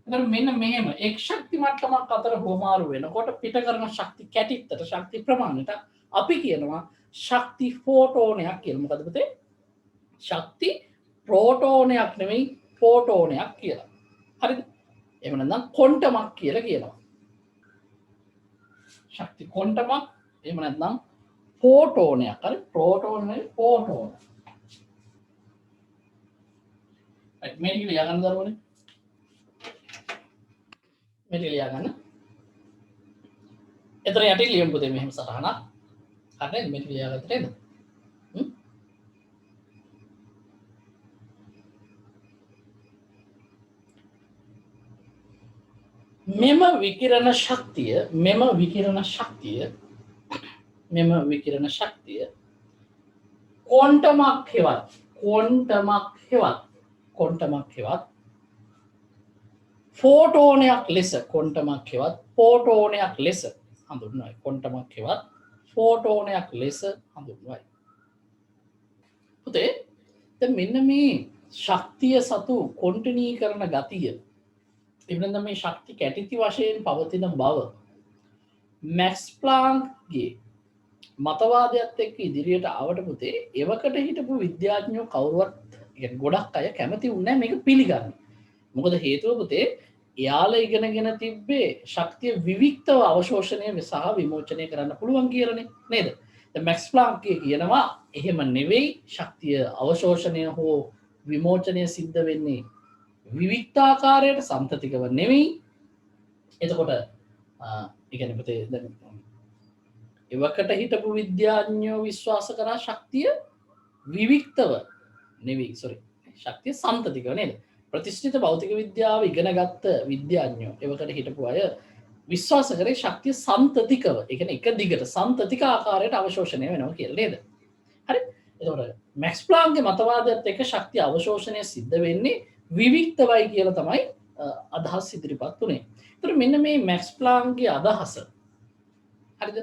එතකොට මෙන්න මෙහෙම එක් ශක්ති මට්ටමක් අතර හුවමාරු වෙනකොට පිට කරන ශක්ති කැටිත්තට ශක්ති ප්‍රමාණයට අපි කියනවා ශක්ති ෆෝටෝනයක් කියලා. මොකද පුතේ? ශක්ති ප්‍රෝටෝනයක් නෙමෙයි ෆෝටෝනයක් කියලා. හරිද? එහෙම නැත්නම් ක්වොන්ටමක් කියලා කියනවා. ශක්ති ක්වොන්ටමක් එහෙම නැත්නම් ෆෝටෝනයක්. හරි? ප්‍රෝටෝන නෙමෙයි ෆෝටෝන. right මේක ලියා ගන්න දරුවනේ. මේක ලියා ගන්න. එතන යටින් ලියමු පුතේ මෙහෙම සටහනක්. හරිද? මේක ලියා ගත්තට නේද? මෙම විකිරණ ශක්තිය ක්වොන්ටමක් හෙවත් ෆෝටෝනයක් ලෙස හඳුන්වයි. ක්වොන්ටමක් හෙවත් ෆෝටෝනයක් ලෙස හඳුන්වයි. පුතේ දැන් මෙන්න මේ ශක්තිය සතු කොන්ටිනීකරණ ගතිය එබඳ මේ ශක්ති කැටිති වශයෙන් පවතින බව මැක්ස් ප්ලාන්ක්ගේ මතවාදයක්ත් එක්ක ඉදිරියට ආවට පුතේ එවකට හිටපු විද්‍යාඥයෝ කවුරුවත් ගොඩක් අය කැමති වුණේ මේක පිළිගන්න. මොකද හේතුව පුතේ එයාලා ඉගෙනගෙන තිබ්බේ ශක්තිය විවික්තව අවශෝෂණය සහ විමෝචනය කරන්න පුළුවන් කියලානේ නේද? දැන් මැක්ස් ප්ලාන්ක් කියනවා එහෙම නෙවෙයි ශක්තිය අවශෝෂණය හෝ විමෝචනය සිද්ධ වෙන්නේ විවික්තාකාරයට සම්තතිකව නෙවෙයි. එතකොට ඉගැන පුතේ දැන් එවකට හිටපු විද්‍යාඥයෝ විශ්වාස කරා ශක්තිය විවික්තව නෙවෙයි ශක්තිය සම්තතිකව නේද? ප්‍රතිෂ්ඨිත භෞතික විද්‍යාව ඉගෙන ගත්ත විද්‍යාඥයෝ එවකට හිටපු අය විශ්වාස කරේ ශක්තිය සම්තතිකව ඒ කියන්නේ එක දිගට සම්තතික ආකාරයට අවශෝෂණය වෙනවා කියලා නේද? හරි? එතකොට මැක්ස් ප්ලාන්ක්ගේ මතවාදයත් එක්ක ශක්තිය අවශෝෂණය සිද්ධ වෙන්නේ විවික්තවයි කියලා තමයි අදහස් ඉදිරිපත් වුණේ. ඒතර මෙන්න මේ මැක්ස් ප්ලාන්ක්ගේ අදහස හරිද?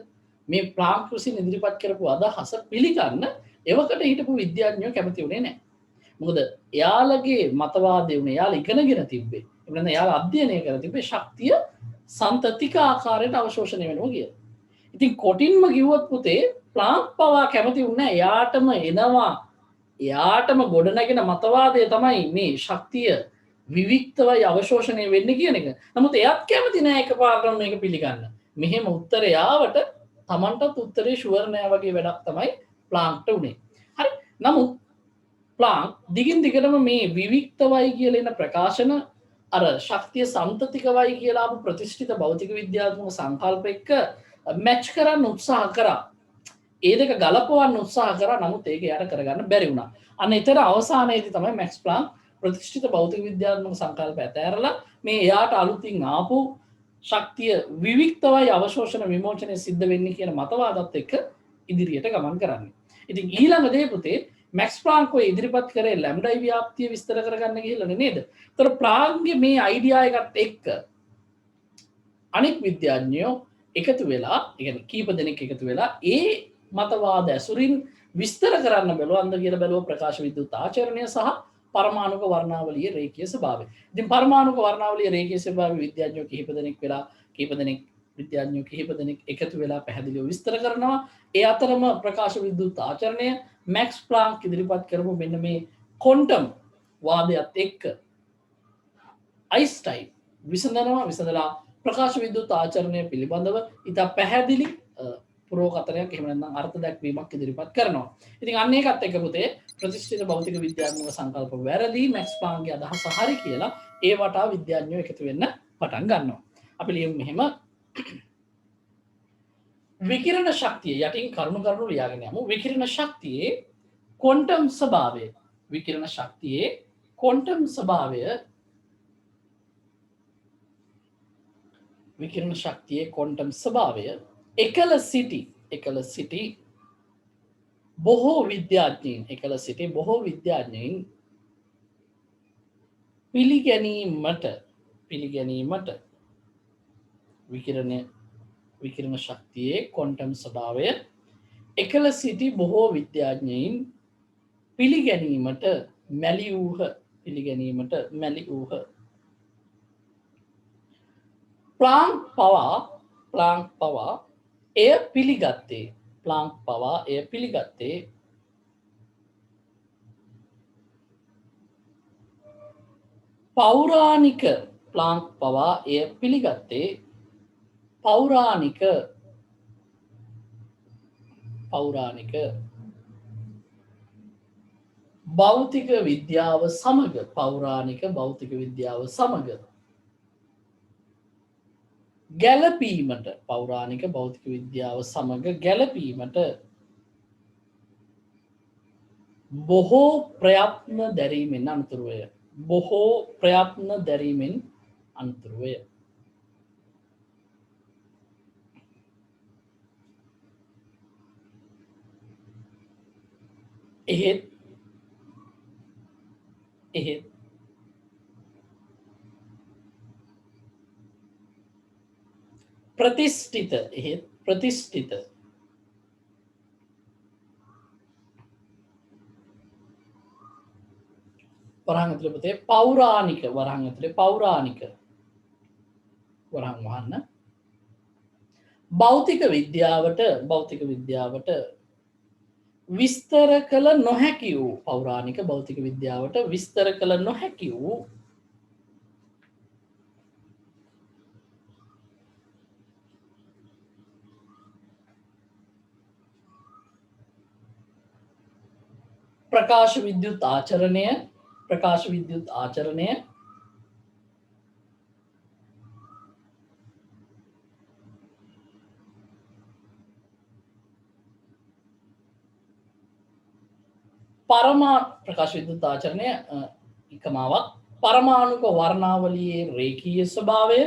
මේ ප්ලාන්ක් විසින් ඉදිරිපත් කරපු අදහස පිළිගන්න එවකට හිටපු විද්‍යාඥයෝ කැමති වුණේ නැහැ. මොකද එයාලගේ මතවාදය වුණේ එයාලා ඉගෙනගෙන තිබ්බේ. ඒ කියන්නේ එයාලා අධ්‍යයනය කරලා තිබ්බේ ශක්තිය සම්තතික ආකාරයට අවශෝෂණය වෙනවා කියලා. ඉතින් කොටින්ම කිව්වොත් පුතේ ප්ලාන්ක් පවා කැමති වුණේ එයාටම එනවා එයාටම ගොඩනැගෙන මතවාදය තමයි මේ ශක්තිය විවික්තවයි අවශෝෂණය වෙන්නේ කියන එක. නමුත් එයාත් කැමති නෑ එකපාරටම මේක පිළිගන්න. මෙහෙම උත්තරය ආවට Tamanටත් උත්තරේ ෂුවර් නෑ වගේ වැඩක් තමයි ප්ලාන්ක්ට උනේ. හරි? නමුත් ප්ලාන්ක් දිගින් දිගටම මේ විවික්තවයි කියලා එන ප්‍රකාශන අර ශක්තිය සම්තතිකවයි කියලා ආපු ප්‍රතිෂ්ඨිත භෞතික විද්‍යාත්මක සංකල්ප එක්ක මැච් කරන්න උත්සාහ කරා. ඒ දෙක ගලපවන්න උත්සාහ කරා. නමුත් ඒක යාර කරගන්න බැරි වුණා. අන්න එතන අවසානයේදී තමයි මැක්ස් ප්ලාන්ක් ප්‍රතිෂ්ඨිත භෞතික විද්‍යාත්මක සංකල්ප ඇතෑරලා මේ එයාට අලුතින් ආපු ශක්තිය විවික්තවයි අවශෝෂණ විමෝචනය සිද්ධ වෙන්නේ කියන මතවාදත් එක්ක ඉදිරියට ගමන් කරන්නේ. ඉතින් ඊළඟ දේ පුතේ මැක්ස් ප්ලාන්ක් ඔය ඉදිරිපත් කරේ ලැම්ඩා ව්‍යාප්තිය විස්තර කරගන්න ගිහිල්ලා නේද? ඒතර ප්ලාන්ක්ගේ මේ අයිඩියා එකත් එක්ක අනික් විද්‍යාඥයෝ එකතු වෙලා කීප දෙනෙක් එකතු වෙලා ඒ මතවාද ඇසුරින් විස්තර කරන්න බැලුවන්ද කියලා බැලුව ප්‍රකාශ විද්‍යුත් ආචරණය සහ පරමාණුක වර්ණාවලිය රේඛීය ස්වභාවය. ඉතින් පරමාණුක වර්ණාවලිය රේඛීය ස්වභාවය විද්‍යාඥයෝ කිහිප දෙනෙක් වෙලා කිහිප දෙනෙක් විද්‍යාඥයෝ කිහිප දෙනෙක් එකතු වෙලා පැහැදිලිව විස්තර කරනවා. ඒ අතරම ප්‍රකාශ විද්‍යුත් ආචරණය මැක්ස් ප්ලාන්ක් ඉදිරිපත් කරපු මෙන්න මේ ක්වොන්ටම් වාදයත් එක්ක අයින්ස්ටයින් විසඳලා ප්‍රකාශ විද්‍යුත් ආචරණය පිළිබඳව ඉතා පැහැදිලි පුරෝකථනයක් එහෙම නැත්නම් අර්ථ දැක්වීමක් ඉදිරිපත් කරනවා. ඉතින් අන්න ඒකත් එක්ක පුතේ ප්‍රතිෂ්ඨිත භෞතික විද්‍යාත්මක සංකල්ප වැරදි මැක්ස් ප්ලාන්ක්ගේ අදහස හරි කියලා ඒ වටා විද්‍යාඥයෝ එකතු වෙන්න පටන් ගන්නවා. අපි ලියමු මෙහෙම විකිරණ ශක්තිය යටින් කරුණු ලියාගෙන යමු. විකිරණ ශක්තියේ ක්වොන්ටම් ස්වභාවය විකිරණ ශක්තියේ ක්වොන්ටම් ස්වභාවය විකිරණ ශක්තියේ ක්වොන්ටම් ස්වභාවය එකල සිටි බොහෝ විද්‍යාඥයින් පිළිගැනීමට විකිරණ ශක්තියේ ක්වොන්ටම් ස්වභාවය එකල සිටි බොහෝ විද්‍යාඥයින් පිළිගැනීමට මැලි වූහ. ප්ලාන්ක් පවා එය පිළිගත්තේ පෞරාණික භෞතික විද්‍යාව සමග ගැලපීමට බොහෝ ප්‍රයත්න දැරීමෙන් අනතුරුවය. එහෙත් ප්‍රතිෂ්ඨිත වරහන් ඇතුලේ පුතේ පෞරාණික වරහන් වහන්න භෞතික විද්‍යාවට විස්තර කළ නොහැකි වූ පෞරාණික භෞතික විද්‍යාවට විස්තර කළ නොහැකි වූ ප්‍රකාශ විද්‍යුත් ආචරණය ප්‍රකාශ විද්‍යුත් ආචරණය එකමාවක් පරමාණුක වර්ණාවලියේ රේඛීය ස්වභාවය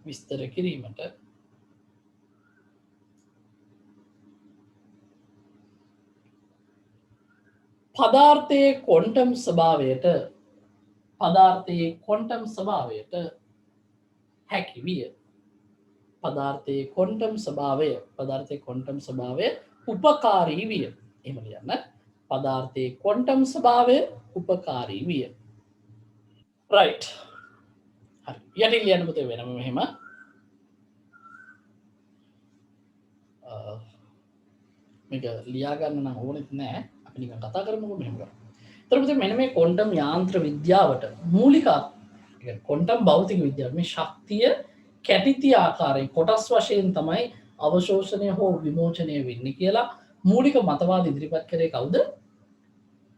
විස්තර කිරීමට පදාර්ථයේ ක්වොන්ටම් ස්වභාවයට හැකි විය. පදාර්ථයේ ක්වොන්ටම් ස්වභාවය උපකාරී විය. එහෙම ලියන්න. පදාර්ථයේ ක්වොන්ටම් ස්වභාවය උපකාරී විය. රයිට්. හරි. යටින් ලියන්න පුතේ වෙනම මෙහෙම. මේක ලියා ගන්න නම් ඕනෙත් නෑ. අපි නිකන් කතා කරමුකෝ මෙහෙම කරමු. ඒතර පුතේ මෙන්න මේ ක්වොන්ටම් යාන්ත්‍ර විද්‍යාවට මූලික ක්වොන්ටම් භෞතික විද්‍යාව මේ ශක්තිය කැටිති ආකාරයෙන් කොටස් වශයෙන් තමයි අවශෝෂණය හෝ විමෝචනය වෙන්නේ කියලා මූලික මතවාද ඉදිරිපත් කරේ කවුද?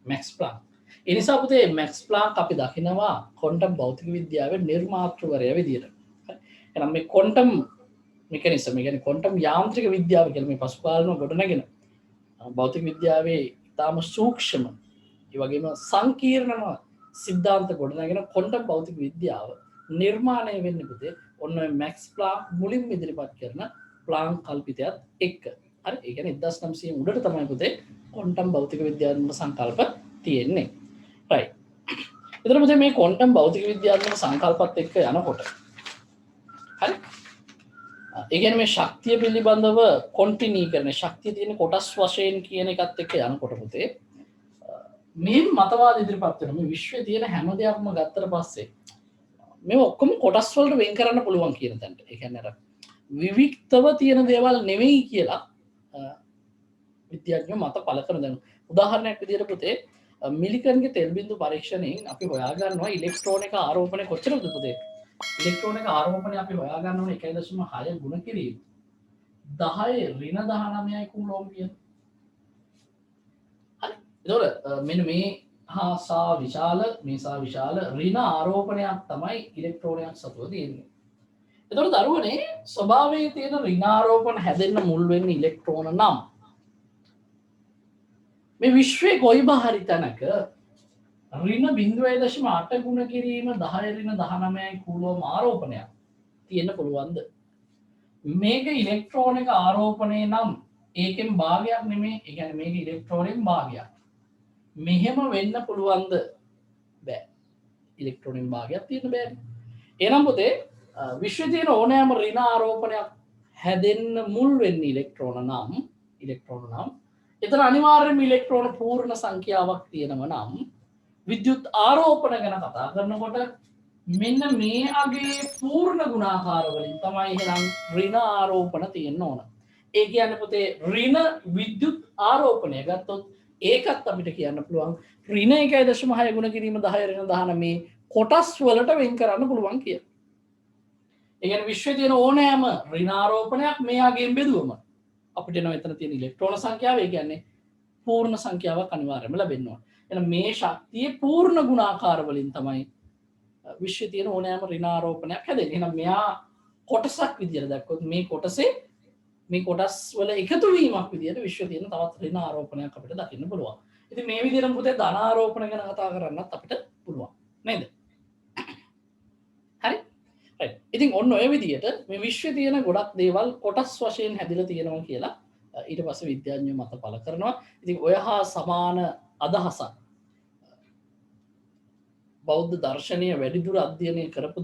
Max Planck. ඒ නිසා පුතේ මැක්ස් ප්ලාන්ක් අපි දකිනවා ක්වොන්ටම් භෞතික විද්‍යාවේ නිර්මාතෘවරයා විදියට. එහෙනම් මේ ක්වොන්ටම් මෙකැනිසම්, ඒ කියන්නේ ක්වොන්ටම් යාන්ත්‍රික විද්‍යාව කියලා මේ පසුකාලීනව ගොඩනගෙන භෞතික විද්‍යාවේ ඉතාම සූක්ෂම ඒ වගේම සංකීර්ණම සිද්ධාන්ත ගොඩනගෙන ක්වොන්ටම් භෞතික විද්‍යාව නිර්මාණය වෙන්නේ පුතේ ඔන්න මැක්ස් ප්ලාන්ක් මුලින්ම ඉදිරිපත් කරන ප්ලාන්ක් කල්පිතයත් එක්ක. හරි ඒ කියන්නේ 1900 උඩට තමයි පුතේ ක්වොන්ටම් භෞතික විද්‍යාත්මක සංකල්ප තියෙන්නේ. රයිට්. එතන පුතේ මේ ක්වොන්ටම් භෞතික විද්‍යාත්මක සංකල්පත් එක්ක යනකොට හරි ඒ කියන්නේ මේ ශක්තිය පිළිබඳව කොන්ටිනීකරණය ශක්තිය තියෙන කොටස් වශයෙන් කියන එකත් එක්ක යනකොට පුතේ මේ මතවාද ඉදිරිපත් වෙන මේ විශ්වයේ තියෙන හැම දෙයක්ම ගත්තට පස්සේ මේ ඔක්කොම කොටස් වලට වෙන් කරන්න පුළුවන් කියන තැනට. ඒ කියන්නේ අර විවික්තව තියෙන දේවල් නෙවෙයි කියලා විද්‍යාඥයෝ මත පළ කරන දැන් උදාහරණයක් විදිහට පුතේ මිලිකන්ගේ තෙල් බිඳු පරීක්ෂණයෙන් අපි හොයාගන්නවා ඉලෙක්ට්‍රෝන එක ආරෝපණය කොච්චරද පුතේ? ඉලෙක්ට්‍රෝන එක ආරෝපණය අපි හොයාගන්න ඕනේ 1.6 ගුණ කිරීම 10 ඍණ 19යි කුලෝම් කියන. හරි. ඒතකොට මෙන්න මේ සා විශාල ඍණ ආරෝපණයක් තමයි ඉලෙක්ට්‍රෝනයක් සතුව තියෙන්නේ. එතකොට දරුවනේ ස්වභාවයේ තියෙන ඍණ ආරෝපණ හැදෙන්න මුල් වෙන්නේ ඉලෙක්ට්‍රෝන නම් මේ විශ්වයේ කොයි බහරි තැනක ඍණ 0.8 ගුණ කිරීම 10 ඍණ 19යි කුලෝම් ආරෝපණයක් තියෙන්න පුළුවන්ද? මේක ඉලෙක්ට්‍රෝනික ආරෝපණය නම් ඒකෙන් භාගයක් නෙමෙයි. ඒ කියන්නේ මේක ඉලෙක්ට්‍රෝනෙන් භාගයක්. මෙහෙම වෙන්න පුළුවන්ද? බෑ. ඉලෙක්ට්‍රෝනෙන් භාගයක් තියෙන්න බෑනේ. එහෙනම් පුතේ විශ්වයේ තියෙන ඕනෑම ඍණ ආරෝපණයක් හැදෙන්න මුල් වෙන්නේ ඉලෙක්ට්‍රෝන නම් එතන අනිවාර්යයෙන්ම ඉලෙක්ට්‍රෝන පූර්ණ සංඛ්‍යාවක් තියෙනවා නම් විද්‍යුත් ආරෝපණ ගැන කතා කරනකොට මෙන්න මේ අගේ පූර්ණ ගුණාකාර වලින් තමයි එහෙනම් ඍණ ආරෝපණ තියෙන්න ඕන. ඒ කියන්නේ පුතේ ඍණ විද්‍යුත් ආරෝපණය ගත්තොත් ඒකත් අපිට කියන්න පුළුවන් ඍණ 1.6 ගුණ කිරීම 10 ඍණ 19 කොටස් වලට වෙන් කරන්න පුළුවන් කියලා. ඒ කියන්නේ විශ්වයේ තියෙන ඕනෑම ඍණ ආරෝපණයක් මෙයාගෙන් බෙදුවම අපිට එනවා එතන තියෙන ඉලෙක්ට්‍රෝන සංඛ්‍යාව. ඒ කියන්නේ පූර්ණ සංඛ්‍යාවක් අනිවාර්යයෙන්ම ලැබෙන්න ඕන. එහෙනම් මේ ශක්තියේ පූර්ණ ගුණාකාර වලින් තමයි විශ්වයේ තියෙන ඕනෑම ඍණ ආරෝපණයක් හැදෙන්නේ. එහෙනම් මෙයා කොටසක් විදියට දැක්කොත් මේ කොටසේ මේ කොටස් වල එකතු වීමක් විදියට විශ්වයේ තියෙන තවත් ඍණ ආරෝපණයක් අපිට දකින්න පුළුවන්. ඉතින් මේ විදිහටම පුතේ ධන ආරෝපණ ගැන කතා කරන්නත් අපිට පුළුවන්. නේද? හරි? right. ඉතින් ඔන්න ඔය විදිහට මේ විශ්වයේ තියෙන ගොඩක් දේවල් කොටස් වශයෙන් හැදිලා තියෙනවා කියලා ඊට පස්සේ විද්‍යාඥයෝ මත පළ කරනවා. ඉතින් ඔය හා සමාන අදහසක් බෞද්ධ දර්ශනය වැඩිදුර අධ්‍යයනය කරපු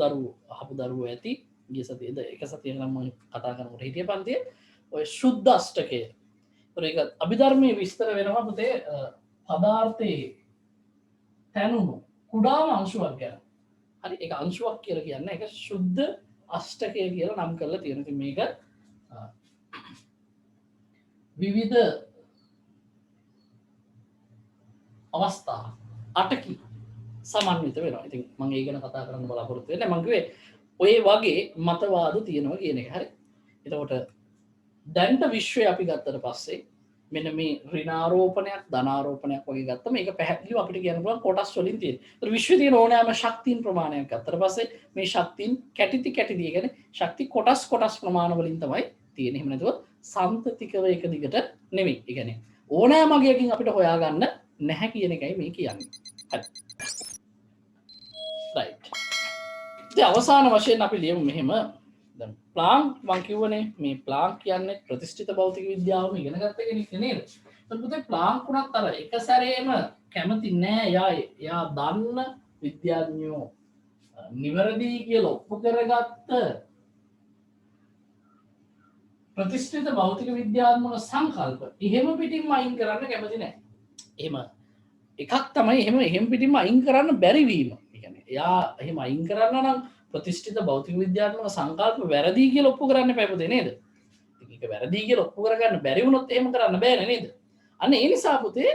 අහපු දරුවෝ ඇති. ගිය සතියේද එක සතියක නම් මම කතා කරනකොට හිටිය පන්තියේ ඔය ශුද්ධ අෂ්ටකය. ඒක අභිධර්මයේ විස්තර වෙනවා පුතේ පදාර්ථයේ තැනුණු කුඩාම අංශුවක් ගැන. හරි ඒක අංශුවක් කියලා කියන්නේ ඒක ශුද්ධ අෂ්ටකය කියලා නම් කරලා තියෙනවා. ඉතින් මේක විවිධ අවස්ථා 8කින් සමන්විත වෙනවා. ඉතින් මම ඒ ගැන කතා කරන්න බලාපොරොත්තු වෙන්නේ. මම කිව්වේ ඔය වගේ මතවාද තියෙනවා කියන එක. හරි. එතකොට දැන්ට විශ්වය අපි ගත්තට පස්සේ මෙන්න මේ ඍණාරෝපණයක් ධනාරෝපණයක් වගේ ගත්තම ඒක පැහැදිලිව අපිට කියන්න පුළුවන් කොටස් වලින් තියෙන. ඒතර විශ්වයේ තියෙන ඕනෑම ශක්තියින් ප්‍රමාණයක් ගත්තට පස්සේ මේ ශක්තියින් කැටි කියන්නේ ශක්ති කොටස් ප්‍රමාණ වලින් තමයි තියෙන්නේ. එහෙම නැතුව සම්පතිකව එක දිගට නෙමෙයි. ඒ කියන්නේ ඕනෑම අගයකින් අපිට හොයාගන්න නැහැ කියන එකයි මේ කියන්නේ. හරි. right. ඉතින් අවසාන වශයෙන් අපි ලියමු මෙහෙම. දැන් ප්ලාන්ක් මම කිව්වනේ මේ ප්ලාන්ක් කියන්නේ ප්‍රතිෂ්ඨිත භෞතික විද්‍යාවම ඉගෙන ගත්ත කෙනෙක් නේද? ඒත් පුතේ ප්ලාන්ක් උනත් අර එක සැරේම කැමති නෑ යා දන්න විද්‍යාඥයෝ නිවැරදි කියලා ඔප්පු කරගත්ත ප්‍රතිෂ්ඨිත භෞතික විද්‍යාත්මක සංකල්ප එහෙම පිටින්ම අයින් කරන්න කැමති නෑ. එහෙම එකක් තමයි එහෙම පිටින්ම අයින් කරන්න බැරි වීම. ඒ කියන්නේ එයා එහෙම අයින් කරන්න නම් ප්‍රතිෂ්ඨිත භෞතික විද්‍යාත්මක සංකල්ප වැරදි කියලා ඔප්පු කරන්න එපා පුතේ නේද? ඉතින් ඒක වැරදි කියලා ඔප්පු කරගන්න බැරි වුණොත් එහෙම කරන්න බෑනේ නේද? අන්න ඒ නිසා පුතේ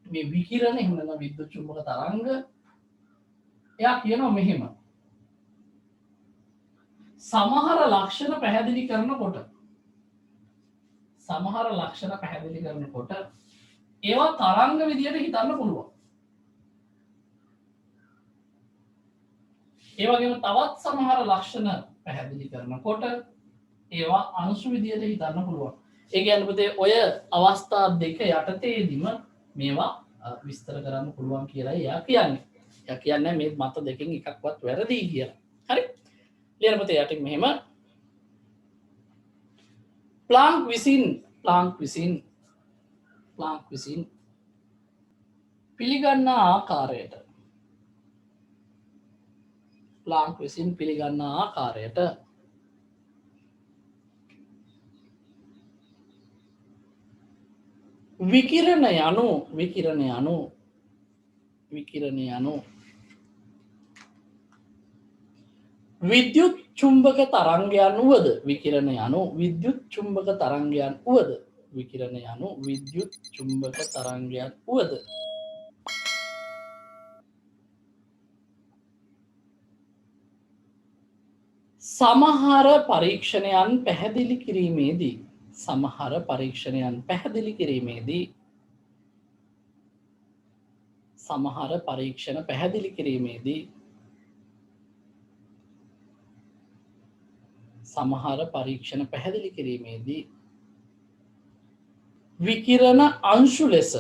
මේ විකිරණ එහෙම නැත්නම් විද්‍යුත් චුම්බක තරංග එයා කියනවා මෙහෙම සමහර ලක්ෂණ පැහැදිලි කරනකොට ඒවා තරංග විදියට හිතන්න පුළුවන්. ඒ වගේම තවත් සමහර ලක්ෂණ පැහැදිලි කරනකොට ඒවා අංශු විදියට හිතන්න පුළුවන්. ඒ කියන්නේ පුතේ ඔය අවස්ථා දෙක යටතේදීම මේවා විස්තර කරන්න පුළුවන් කියලා එයා කියන්නේ. එයා කියන්නේ මේ මත දෙකෙන් එකක්වත් වැරදි කියලා. හරි? කියන පුතේ යටින් මෙහෙම ප්ලාන්ක් විසින් පිළිගන්නා ආකාරයට විකිරණ යනු විද්‍යුත් චුම්බක තරංගයන් වුවද විකිරණ යනු විද්‍යුත් චුම්බක තරංගයන් වුවද විකිරණ යනු විද්‍යුත් චුම්බක තරංගයන් වුවද සමහර පරීක්ෂණයන් පැහැදිලි කිරීමේදී විකිරණ අංශු ලෙස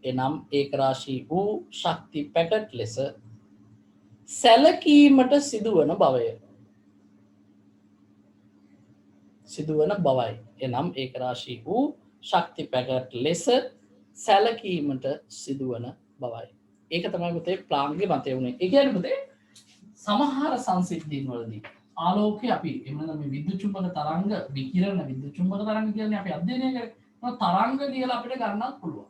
එනම් ඒකරාශී වූ ශක්ති පැකට් ලෙස සැලකීමට සිදුවන බවයි. එනම් ඒකරාශී වූ ශක්ති පැකට් ලෙස සැලකීමට සිදුවන බවයි. ඒක තමයි පුතේ ප්ලාන්ක්ගේ මතය වුණේ. ඒ කියන්නේ පුතේ සමහර සංසිද්ධීන් වලදී ආලෝකය අපි එහෙම නැත්නම් මේ විද්‍යුත් චුම්බක තරංග විකිරණ විද්‍යුත් චුම්බක තරංග කියන්නේ අපි අධ්‍යයනය කරේ තරංග කියලා අපිට ගන්නත් පුළුවන්.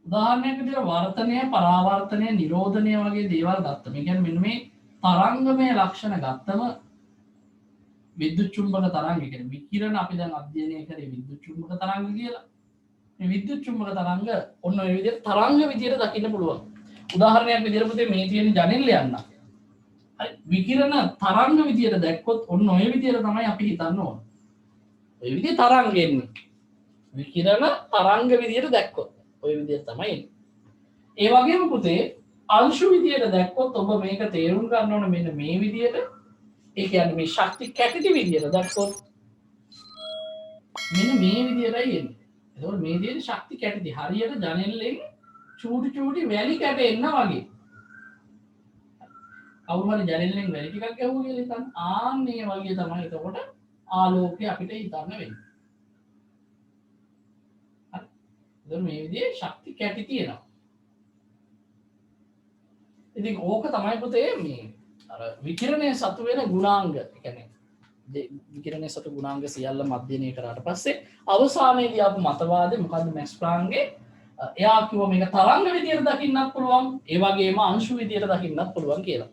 උදාහරණයක් විදිහට වර්තනය, පරාවර්තනය, නිරෝධනය වගේ දේවල් ගත්තම. ඒ කියන්නේ මෙන්න මේ තරංගමය ලක්ෂණ ගත්තම විද්‍යුත් චුම්බක තරංග කියන්නේ විකිරණ අපි දැන් අධ්‍යයනය කරේ විද්‍යුත් චුම්බක තරංග කියලා. මේ විද්‍යුත් චුම්බක තරංග ඔන්න ඔය විදිහට තරංග විදිහට දකින්න පුළුවන්. උදාහරණයක් විදිහට පුතේ මේ තියෙන ජනෙල් යන්න. හරි විකිරණ තරංග විදිහට දැක්කොත් ඔන්න ඔය විදිහට තමයි අපි හිතන්න ඕන. ඔය විදිහේ තරංග එන්නේ. විකිරණ තරංග විදිහට දැක්කොත් ඔය විදිහට තමයි එන්නේ. ඒ වගේම පුතේ අංශු විදිහට දැක්කොත් ඔබ මේක තේරුම් ගන්න ඕන මෙන්න මේ විදිහට. ඒ කියන්නේ මේ ශක්ති කැටිටි විදිහට දැක්කොත් මෙන්න මේ විදිහටයි එන්නේ. එතකොට මේ විදිහේ ශක්ති කැටිටි හරියට ජනෙල්ලෙන් චූටි වැලි කැට එන්න වගේ. කවුරු හරි ජනෙල්ලෙන් වැලි ටිකක් ගැහුවා කියලා හිතන්න. ආන්නේ වගේ තමයි එතකොට ආලෝකය අපිට හිතන්න වෙන්නේ. හරි. එතකොට මේ විදිහේ ශක්ති කැටි තියෙනවා. ඉතින් ඕක තමයි පුතේ මේ අර විකිරණය සතු වෙන ගුණාංග. ඒ කියන්නේ විකිරණය සතු ගුණාංග සියල්ලම අධ්‍යයනය කරාට පස්සේ අවසානයේදී ආපු මතවාදේ මොකද්ද මැක්ස් ප්ලාන්ක්ගේ එයා කිව්වා මේක තරංග විදියට දකින්නත් පුළුවන් ඒ වගේම අංශු විදියට දකින්නත් පුළුවන් කියලා.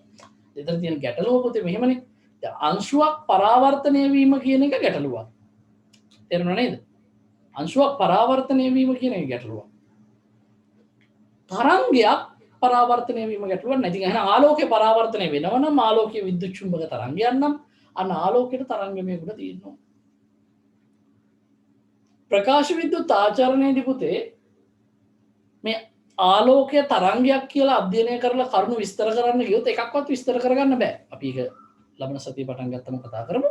එතන තියෙන ගැටලුව පුතේ මෙහෙමනේ. දැන් අංශුවක් පරාවර්තනය වීම කියන එක ගැටලුවක්. තේරුණා නේද? අංශුවක් පරාවර්තනය වීම කියන එක ගැටලුවක්. තරංගයක් පරාවර්තනය වීම ගැටලුවක් නැති. එහෙනම් ආලෝකේ පරාවර්තනය වෙනවා නම් ආලෝකයේ විද්‍යුත් චුම්බක තරංගයක් නම් අන්න ආලෝකයට තරංගමය ගුණ තියෙනවා. ප්‍රකාශ විද්‍යුත් ආචරණයේදී පුතේ මේ ආලෝකය තරංගයක් කියලා අධ්‍යයනය කරලා කරුණු විස්තර කරන්න ගියොත් එකක්වත් විස්තර කරගන්න බෑ. අපි ඒක ලබන සතිය පටන් ගත්තම කතා කරමු.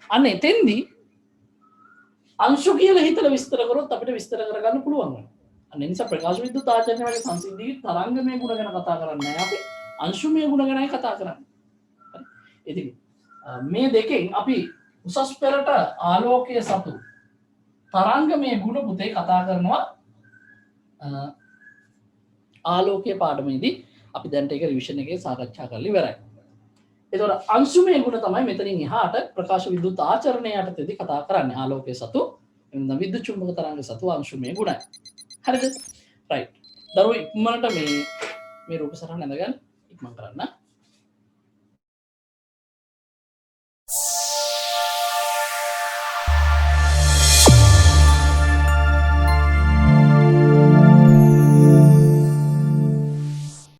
අන්න එතෙන්දී අංශු කියලා හිතලා විස්තර කරොත් අපිට විස්තර කරගන්න පුළුවන් වෙනවා. අන්න ඒ නිසා ප්‍රකාශ විද්‍යුත් ආචරණය වගේ සංසිද්ධියේ තරංගමය ගුණ ගැන කතා කරන්නේ නැහැ අපි. අංශුමය ගුණ ගැනයි කතා කරන්නේ. හරි. ඉතින් මේ දෙකෙන් අපි උසස් පෙරට ආලෝකය සතු තරංගමය ගුණ පුතේ කතා කරනවා ආලෝකයේ පාඩමේදී අපි දැන්ට ඒක රිවිෂන් එකේ සාකච්ඡා කරලා ඉවරයි. ඒතකොට අංශුමය ගුණ තමයි මෙතනින් එහාට ප්‍රකාශ විද්‍යුත් ආචරණය යටතේදී කතා කරන්නේ ආලෝකයේ සතු එනම් විද්‍යුත් චුම්බක තරංග සතු අංශුමය ගුණයි. හරිද? රයිට්. දරුවෝ ඉක්මනට මේ රූප සටහන ඇඳගන්න ඉක්මන් කරන්න.